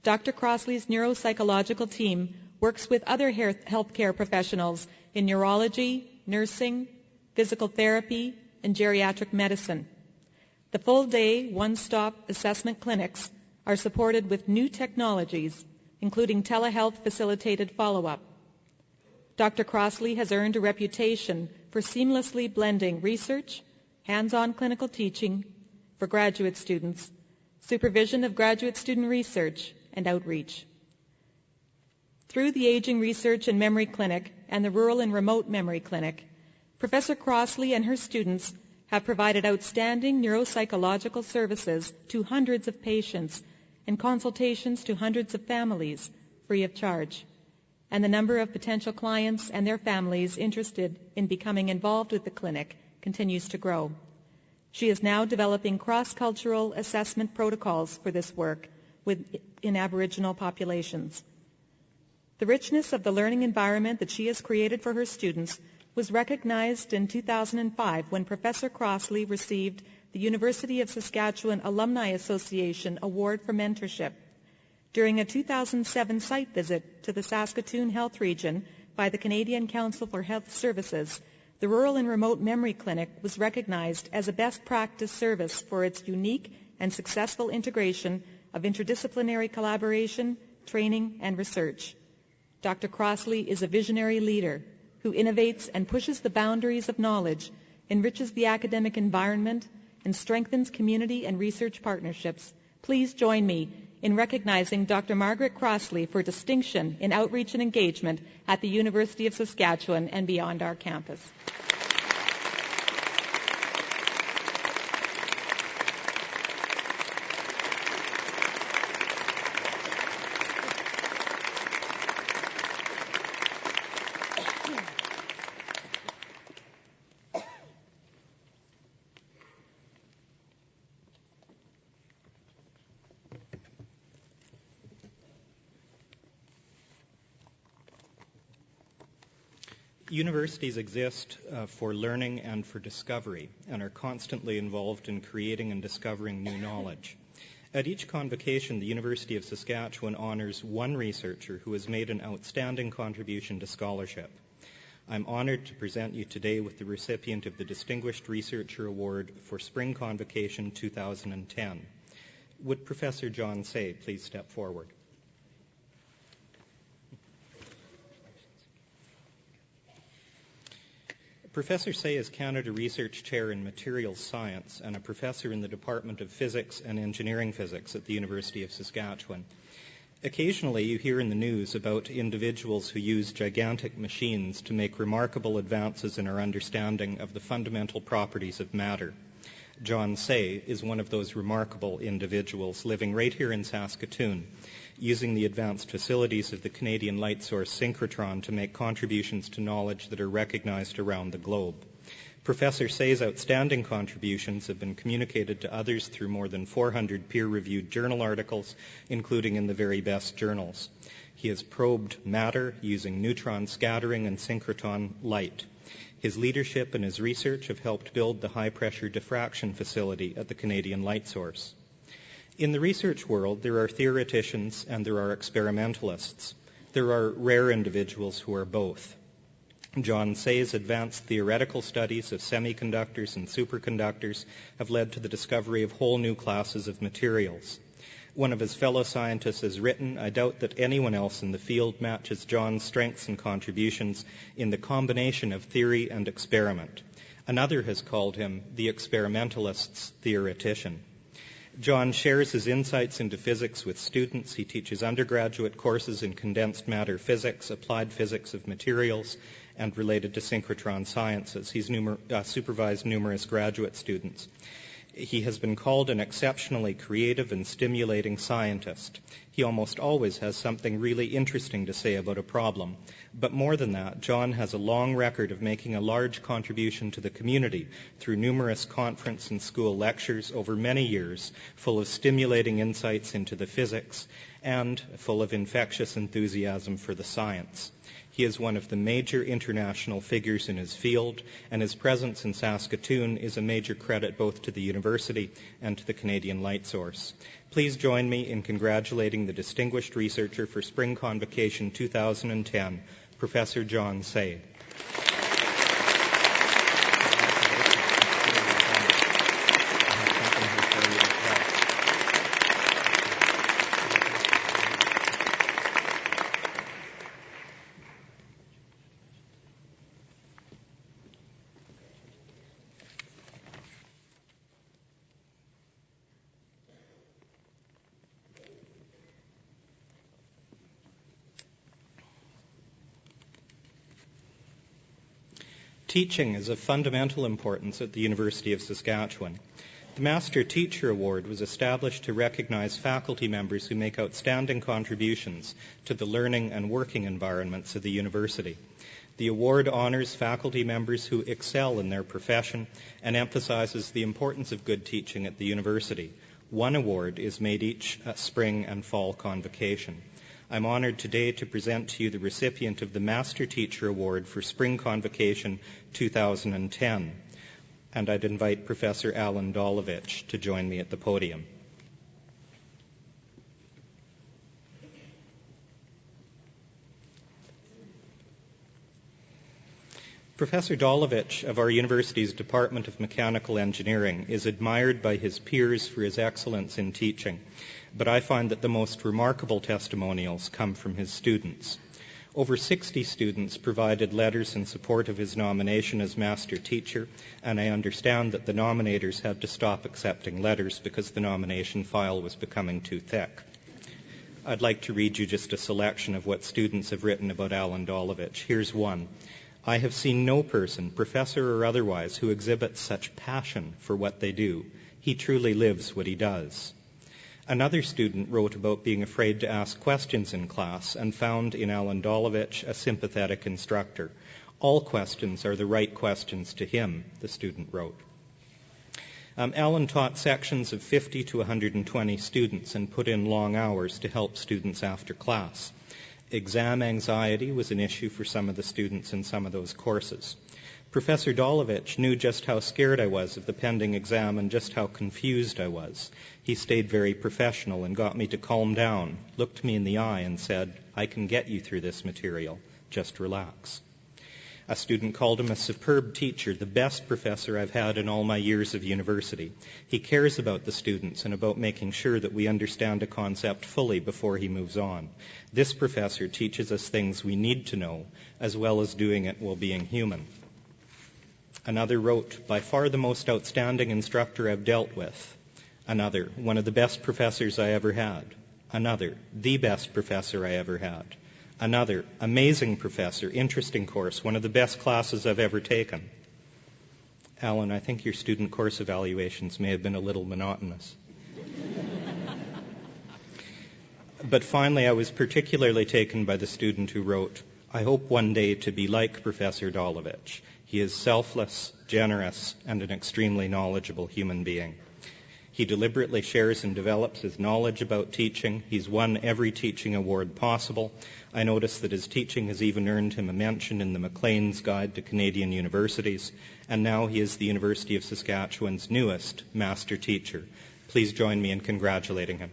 Dr. Crossley's neuropsychological team works with other healthcare professionals in neurology, nursing, physical therapy, and geriatric medicine. The full-day, one-stop assessment clinics are supported with new technologies, including telehealth-facilitated follow-up. Dr. Crossley has earned a reputation for seamlessly blending research, hands-on clinical teaching for graduate students, supervision of graduate student research, and outreach. Through the Aging Research and Memory Clinic and the Rural and Remote Memory Clinic, Professor Crossley and her students have provided outstanding neuropsychological services to hundreds of patients and consultations to hundreds of families free of charge. and the number of potential clients and their families interested in becoming involved with the clinic continues to grow. She is now developing cross-cultural assessment protocols for this work in Aboriginal populations. The richness of the learning environment that she has created for her students was recognized in 2005 when Professor Crossley received the University of Saskatchewan Alumni Association Award for Mentorship. During a 2007 site visit to the Saskatoon Health Region by the Canadian Council for Health Services, the Rural and Remote Memory Clinic was recognized as a best practice service for its unique and successful integration of interdisciplinary collaboration, training, and research. Dr. Crossley is a visionary leader who innovates and pushes the boundaries of knowledge, enriches the academic environment, and strengthens community and research partnerships. Please join me in recognizing Dr. Margaret Crossley for distinction in outreach and engagement at the University of Saskatchewan and beyond our campus. Universities exist for learning and for discovery and are constantly involved in creating and discovering new knowledge. At each convocation, the University of Saskatchewan honors one researcher who has made an outstanding contribution to scholarship. I'm honored to present you today with the recipient of the Distinguished Researcher Award for Spring Convocation 2010. Would Professor John Say please step forward? Professor Say is Canada Research Chair in Materials Science and a professor in the Department of Physics and Engineering Physics at the University of Saskatchewan. Occasionally you hear in the news about individuals who use gigantic machines to make remarkable advances in our understanding of the fundamental properties of matter. John Say is one of those remarkable individuals living right here in Saskatoon, using the advanced facilities of the Canadian light source synchrotron to make contributions to knowledge that are recognized around the globe. Professor Say's outstanding contributions have been communicated to others through more than 400 peer-reviewed journal articles, including in the very best journals. He has probed matter using neutron scattering and synchrotron light. His leadership and his research have helped build the high-pressure diffraction facility at the Canadian light source. In the research world, there are theoreticians and there are experimentalists. There are rare individuals who are both. John Say's advanced theoretical studies of semiconductors and superconductors have led to the discovery of whole new classes of materials. One of his fellow scientists has written, "I doubt that anyone else in the field matches John's strengths and contributions in the combination of theory and experiment." Another has called him the experimentalist's theoretician. John shares his insights into physics with students. He teaches undergraduate courses in condensed matter physics, applied physics of materials, and related to synchrotron sciences. He's supervised numerous graduate students. He has been called an exceptionally creative and stimulating scientist. He almost always has something really interesting to say about a problem. But more than that, John has a long record of making a large contribution to the community through numerous conference and school lectures over many years, full of stimulating insights into the physics and full of infectious enthusiasm for the science. He is one of the major international figures in his field, and his presence in Saskatoon is a major credit both to the university and to the Canadian light source. Please join me in congratulating the Distinguished Researcher for Spring Convocation 2010, Professor John Say. Teaching is of fundamental importance at the University of Saskatchewan. The Master Teacher Award was established to recognize faculty members who make outstanding contributions to the learning and working environments of the university. The award honors faculty members who excel in their profession and emphasizes the importance of good teaching at the university. One award is made each spring and fall convocation. I'm honored today to present to you the recipient of the Master Teacher Award for Spring Convocation 2010. And I'd invite Professor Alan Dolovich to join me at the podium. Professor Dolovich of our university's Department of Mechanical Engineering is admired by his peers for his excellence in teaching, but I find that the most remarkable testimonials come from his students. Over 60 students provided letters in support of his nomination as Master Teacher, and I understand that the nominators had to stop accepting letters because the nomination file was becoming too thick. I'd like to read you just a selection of what students have written about Alan Dolovich. Here's one. I have seen no person, professor or otherwise, who exhibits such passion for what they do. He truly lives what he does. Another student wrote about being afraid to ask questions in class and found in Alan Dolovich a sympathetic instructor. All questions are the right questions to him, the student wrote. Alan taught sections of 50 to 120 students and put in long hours to help students after class. Exam anxiety was an issue for some of the students in some of those courses. Professor Dolovich knew just how scared I was of the pending exam and just how confused I was. He stayed very professional and got me to calm down, looked me in the eye and said, I can get you through this material. Just relax. A student called him a superb teacher, the best professor I've had in all my years of university. He cares about the students and about making sure that we understand a concept fully before he moves on. This professor teaches us things we need to know, as well as doing it while being human. Another wrote, by far the most outstanding instructor I've dealt with. Another, one of the best professors I ever had. Another, the best professor I ever had. Another, amazing professor, interesting course, one of the best classes I've ever taken. Alan, I think your student course evaluations may have been a little monotonous. But finally, I was particularly taken by the student who wrote, I hope one day to be like Professor Dolovich. He is selfless, generous, and an extremely knowledgeable human being. He deliberately shares and develops his knowledge about teaching. He's won every teaching award possible. I notice that his teaching has even earned him a mention in the Maclean's Guide to Canadian Universities, and now he is the University of Saskatchewan's newest Master Teacher. Please join me in congratulating him.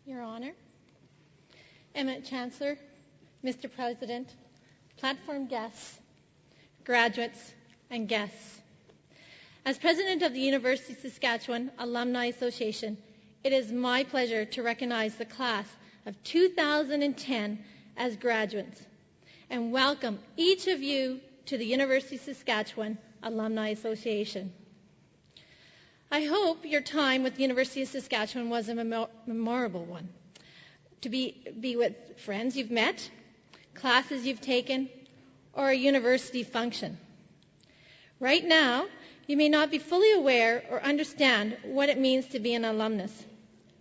Your Honor, Eminent Chancellor, Mr. President, platform guests, graduates, and guests. As President of the University of Saskatchewan Alumni Association, it is my pleasure to recognize the class of 2010 as graduates and welcome each of you to the University of Saskatchewan Alumni Association. I hope your time with the University of Saskatchewan was a memorable one. To be with friends you've met, classes you've taken, or a university function. Right now, you may not be fully aware or understand what it means to be an alumnus.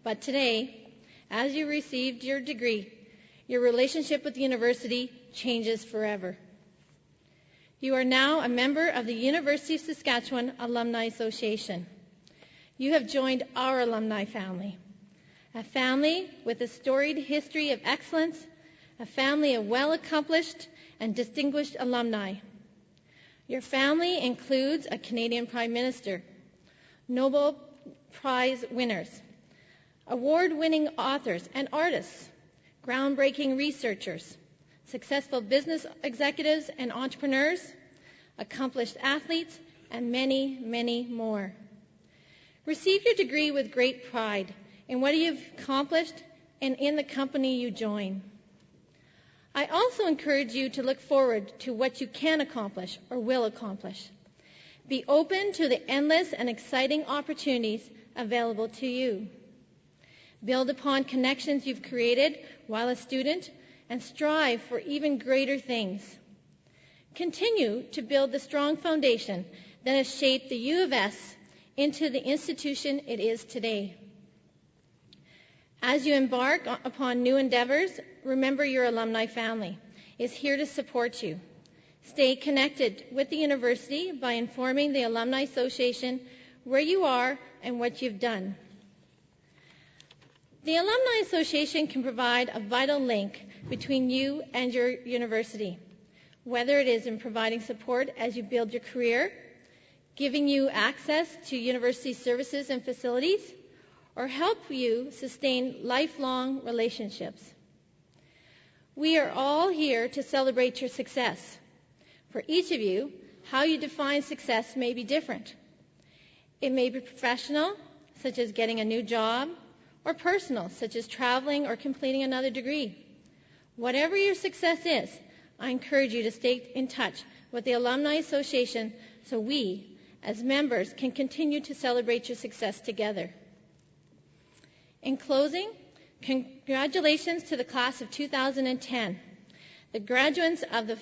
But today, as you received your degree, your relationship with the university changes forever. You are now a member of the University of Saskatchewan Alumni Association. You have joined our alumni family, a family with a storied history of excellence, a family of well-accomplished and distinguished alumni. Your family includes a Canadian Prime Minister, Nobel Prize winners, award-winning authors and artists, groundbreaking researchers, successful business executives and entrepreneurs, accomplished athletes, and many, many more. Receive your degree with great pride in what you've accomplished and in the company you join. I also encourage you to look forward to what you can accomplish or will accomplish. Be open to the endless and exciting opportunities available to you. Build upon connections you've created while a student and strive for even greater things. Continue to build the strong foundation that has shaped the U of S into the institution it is today. As you embark upon new endeavors, remember your alumni family is here to support you. Stay connected with the university by informing the Alumni Association where you are and what you've done. The Alumni Association can provide a vital link between you and your university, whether it is in providing support as you build your career, giving you access to university services and facilities, or help you sustain lifelong relationships. We are all here to celebrate your success. For each of you, how you define success may be different. It may be professional, such as getting a new job, or personal, such as traveling or completing another degree. Whatever your success is, I encourage you to stay in touch with the Alumni Association so we, as members, can continue to celebrate your success together. In closing, congratulations to the class of 2010, the graduates of the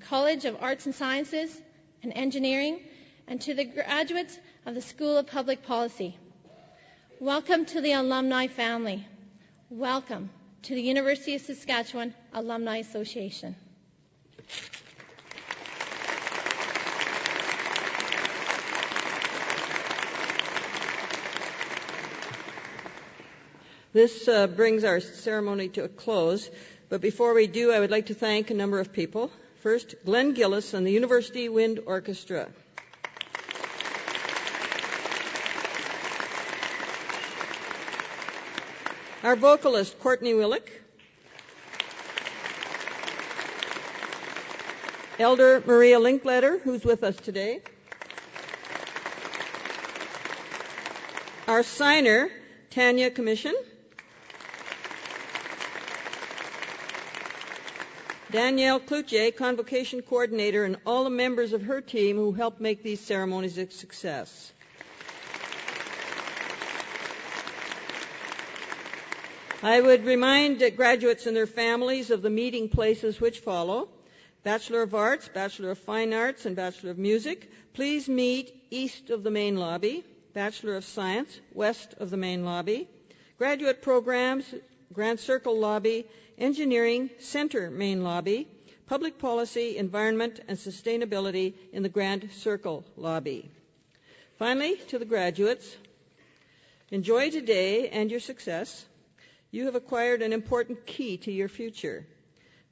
College of Arts and Sciences and Engineering, and to the graduates of the School of Public Policy. Welcome to the alumni family. Welcome to the University of Saskatchewan Alumni Association. This brings our ceremony to a close, but before we do, I would like to thank a number of people. First, Glenn Gillis and the University Wind Orchestra. Our vocalist, Courtney Willick. Elder Maria Linkletter, who's with us today. Our signer, Tanya Commission. Danielle Cloutier, Convocation Coordinator, and all the members of her team who helped make these ceremonies a success. I would remind graduates and their families of the meeting places which follow. Bachelor of Arts, Bachelor of Fine Arts, and Bachelor of Music, please meet east of the main lobby. Bachelor of Science, west of the main lobby. Graduate programs, Grand Circle lobby. Engineering, center main lobby. Public Policy, Environment, and Sustainability in the Grand Circle lobby. Finally, to the graduates, enjoy today and your success. You have acquired an important key to your future.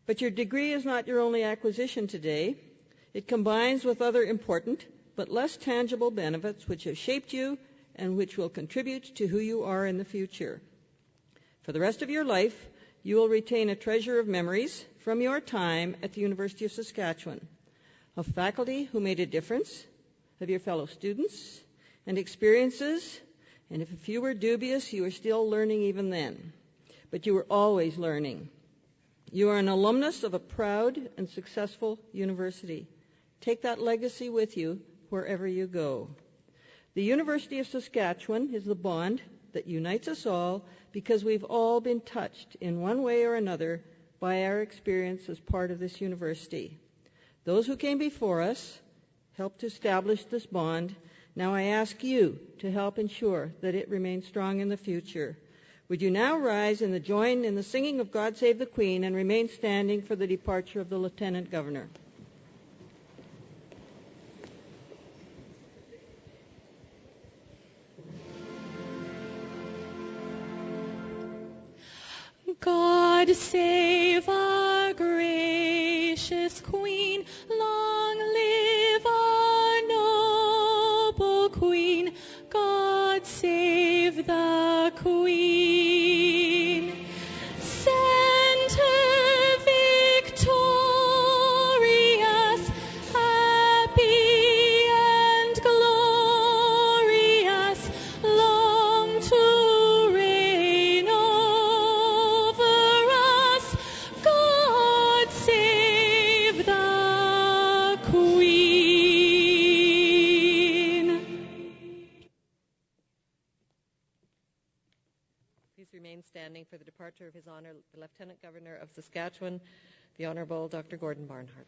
But your degree is not your only acquisition today. It combines with other important but less tangible benefits which have shaped you and which will contribute to who you are in the future. For the rest of your life, you will retain a treasure of memories from your time at the University of Saskatchewan, of faculty who made a difference, of your fellow students, and experiences, and if you were dubious, you were still learning even then. But you were always learning. You are an alumnus of a proud and successful university. Take that legacy with you wherever you go. The University of Saskatchewan is the bond that unites us all because we've all been touched in one way or another by our experience as part of this university. Those who came before us helped to establish this bond. Now I ask you to help ensure that it remains strong in the future. Would you now rise and join in the singing of God Save the Queen and remain standing for the departure of the Lieutenant Governor? God save our gracious Queen, long live our noble Queen. God save the Queen. remain standing for the departure of His Honour, the Lieutenant Governor of Saskatchewan, the Honourable Dr. Gordon Barnhart.